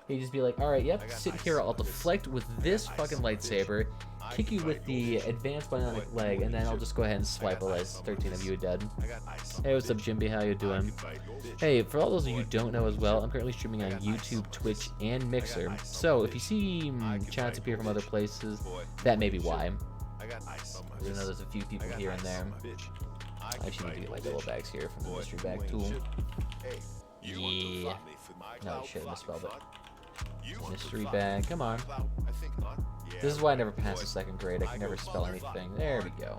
He'd just be like, alright, yep, sit here, I'll deflect with this fucking lightsaber, kick you with the advanced bionic leg, and then I'll just go ahead and swipe as 13 of you are dead. Hey, what's up, Jimby? How you doing? Hey, for all those of you who don't know as well, I'm currently streaming on YouTube, Twitch, and Mixer. So if you see chats appear from other places, that may be why. I know there's a few people here and there. I actually need to get my double bags here from the mystery bag tool. Yeah. No, shit, I misspelled it. Mystery bag, come on. This is why I never passed the second grade. I can never spell anything. There we go.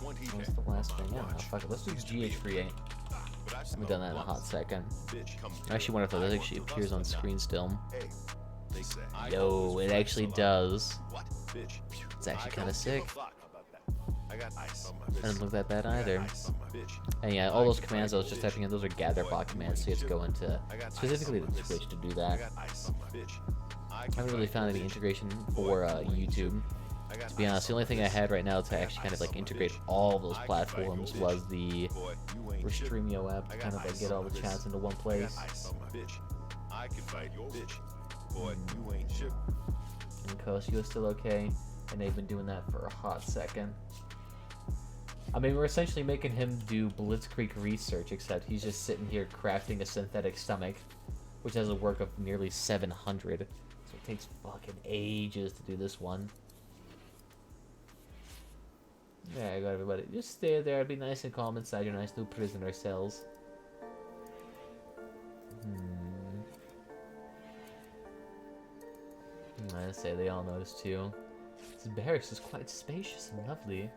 What's the last thing? Yeah, no, fuck it. Let's do GH38. I haven't done that in a hot second. I actually wonder if that actually appears on screen still. Yo, it actually does. It's actually kind of sick. Doesn't look that bad either. And yeah, all those commands I was just typing in, those are gather bot commands, so you have to go into specifically the Twitch to do that. I haven't really found any integration for YouTube. To be honest, the only thing I had right now to actually kind of like integrate all those platforms was the Restreamio app to kind of like get all the chats into one place. And Kosio is still okay, and they've been doing that for a hot second. I mean, we're essentially making him do Blitzkrieg research, except he's just sitting here crafting a synthetic stomach, which has a work of nearly 700. So it takes fucking ages to do this one. There you go, everybody. Just stay there. Be nice and calm inside your nice new prisoner cells. I say they all notice too. This barracks is quite spacious and lovely,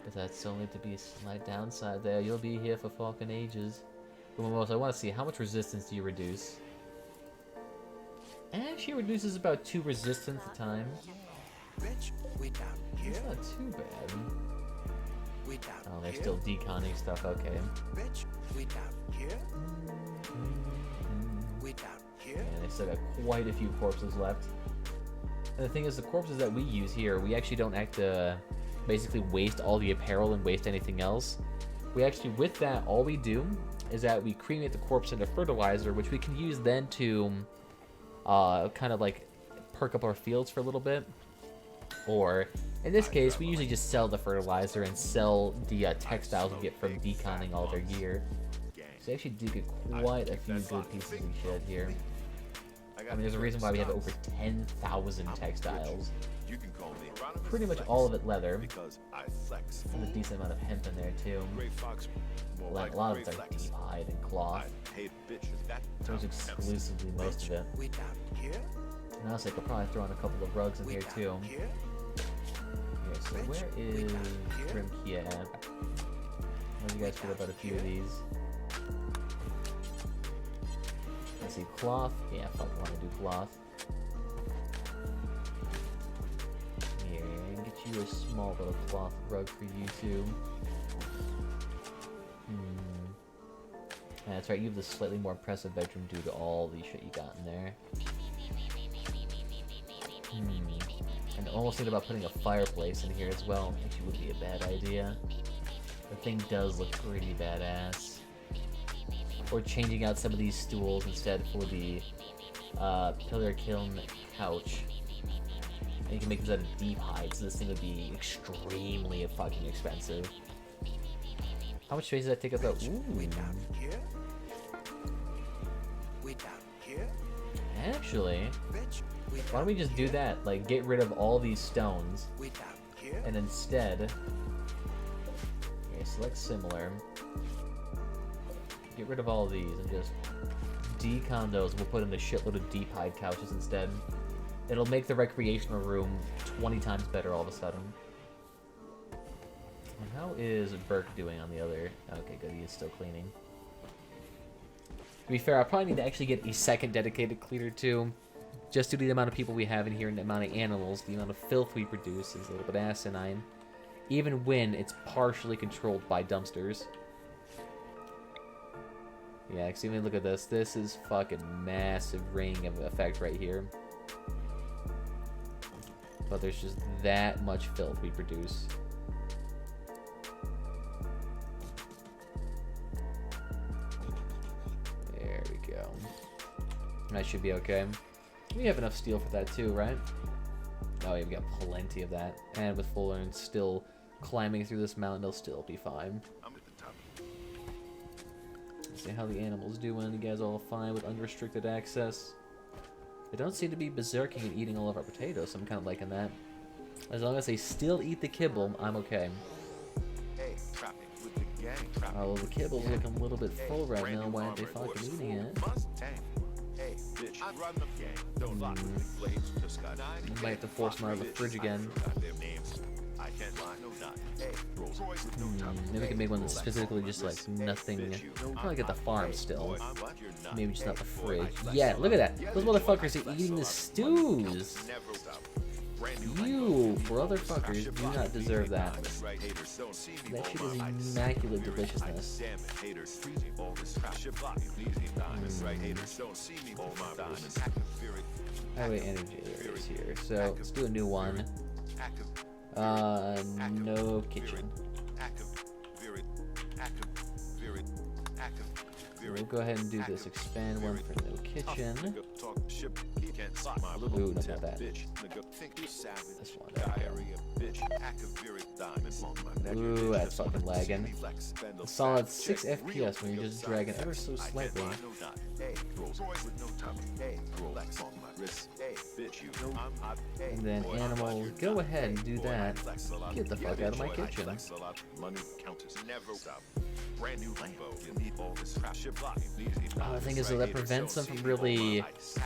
but that's only to be a slight downside there. You'll be here for fucking ages. But most, I want to see how much resistance do you reduce. Actually, it reduces about 2 resistance a time. It's not too bad. Oh, they're still deconning stuff. Okay. And they still got quite a few corpses left. And the thing is, the corpses that we use here, we actually don't have to basically waste all the apparel and waste anything else. We actually, with that, all we do is that we cremate the corpse into fertilizer, which we can use then to kind of like perk up our fields for a little bit. Or, in this case, we usually just sell the fertilizer and sell the textiles we get from deconning all their gear. So we actually do get quite a few good pieces of shit here. I mean, there's a reason why we have over 10,000 textiles. Pretty much all of it leather. There's a decent amount of hemp in there too. Like, a lot of it's like deep hide and cloth. There's exclusively most of it. And honestly, I could probably throw in a couple of rugs in here too. Okay, so where is Grimkia at? How do you guys feel about a few of these? Let's see, cloth. Yeah, fuck, I want to do cloth. Here, and get you a small little cloth rug for you too. Yeah, that's right, you have this slightly more impressive bedroom due to all the shit you got in there. And almost thinking about putting a fireplace in here as well. Actually would be a bad idea. The thing does look pretty badass. Or changing out some of these stools instead for the pillar kiln couch. And you can make this out of deep hide, so this thing would be extremely fucking expensive. How much space does that take up though? Ooh. Actually, why don't we just do that? Like, get rid of all these stones, and instead, okay, select similar. Get rid of all these and just decon those. We'll put in a shitload of deep hide couches instead. It'll make the recreational room 20 times better all of a sudden. And how is Burke doing on the other? Okay, good. He is still cleaning. To be fair, I probably need to actually get a second dedicated cleaner too. Just due to the amount of people we have in here and the amount of animals, the amount of filth we produce is a little bit asinine. Even when it's partially controlled by dumpsters. Yeah, because even look at this. This is fucking massive ring of effect right here. But there's just that much filth we produce. There we go. That should be okay. We have enough steel for that too, right? Oh yeah, we got plenty of that. And with full earn still climbing through this mountain, they'll still be fine. I'm at the top. Let's see how the animals doing. You guys all fine with unrestricted access? They don't seem to be berserking and eating all of our potatoes, so I'm kind of liking that. As long as they still eat the kibble, I'm okay. Hey, trapping with the gang. Oh, the kibble's looking a little bit full right now. Why aren't they fucking eating it? Mustang. Hey, bitch, I run the gang. Don't lie. Blades just got I might have to force them out of the fridge again. Their names. I can't lie, no not. Hey, Rolls Royce with no top. Maybe we can make one that's specifically just like nothing. Probably get the farm still. Maybe just not the fridge. Yeah, look at that. Those motherfuckers are eating the stews. Never stop. You brotherfuckers do not deserve that. That shit is immaculate deliciousness. Highway energy is here. So let's do a new one. No kitchen. We'll go ahead and do this expand one for no kitchen. Ooh, not that. This one. Ooh, that's fucking lagging. A solid 6 FPS when you're just dragging ever so slightly. And then animals, go ahead and do that. Get the fuck out of my kitchen. Oh, the thing is, though, that prevents them from really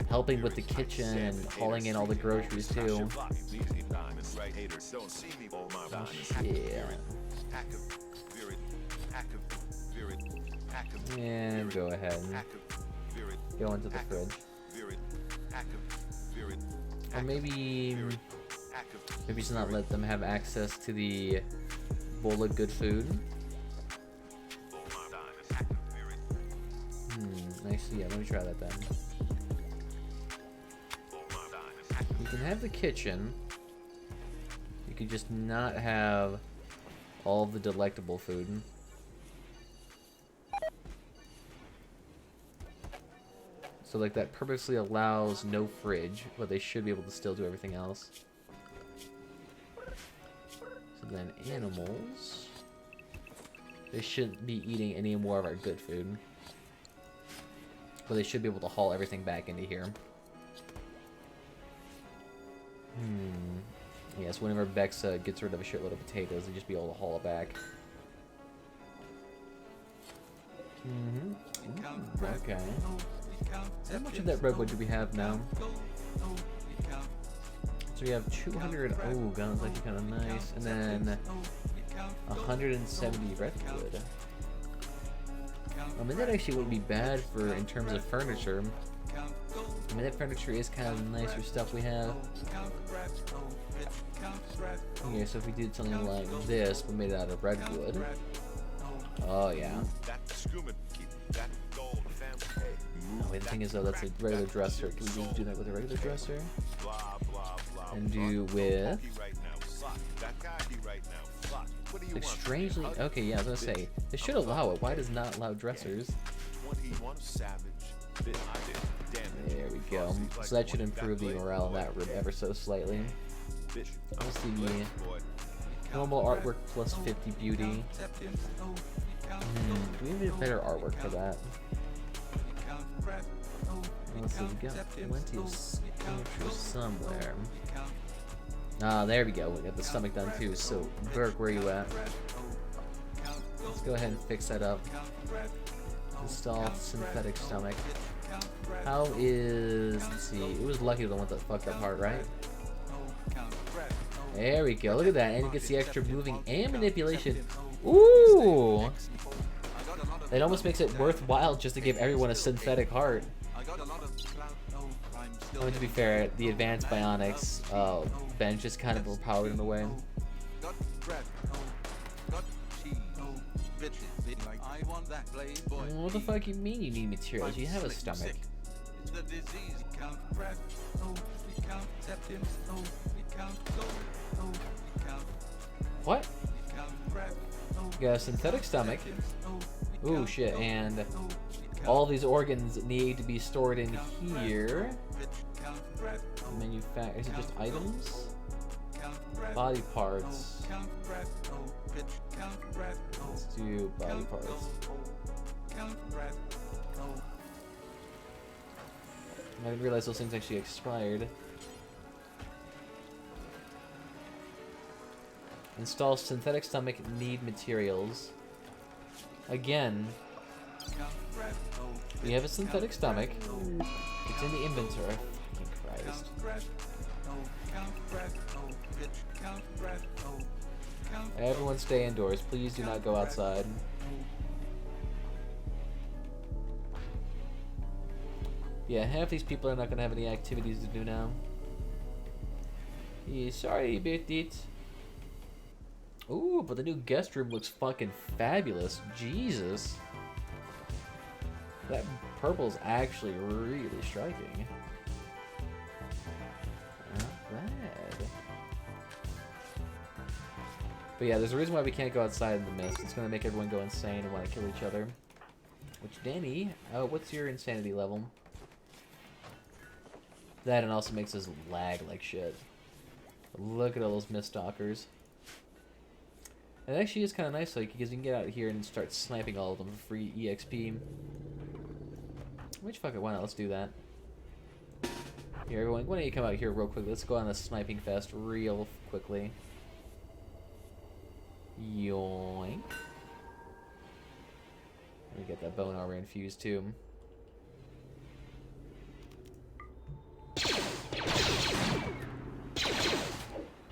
helping with the kitchen and hauling in all the groceries, too. Yeah. And go ahead and go into the fridge. Or maybe just not let them have access to the bowl of good food. Nice. Yeah, let me try that then. You can have the kitchen. You can just not have all the delectable food. So like that purposely allows no fridge, but they should be able to still do everything else. So then animals, they shouldn't be eating any more of our good food. But they should be able to haul everything back into here. Yes, whenever Bex gets rid of a shitload of potatoes, they just be able to haul it back. Okay. How much of that redwood do we have now? So we have 200. Oh, guns like kind of nice, and then 170 redwood. I mean, that actually wouldn't be bad for in terms of furniture. I mean, that furniture is kind of nicer stuff we have. Okay, so if we did something like this, but made it out of redwood. Oh yeah. Oh, wait, the thing is though, that's a regular dresser. Can we just do that with a regular dresser? And do with... Like strangely... Okay, yeah, I was gonna say, they should allow it. Why does it not allow dressers? There we go. So that should improve the morale in that room ever so slightly. Let's see. Normal artwork plus 50 beauty. Do we need better artwork for that? Let's see, we got plenty of sculptures somewhere. Ah, there we go. We got the stomach done too. So, Burke, where are you at? Let's go ahead and fix that up. Install synthetic stomach. How is... Let's see. It was lucky the one that fucked up part, right? There we go. Look at that. And it gets the extra moving and manipulation. Ooh! It almost makes it worthwhile just to give everyone a synthetic heart. I mean, to be fair, the advanced bionics bench is kind of overpowered in a way. I want that playboy. What the fuck you mean you need materials? You have a stomach. It's the disease. We count breath. Oh, we count septims. Oh, we count gold. Oh, we count. What? We count breath. Oh, You got a synthetic stomach. oh, we Ooh, count shit, gold. and Oh, we count all these organs need to be stored in here. count breath. Oh, Manufacture. Is it just items? count breath. Body parts. Oh, count breath. Oh, pitch. Count breath. Oh, Let's do body count parts. gold. Oh, count breath. Oh. I didn't realize those things actually expired. Install synthetic stomach, need materials. Again, we have a synthetic stomach. It's in the inventory. Fucking Christ. Everyone stay indoors. Please do not go outside. Yeah, half these people are not gonna have any activities to do now. Yeah, sorry about it. Ooh, but the new guest room looks fucking fabulous. Jesus. That purple's actually really striking. Not bad. But yeah, there's a reason why we can't go outside in the mist. It's gonna make everyone go insane and want to kill each other. Which, Danny, what's your insanity level? That and also makes us lag like shit. Look at all those mist stalkers. It actually is kind of nice, like, because you can get out here and start sniping all of them for free EXP. Which, fuck it, why not? Let's do that. Here, everyone, why don't you come out here real quick? Let's go on a sniping fest real quickly. Yoink. Let me get that bone armor infused too.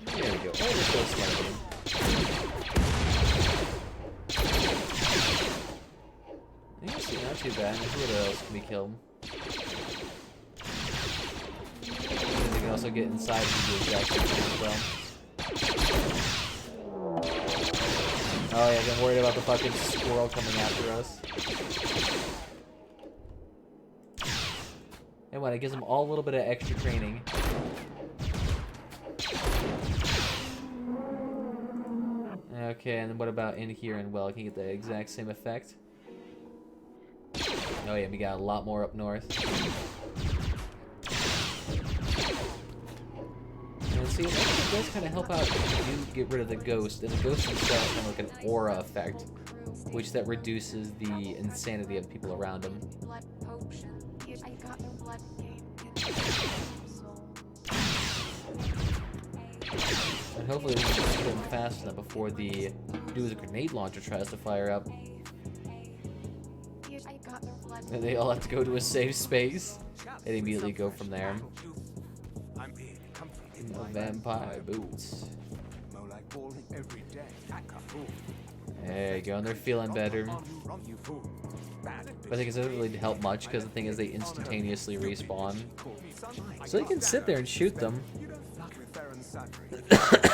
There we go. Oh, let's go sniping. Actually, not too bad. What else can we kill? And we can also get inside and do the exact same thing as well. Oh yeah, I'm worried about the fucking squirrel coming after us. And what? It gives them all a little bit of extra training. Okay, and then what about in here and well, can you get the exact same effect? Oh yeah, we got a lot more up north. And see, it actually does kind of help out if you do get rid of the ghost, and the ghost himself is kind of like an aura effect, which that reduces the insanity of people around him. And hopefully we can kill him fast enough before the dude's grenade launcher tries to fire up. And they all have to go to a safe space and immediately go from there. No vampire boots. There you go, and they're feeling better. But I think it doesn't really help much because the thing is they instantaneously respawn. So you can sit there and shoot them.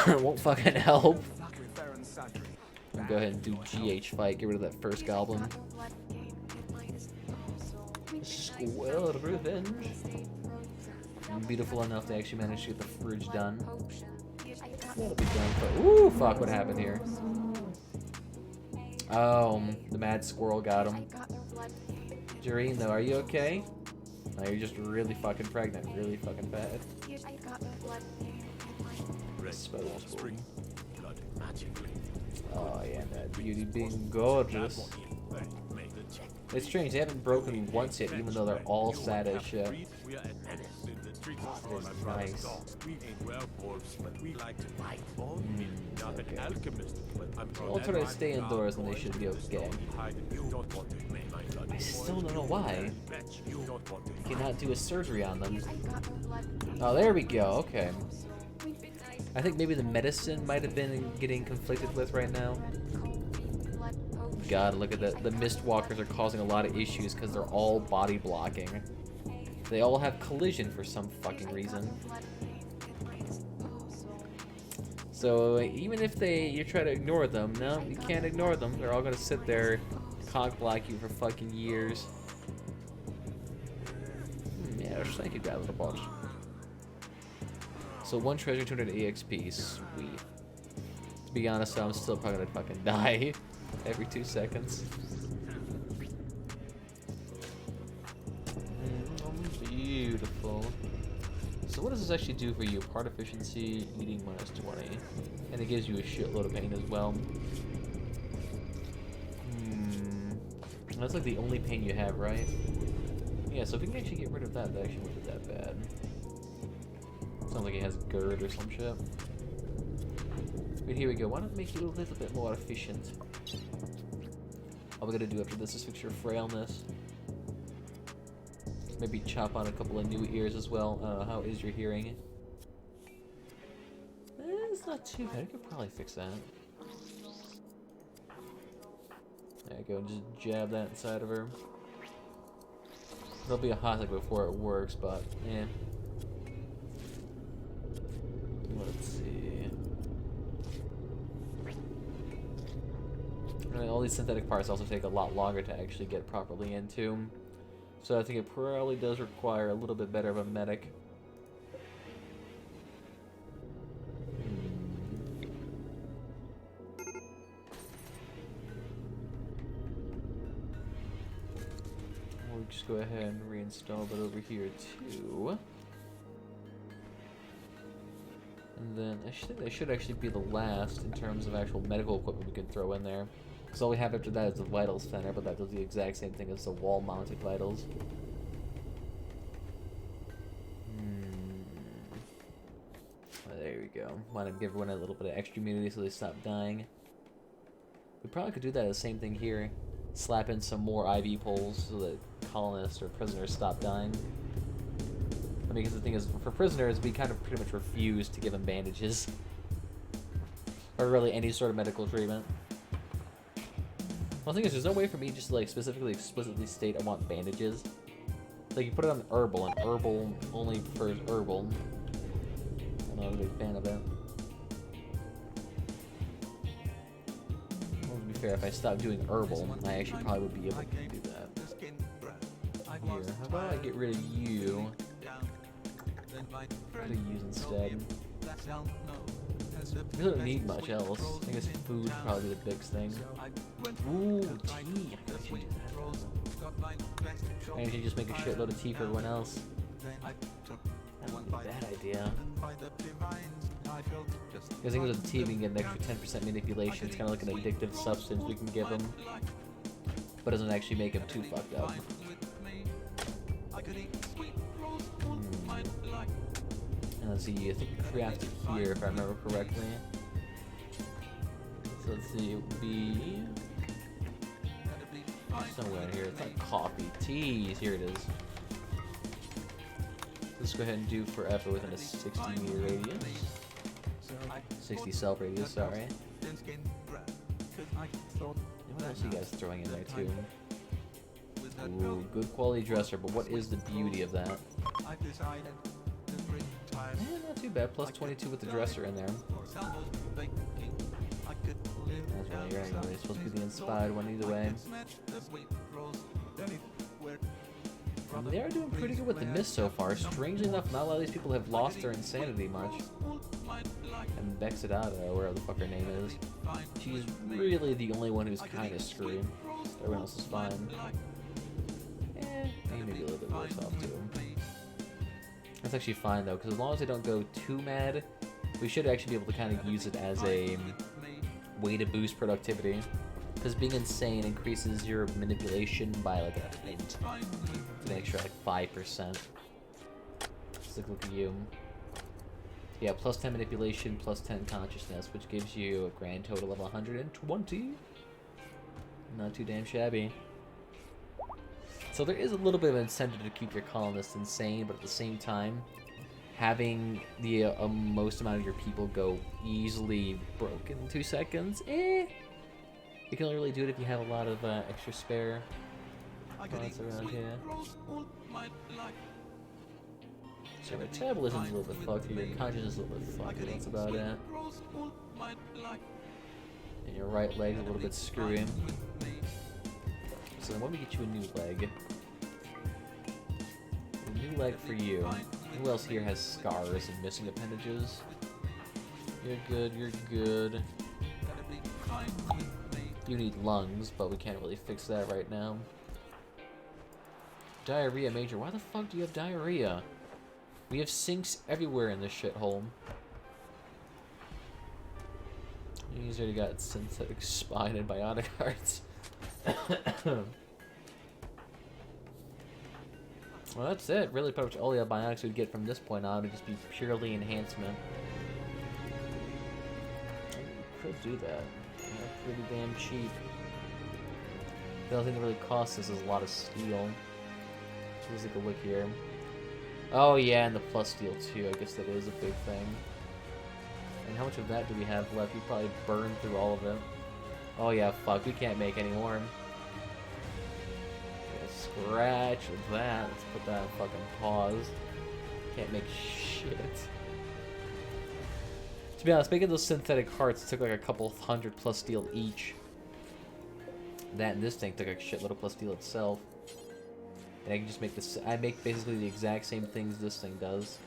It won't fucking help. I'll go ahead and do GH fight, get rid of that first goblin. Squirrel revenge. Beautiful enough to actually manage to get the fridge done. That'll be done for. Ooh, fuck, what happened here? Oh, the mad squirrel got him. Jareen, though, are you okay? No, you're just really fucking pregnant, really fucking bad. Disposable. Oh yeah, that beauty being gorgeous. It's strange, they haven't broken once yet, even though they're all sad as shit. Oh, that's nice. Okay. I'll try to stay indoors and they should be okay. I still don't know why. I cannot do a surgery on them. Oh, there we go, okay. I think maybe the medicine might have been getting conflicted with right now. God, look at that. The Mistwalkers are causing a lot of issues because they're all body blocking. They all have collision for some fucking reason. So even if you try to ignore them, no, you can't ignore them. They're all gonna sit there cock block you for fucking years. Yes, thank you, guys, the boss. So 1 treasure, 200 EXP, sweet. To be honest, I'm still probably gonna fucking die every 2 seconds. Beautiful. So what does this actually do for you? Part efficiency, eating -20. And it gives you a shitload of pain as well. That's like the only pain you have, right? Yeah, so if we can actually get rid of that, that actually wouldn't be that bad. Sounds like it has GERD or some shit. But here we go. Why not make you a little bit more efficient? All we gotta do after this is fix your frailness. Maybe chop on a couple of new ears as well. I don't know, how is your hearing? It's not too bad. I could probably fix that. There you go, just jab that inside of her. There'll be a hot second before it works, but yeah. Let's see. And all these synthetic parts also take a lot longer to actually get properly into. So I think it probably does require a little bit better of a medic. We'll just go ahead and reinstall that over here too. And then I think that should actually be the last in terms of actual medical equipment we can throw in there. Because all we have after that is the Vitals Center, but that does the exact same thing as the wall-mounted Vitals. There we go. Want to give everyone a little bit of extra immunity so they stop dying. We probably could do that, the same thing here. Slap in some more IV poles so that colonists or prisoners stop dying. I mean, because the thing is, for prisoners, we kind of pretty much refuse to give them bandages. Or really any sort of medical treatment. Well, the thing is, there's no way for me just to, like, explicitly state I want bandages. Like, you put it on herbal, and herbal only prefers herbal. I'm not a big fan of it. Well, to be fair, if I stopped doing herbal, I actually probably would be able to do that. Here, how about I get rid of you? What do you use instead? We really don't need much else. I guess food would probably be the biggest thing. Ooh, tea. I should just make a shitload of tea for everyone else. That wouldn't be a bad idea. The thing is with tea, we can get an extra 10% manipulation. It's kind of like an addictive substance we can give them. But doesn't actually make them too fucked up. And let's see, I think we crafted here if I remember correctly. So let's see, it would be somewhere in here. It's not coffee, teas. Here it is. Let's go ahead and do forever within a 60 meter radius. 60 self radius, sorry. What else are you guys throwing in there too? Ooh, good quality dresser, but what is the beauty of that? Not too bad, plus 22 with the dresser in there. That's really great. It's supposed to be the inspired one either way. They are doing pretty good with the mist so far. Strangely enough, not a lot of these people have lost their insanity much. And Bexadata, or whatever the fuck her name is, she's really the only one who's kind of screwed. Everyone else is fine. Maybe a little bit worse off too. That's actually fine though, because as long as they don't go too mad, we should actually be able to kind of use it as a way to boost productivity. Because being insane increases your manipulation by like a hint. It's an extra like 5%. Let's look at you. Yeah, plus 10 manipulation, plus 10 consciousness, which gives you a grand total of 120. Not too damn shabby. So there is a little bit of incentive to keep your colonists insane, but at the same time, having the most amount of your people go easily broken in 2 seconds, you can only really do it if you have a lot of extra spare colonists around here. So your metabolism's a little bit fucked, your consciousness is a little bit fucked, that's about it. And your right leg's a little bit screwy. Excellent. Let me get you a new leg. A new leg for you. Who else here has scars and missing appendages? You're good, you're good. You need lungs, but we can't really fix that right now. Diarrhea major. Why the fuck do you have diarrhea? We have sinks everywhere in this shithole. He's already got synthetic spine and bionic hearts. Well, that's it. Really, pretty much all the bionics we'd get from this point on would just be purely enhancement. We could do that. They're pretty damn cheap. The only thing that really costs us is a lot of steel. Let's take a look here. Oh yeah, and the plus steel too. I guess that is a big thing. And how much of that do we have left? We probably burned through all of it. Oh yeah, fuck. We can't make any more. Scratch that. Let's put that on fucking pause. Can't make shit. To be honest, making those synthetic hearts took like a couple hundred plus steel each. That and this thing took a shitload of plus steel itself. And I can just make this. I make basically the exact same things this thing does.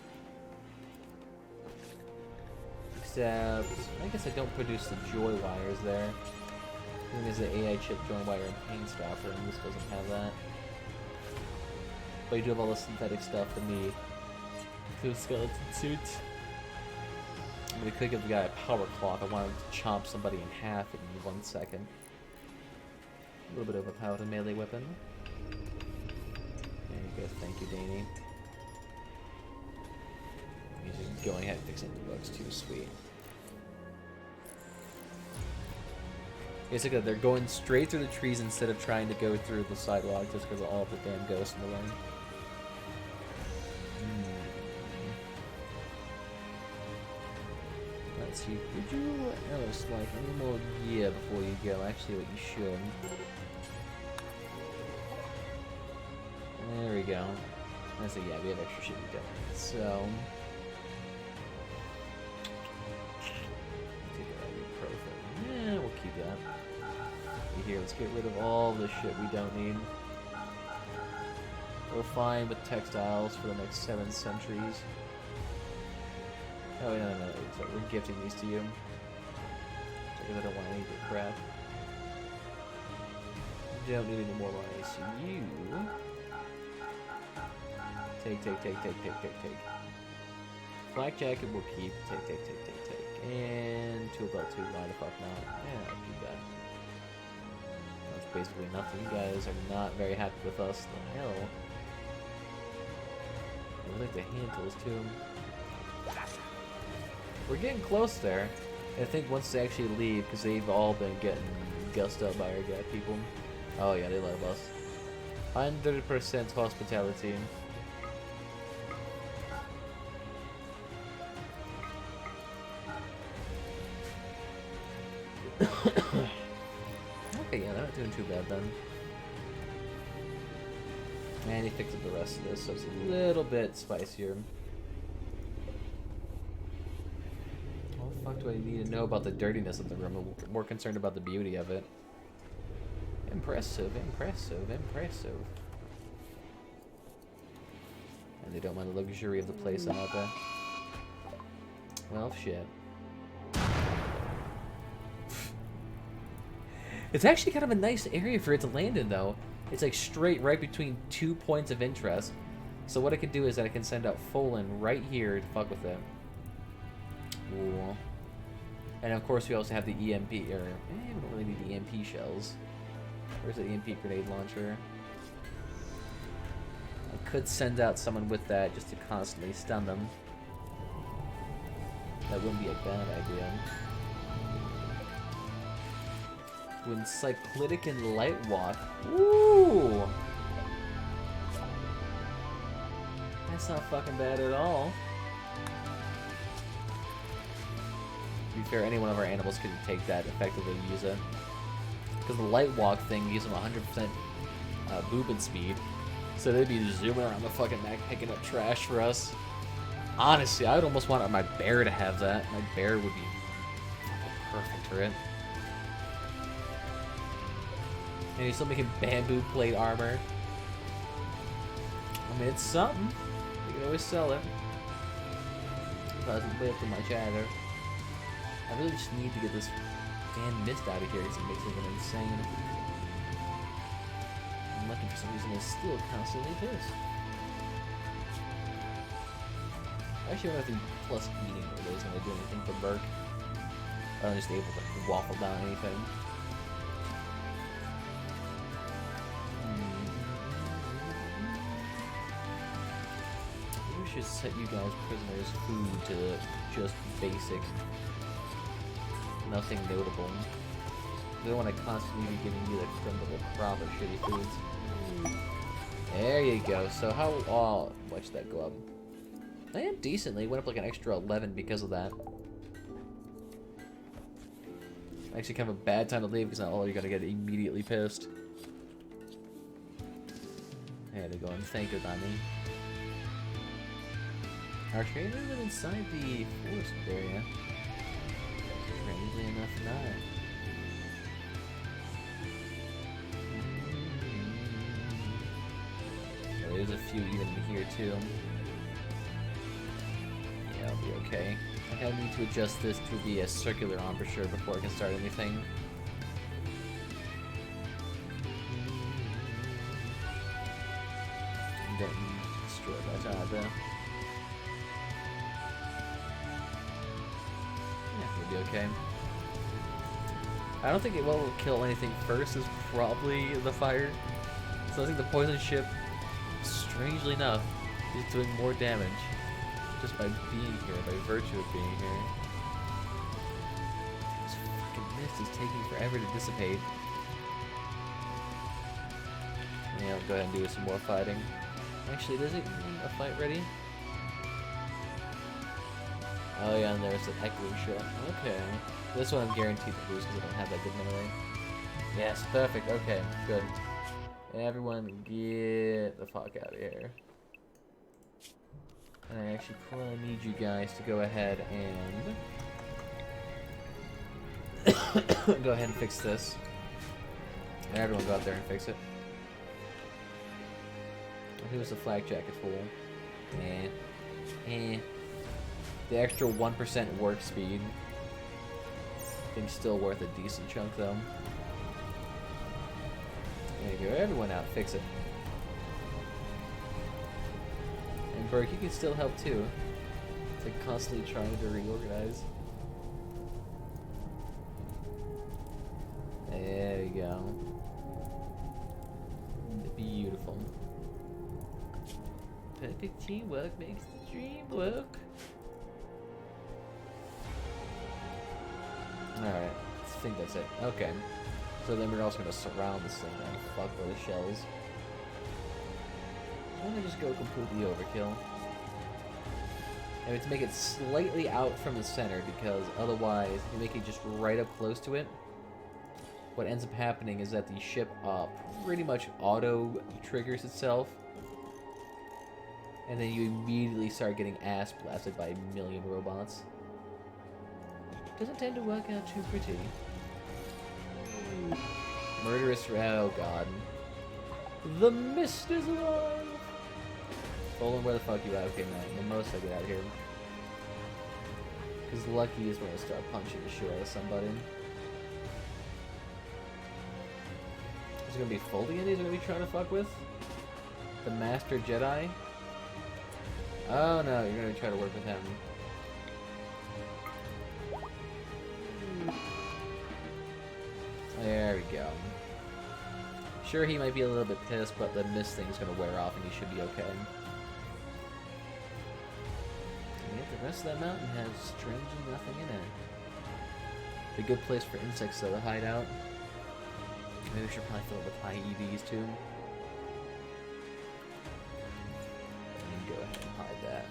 Except, I guess I don't produce the joy wires there. I think there's an AI chip joy wire and pain stopper, and this doesn't have that. But you do have all the synthetic stuff in the skeleton suits. I'm gonna could give the guy a power clock. I want him to chomp somebody in half in 1 second. A little bit of a power melee weapon. There you go, thank you, Danny. He's going ahead and fixing the bugs too, sweet. Basically, they're going straight through the trees instead of trying to go through the sidewalk just because of all the damn ghosts in the way. Let's see, would you else like any more gear before you go? Actually, what you should. There we go. I say, yeah, we have extra shit we don't need. So, yeah, we'll keep that. Here, let's get rid of all the shit we don't need. We're fine with textiles for the next 7 centuries. Oh, no. So we're gifting these to you. Because I don't want any of your crap. Don't need any more money, so you... Take. Flak jacket we'll keep. Take. And tool belt 2, why the fuck not? Yeah, I'll keep that. That's basically nothing. You guys are not very happy with us. The hell? I like the hand tools too. We're getting close there. I think once they actually leave, because they've all been getting gussed up by our guy people. Oh yeah, they love us. 100% hospitality. Okay, yeah, they're not doing too bad then. And he fixed up the rest of this, so it's a little bit spicier. What the fuck do I need to know about the dirtiness of the room? I'm more concerned about the beauty of it. Impressive. And they don't mind the luxury of the place out there. Well, shit. It's actually kind of a nice area for it to land in, though. It's like straight right between 2 points of interest. So what I can do is that I can send out Folan right here to fuck with it. Cool. And of course we also have the EMP, or we don't really need the EMP shells. Where's the EMP grenade launcher? I could send out someone with that just to constantly stun them. That wouldn't be a bad idea. When cyclitic and light walk. Ooh! That's not fucking bad at all. To be fair, any one of our animals could take that effectively and use it. Because the light walk thing gives them 100% movement speed. So they'd be zooming around the fucking map picking up trash for us. Honestly, I would almost want my bear to have that. My bear would be perfect for it. And he's still making bamboo plate armor. I mean, it's something. You can always sell it. If I was way up to my chatter. I really just need to get this damn mist out of here because it makes it insane. I'm lucky for some reason it's still constantly pissed. Actually, I don't have to plus eating really isn't going to do anything for Burke. I'm just able to waffle down anything. Maybe we should set you guys prisoners food to just basic. Nothing notable. We don't want to constantly be giving you the criminal crop of shitty foods. There you go. So how much did that go up? I am decently. Went up like an extra 11 because of that. Actually, kind of a bad time to leave because not all you're gonna get immediately pissed. I had to go and thank it on me. Our trainer live inside the forest area. Strangely enough, not. Oh, there's a few even here too. Yeah, I'll be okay. I kind of need to adjust this to be a circular embouchure before I can start anything. And then destroy that out there. Yeah, we'll be okay. I don't think what will kill anything first is probably the fire. So I think the poison ship, strangely enough, is doing more damage just by being here, by virtue of being here. This fucking mist is taking forever to dissipate. Yeah, I'll go ahead and do some more fighting. Actually, there's a fight ready. Oh yeah, and there's an echoing shot. Okay. This one I'm guaranteed to lose because I don't have that good melee. Yes, perfect. Okay, good. Everyone get the fuck out of here. And I actually probably need you guys to go ahead and go ahead and fix this. And everyone go out there and fix it. Who's the flak jacket fool? The extra 1% warp speed. I think still worth a decent chunk though. There you go, everyone out, fix it. And Burke, you can still help too. It's like constantly trying to reorganize. There you go. Beautiful. Perfect teamwork makes the dream work. Alright, I think that's it. Okay. So then we're also going to surround this thing and fuck with the shells. I'm going to just go completely overkill. And to make it slightly out from the center, because otherwise, if you make it just right up close to it, what ends up happening is that the ship pretty much auto-triggers itself. And then you immediately start getting ass blasted by a million robots. Doesn't tend to work out too pretty. Murderous, oh god. The mist is alive! Bolin, where the fuck you at? Okay, man, the most I get out here. Because Lucky is when I start punching the shit out of somebody. Is it gonna be Foldy in these we're gonna be trying to fuck with? The Master Jedi? Oh no, you're gonna try to work with him. There we go. Sure, he might be a little bit pissed, but the mist thing's gonna wear off and he should be okay. And yet the rest of that mountain has strangely nothing in it. A good place for insects though to hide out. Maybe we should probably fill it with high EVs too. And go ahead and hide that.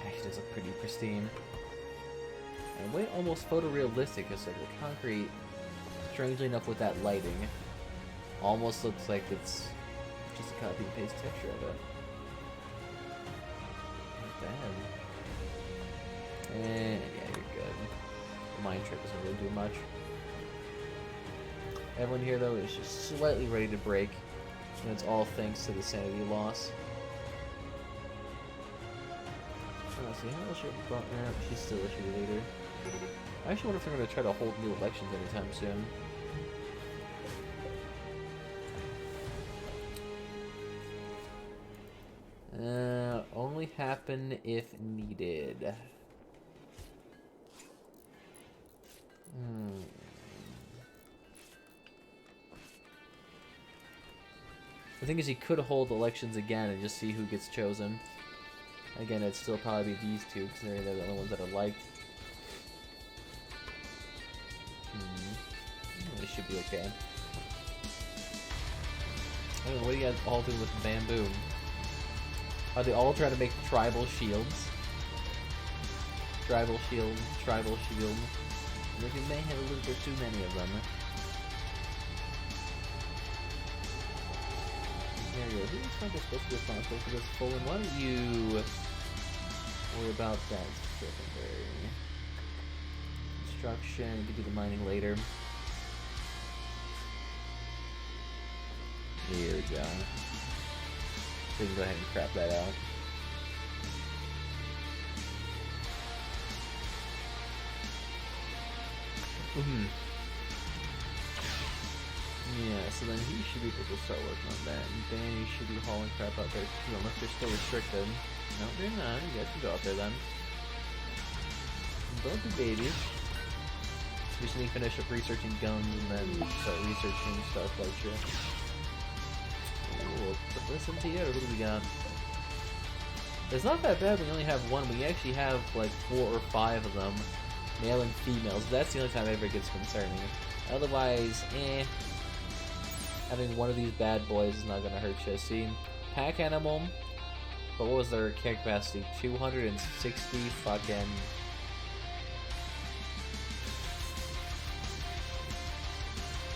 Actually, does look pretty pristine. And way almost photorealistic, because like the concrete, strangely enough with that lighting, almost looks like it's just a copy and paste texture of it. Not bad. And yeah, you're good. The mind trick doesn't really do much. Everyone here, though, is just slightly ready to break. And it's all thanks to the sanity loss. Let's see, how else should have brought her up? She's still a shitty leader. I actually wonder if they're going to try to hold new elections anytime soon. Only happen if needed. The thing is, he could hold elections again and just see who gets chosen. Again, it'd still probably be these two, considering they're the only ones that are liked. They should be okay. I don't know, what do you guys all do with bamboo? Are they all trying to make tribal shields? Tribal shield, tribal shield. I think we may have a little bit too many of them. There you go. Who's supposed to be responsible for this full? And why don't you worry about that secondary? Construction, you can do the mining later. Here we go. So you can go ahead and crap that out. Yeah, so then he should be able to start working on that. And Danny should be hauling crap out there too, unless they're still restricted. No, they're not. You guys can go out there then. Don't be babies. We just need to finish up researching guns and then start researching stuff like shit. Ooh, listen to you. What do we got? It's not that bad when you only have one. We actually have like 4 or 5 of them, male and females. That's the only time it ever gets concerning. Otherwise, having one of these bad boys is not gonna hurt you. See, pack animal. But what was their care capacity? 260 fucking.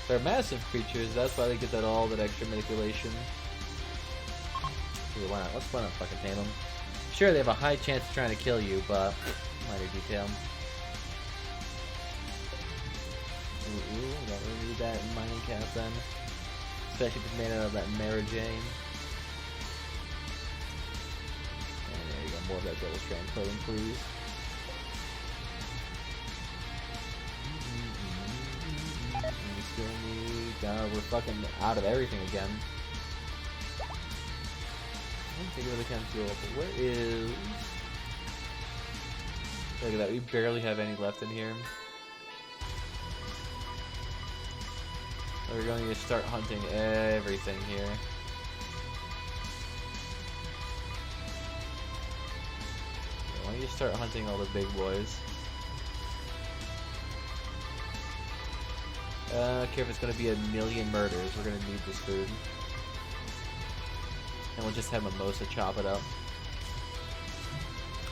They're massive creatures, that's why they get all that extra manipulation. Ooh, why not fucking tame them. Sure, they have a high chance of trying to kill you, but minor detail. Ooh, don't really need that mining cap then. Especially if it's made out of that Mara Jane. And there you go, more of that double strand clothing, please. We still need... we're fucking out of everything again. I don't think really can fuel up, but where is... Look at that, we barely have any left in here. We're going to start hunting everything here. Why don't you start hunting all the big boys? I don't care if it's going to be 1,000,000 murders, we're going to need this food. And we'll just have Mimosa chop it up.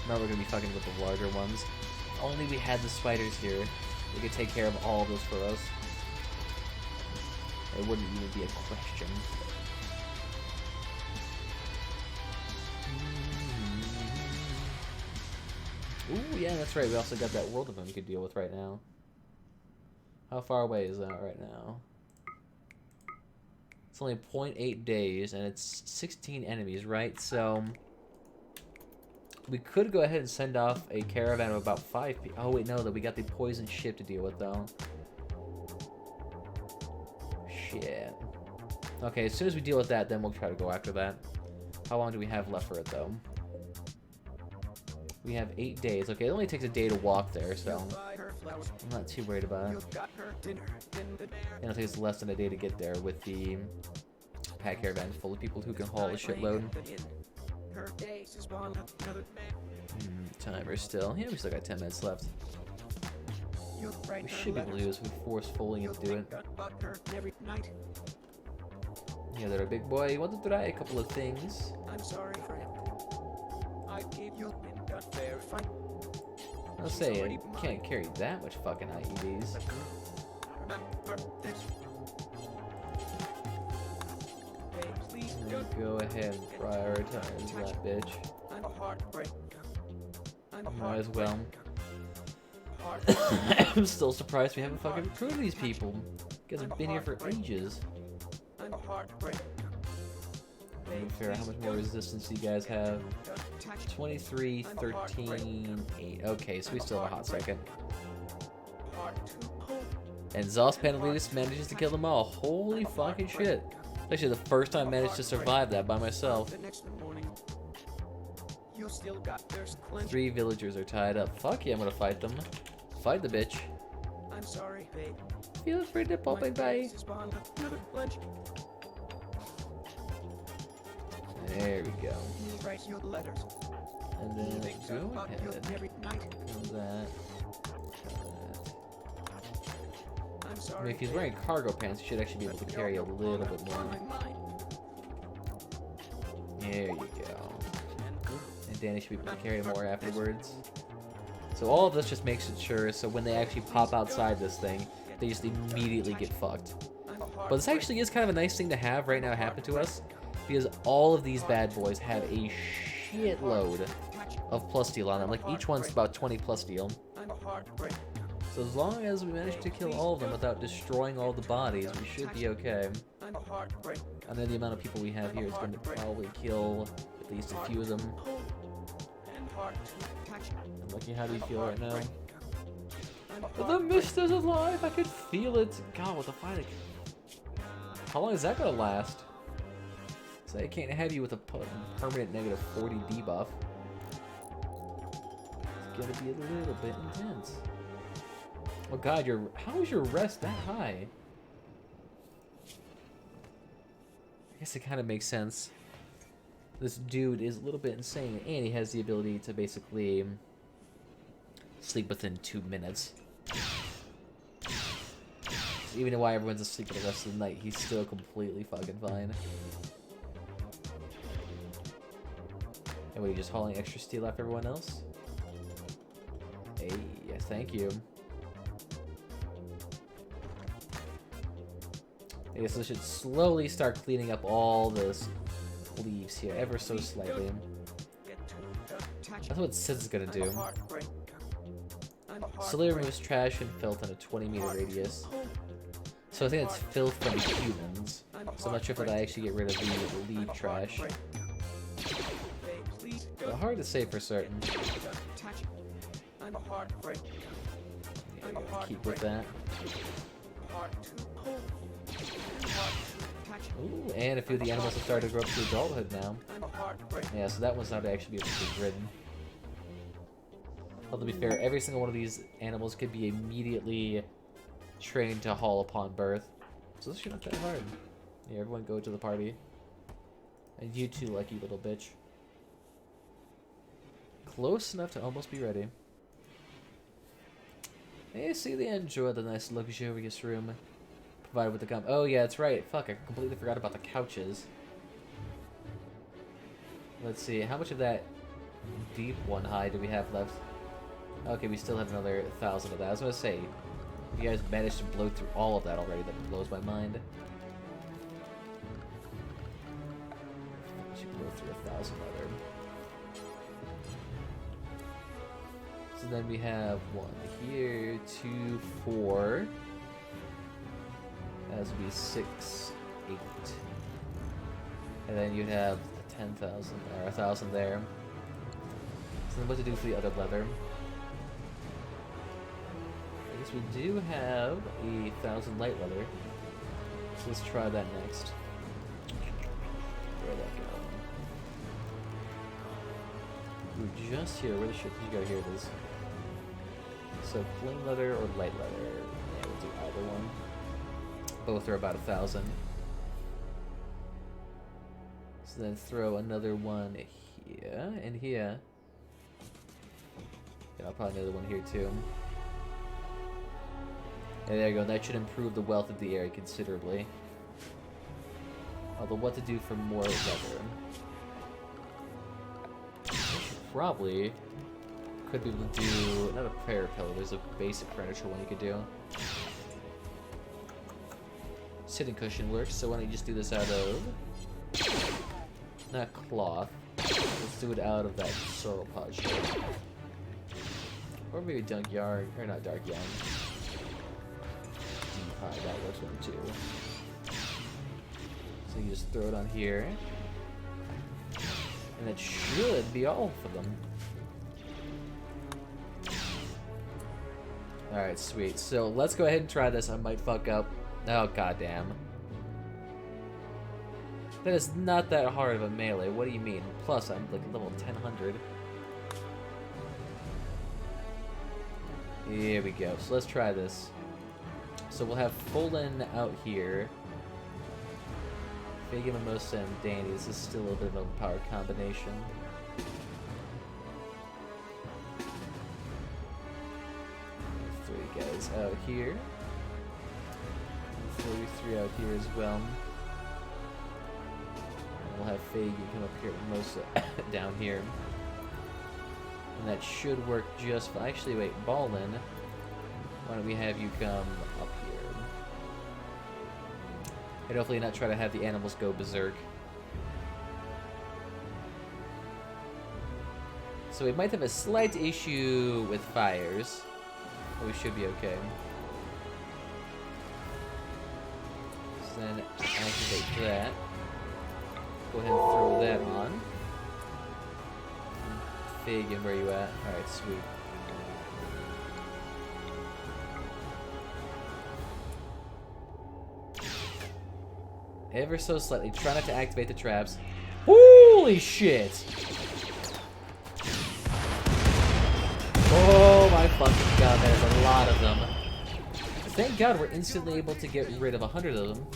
Remember, we're going to be fucking with the larger ones. If only we had the spiders here. They could take care of all of this for us. It wouldn't even be a question. Ooh, yeah, that's right. We also got that world event we could deal with right now. How far away is that right now? It's only 0.8 days, and it's 16 enemies, right? So we could go ahead and send off a caravan of about 5 people. Oh, wait, no, that we got the poison ship to deal with, though. Shit. Okay, as soon as we deal with that, then we'll try to go after that. How long do we have left for it, though? We have 8 days. Okay, it only takes a day to walk there, so I'm not too worried about it. And it'll take us less than a day to get there with the pack caravan full of people who can haul a shitload. Timer still. Yeah, we still got 10 minutes left. We should be able to do this if we force fully into do it. Yeah, they're a big boy. You want to try a couple of things. I'm sorry, friend. I gave you a fair fight. I'll say, you can't carry that much fucking IEDs. Go ahead and prioritize that bitch. Might as well. I'm still surprised we haven't fucking recruited these people. You guys have been here for ages. I'm a heartbreak. To be fair, how much more resistance do you guys have? 23, 13, 8. Okay, so we still have a hot second. And Zos Panelitis manages to kill them all. Holy fucking shit. Actually, the first time I managed to survive that by myself. The next morning, you still got theirs clenched. 3 villagers are tied up. Fuck yeah, I'm gonna fight them. Fight the bitch. I'm sorry, babe. Feel free to pop it by. Another clench. There we go. He writes you letters. And then go You ahead. every night. Kill that. I'm I sorry. mean, if he's wearing cargo pants, he should actually be able to carry a little bit more. There you go. And Danny should be able to carry more afterwards. So all of this just makes it sure, so when they actually pop outside this thing, they just immediately get fucked. But this actually is kind of a nice thing to have right now happen to us, because all of these bad boys have a shitload of plus steel on them. Like, each one's about 20 plus steel. So as long as we manage to kill all of them without destroying all the bodies, we should be okay. I know the amount of people we have here is going to probably kill at least a few of them. Lucky, how do you feel right now? The mist is alive! I could feel it! God, what the fight? How long is that gonna last? So I can't have you with a permanent negative 40 debuff. It's gonna be a little bit intense. Oh god, how is your rest that high? I guess it kind of makes sense. This dude is a little bit insane, and he has the ability to basically sleep within 2 minutes. So even while everyone's asleep for the rest of the night, he's still completely fucking fine. And what, are you just hauling extra steel after everyone else? Hey, yes, thank you. I guess I should slowly start cleaning up all this leaves here, ever so slightly. That's what Sid is gonna do. Slowly removes trash and filth in a 20-meter radius. So I think it's filth from humans. So I'm not sure if I actually get rid of the leaf trash. But hard to say for certain. Yeah, gotta keep with that. Ooh, and a few of the animals have started to grow up to adulthood now. Yeah, so that one's not actually able to be ridden. Well, to be fair, every single one of these animals could be immediately trained to haul upon birth. So this shouldn't be that hard. Yeah, everyone go to the party. And you too, lucky little bitch. Close enough to almost be ready. Hey, see, they enjoy the nice luxurious room provided with the Oh yeah, that's right. Fuck, I completely forgot about the couches. Let's see, how much of that deep one high do we have left? Okay, we still have another 1,000 of that. I was gonna say, you guys managed to blow through all of that already. That blows my mind. I should blow through 1,000 other. So then we have 1 here, 2, 4. That would be 6, 8. And then you'd have 10,000 or 1,000 there. So then what to do for the other leather? I guess we do have 1,000 light leather. So let's try that next. Where'd that go? We're just here. Where the shit did you go? Here it is. So plain leather or light leather? Yeah, we'll do either one. Both are about 1,000. So then throw another one here and here. Yeah, I'll probably another one here too. And there you go. That should improve the wealth of the area considerably. Although, what to do for more leather? Probably could be able to do not a prayer pillow. There's a basic furniture one you could do. Sitting cushion works, so why don't you just do this out of not cloth. Let's do it out of that sauropod shit. Or maybe dark yarn, or not dark yarn. Alright, that works one too. So you just throw it on here. And it should be all for them. Alright, sweet. So let's go ahead and try this. I might fuck up. Oh, goddamn. That is not that hard of a melee. What do you mean? Plus, I'm like level 1000. Here we go. So let's try this. So we'll have Fullen out here. Figgy, Mimosa, and Danny. This is still a little bit of a power combination. Three guys out here. 43 out here as well. And we'll have Faggy come up here, Mimosa down here. And that should work just fine. Actually, wait, Ballin, why don't we have you come up here? And hopefully not try to have the animals go berserk. So we might have a slight issue with fires, but we should be okay. So then activate that. Go ahead and throw that on. Fagin, where you at? Alright, sweet. Ever so slightly. Try not to activate the traps. Holy shit! Oh my fucking god, that is a lot of them. Thank god we're instantly able to get rid of 100 of them.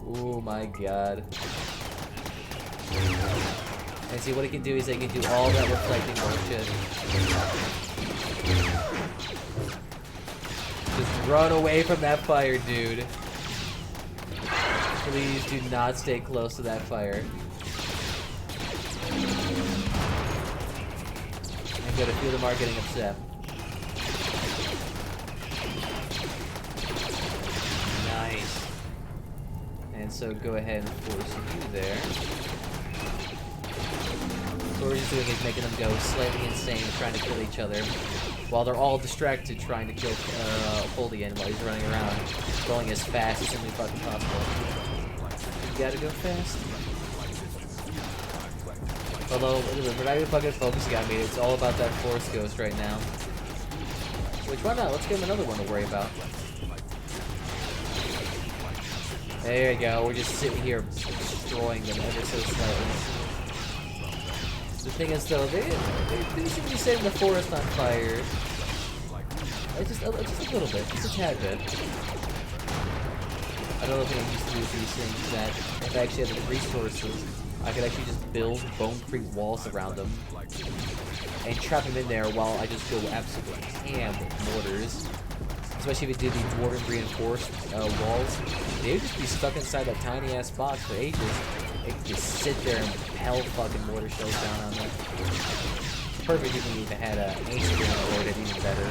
Oh my god. And see what he can do is he can do all that reflecting bullshit. Just run away from that fire, dude. Please do not stay close to that fire. I'm gonna feel them are getting upset. Nice. And so go ahead and force you there. So what we're just doing is making them go slightly insane, trying to kill each other, while they're all distracted trying to kill Foldian while he's running around, going as fast as simply fucking possible. You gotta go fast. Although, we're not even fucking focusing on me, it's all about that Force Ghost right now. Which, why not? Let's give him another one to worry about. There you go, we're just sitting here destroying them ever so slightly. The thing is, though, they basically setting the forest on fire. Just a little bit, just a tad bit. I don't know if I'm used to do these things that if I actually had the resources, I could actually just build bone-free walls around them and trap them in there while I just go absolutely ham with mortars. Especially if you did these dwarven reinforced walls, they would just be stuck inside that tiny ass box for ages. They could just sit there and hell fucking mortar shells down on them. Perfect if you even had an ancient or it even better.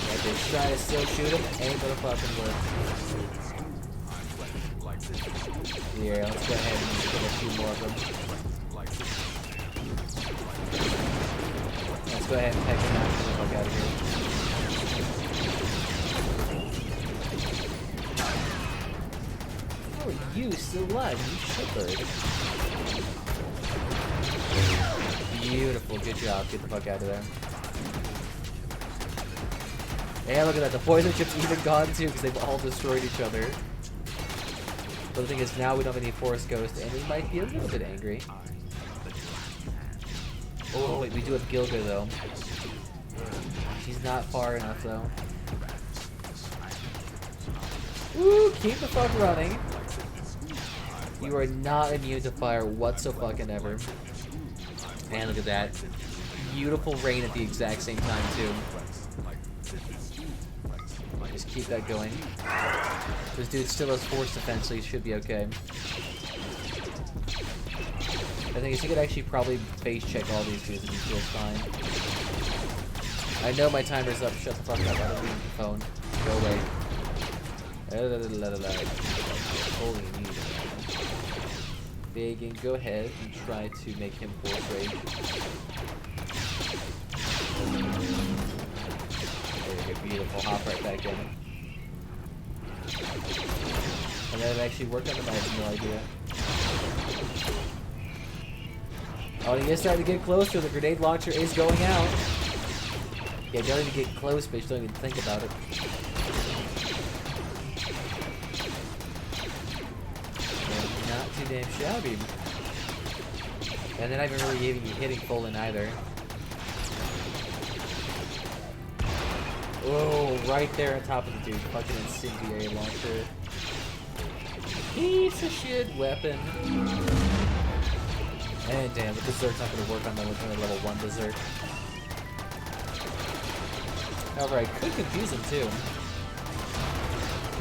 But they try to still shoot him, ain't gonna fucking work. Here, let's go ahead and kill a few more of them. Let's go ahead and peck him out and get the fuck out of here. Oh, you still alive, you shitbird. Beautiful, good job. Get the fuck out of there. And look at that, the poison chip's even gone too because they've all destroyed each other. But the thing is, now we don't have any Forest Ghost, and we might be a little bit angry. Oh, wait, we do have Gilga, though. She's not far enough, though. Ooh, keep the fuck running. You are not immune to fire whatsoever. And look at that. Beautiful rain at the exact same time, too. Just keep that going. This dude still has force defense, so he should be okay. I think he could actually probably face check all these dudes and he feels fine. I know my timer's up. Shut the fuck up. I don't need the phone. Go away. Holy need. Big and go ahead and try to make him force rage. Beautiful. Hop right back in. And then actually work on them, I have no idea. Oh, he is starting to get closer. The grenade launcher is going out. Yeah, don't even get close, bitch. Don't even think about it. And not too damn shabby. And they're not even really even hitting full in either. Whoa, right there on top of the dude. Fucking incendiary launcher. Piece of shit weapon. And damn, the berserk's not going to work on them with only level 1 berserk. However, I could confuse him too.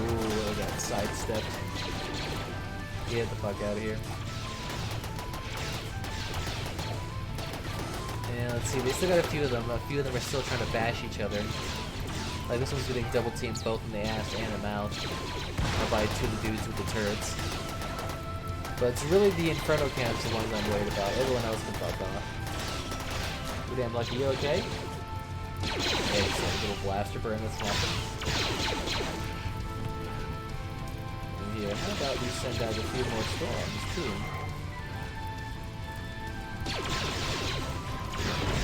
Ooh, I got sidestepped. Get the fuck out of here. Yeah, let's see, they still got a few of them. A few of them are still trying to bash each other. Like, this one's getting double teamed both in the ass and the mouth. By 2 of the dudes with the turrets. But it's really the Inferno camps the ones I'm worried about. Everyone else can fuck off. You damn lucky, you okay? Yeah, just like a little blaster burn that's happening. And here, how about we send out a few more storms, too?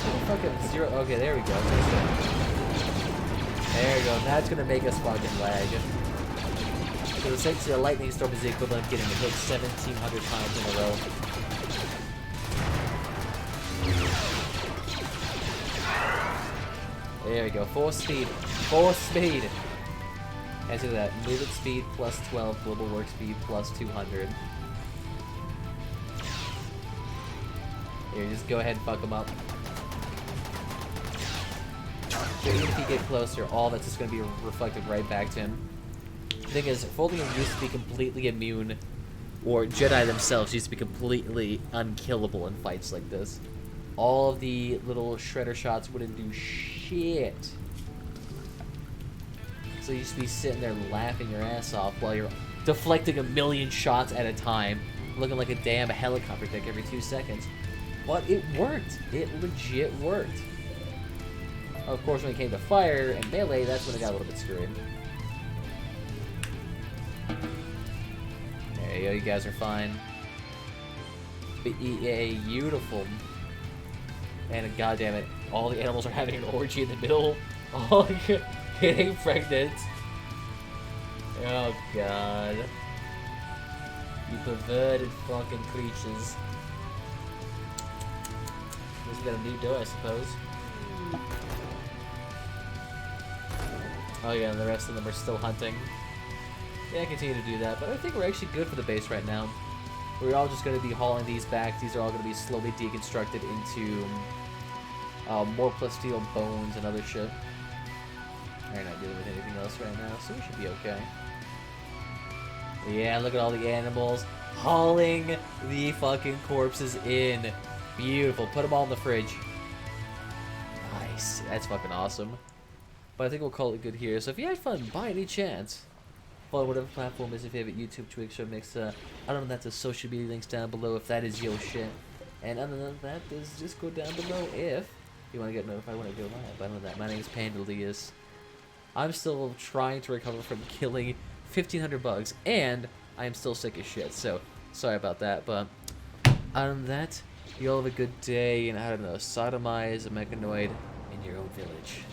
Oh, fucking 0. Okay, there we go. There we go. That's gonna make us fucking lag. So essentially a lightning storm is the equivalent of getting hit 1,700 times in a row. There we go. Force speed. Force speed. And to that, movement speed plus 12, global work speed plus 200. Here, just go ahead and fuck him up. So even if you get closer, all that's just going to be reflected right back to him. The thing is, Fuldium used to be completely immune, or Jedi themselves used to be completely unkillable in fights like this. All of the little shredder shots wouldn't do shit. So you used to be sitting there laughing your ass off while you're deflecting 1,000,000 shots at a time, looking like a damn helicopter deck every 2 seconds. But it worked. It legit worked. Of course, when it came to fire and melee, that's when it got a little bit screwed. There you go, you guys are fine. Beautiful. And goddammit, all the animals are having an orgy in the middle. All getting pregnant. Oh god. You perverted fucking creatures. Just got a new door, I suppose. Oh yeah, and the rest of them are still hunting. Yeah, continue to do that, but I think we're actually good for the base right now. We're all just going to be hauling these back. These are all going to be slowly deconstructed into more plasteel bones and other shit. We're not dealing with anything else right now, so we should be okay. Yeah, look at all the animals hauling the fucking corpses in. Beautiful. Put them all in the fridge. Nice. That's fucking awesome. But I think we'll call it good here. So if you had fun, by any chance, follow whatever platform is your favorite, YouTube, Twitch, or Mix. I don't know, that's the social media links down below if that is your shit. And other than that, just go down below if you want to get notified when I go live. I know that. My name is Pandalius. I'm still trying to recover from killing 1,500 bugs, and I am still sick as shit. So sorry about that. But other than that, you all have a good day, and I don't know, sodomize a mechanoid in your own village.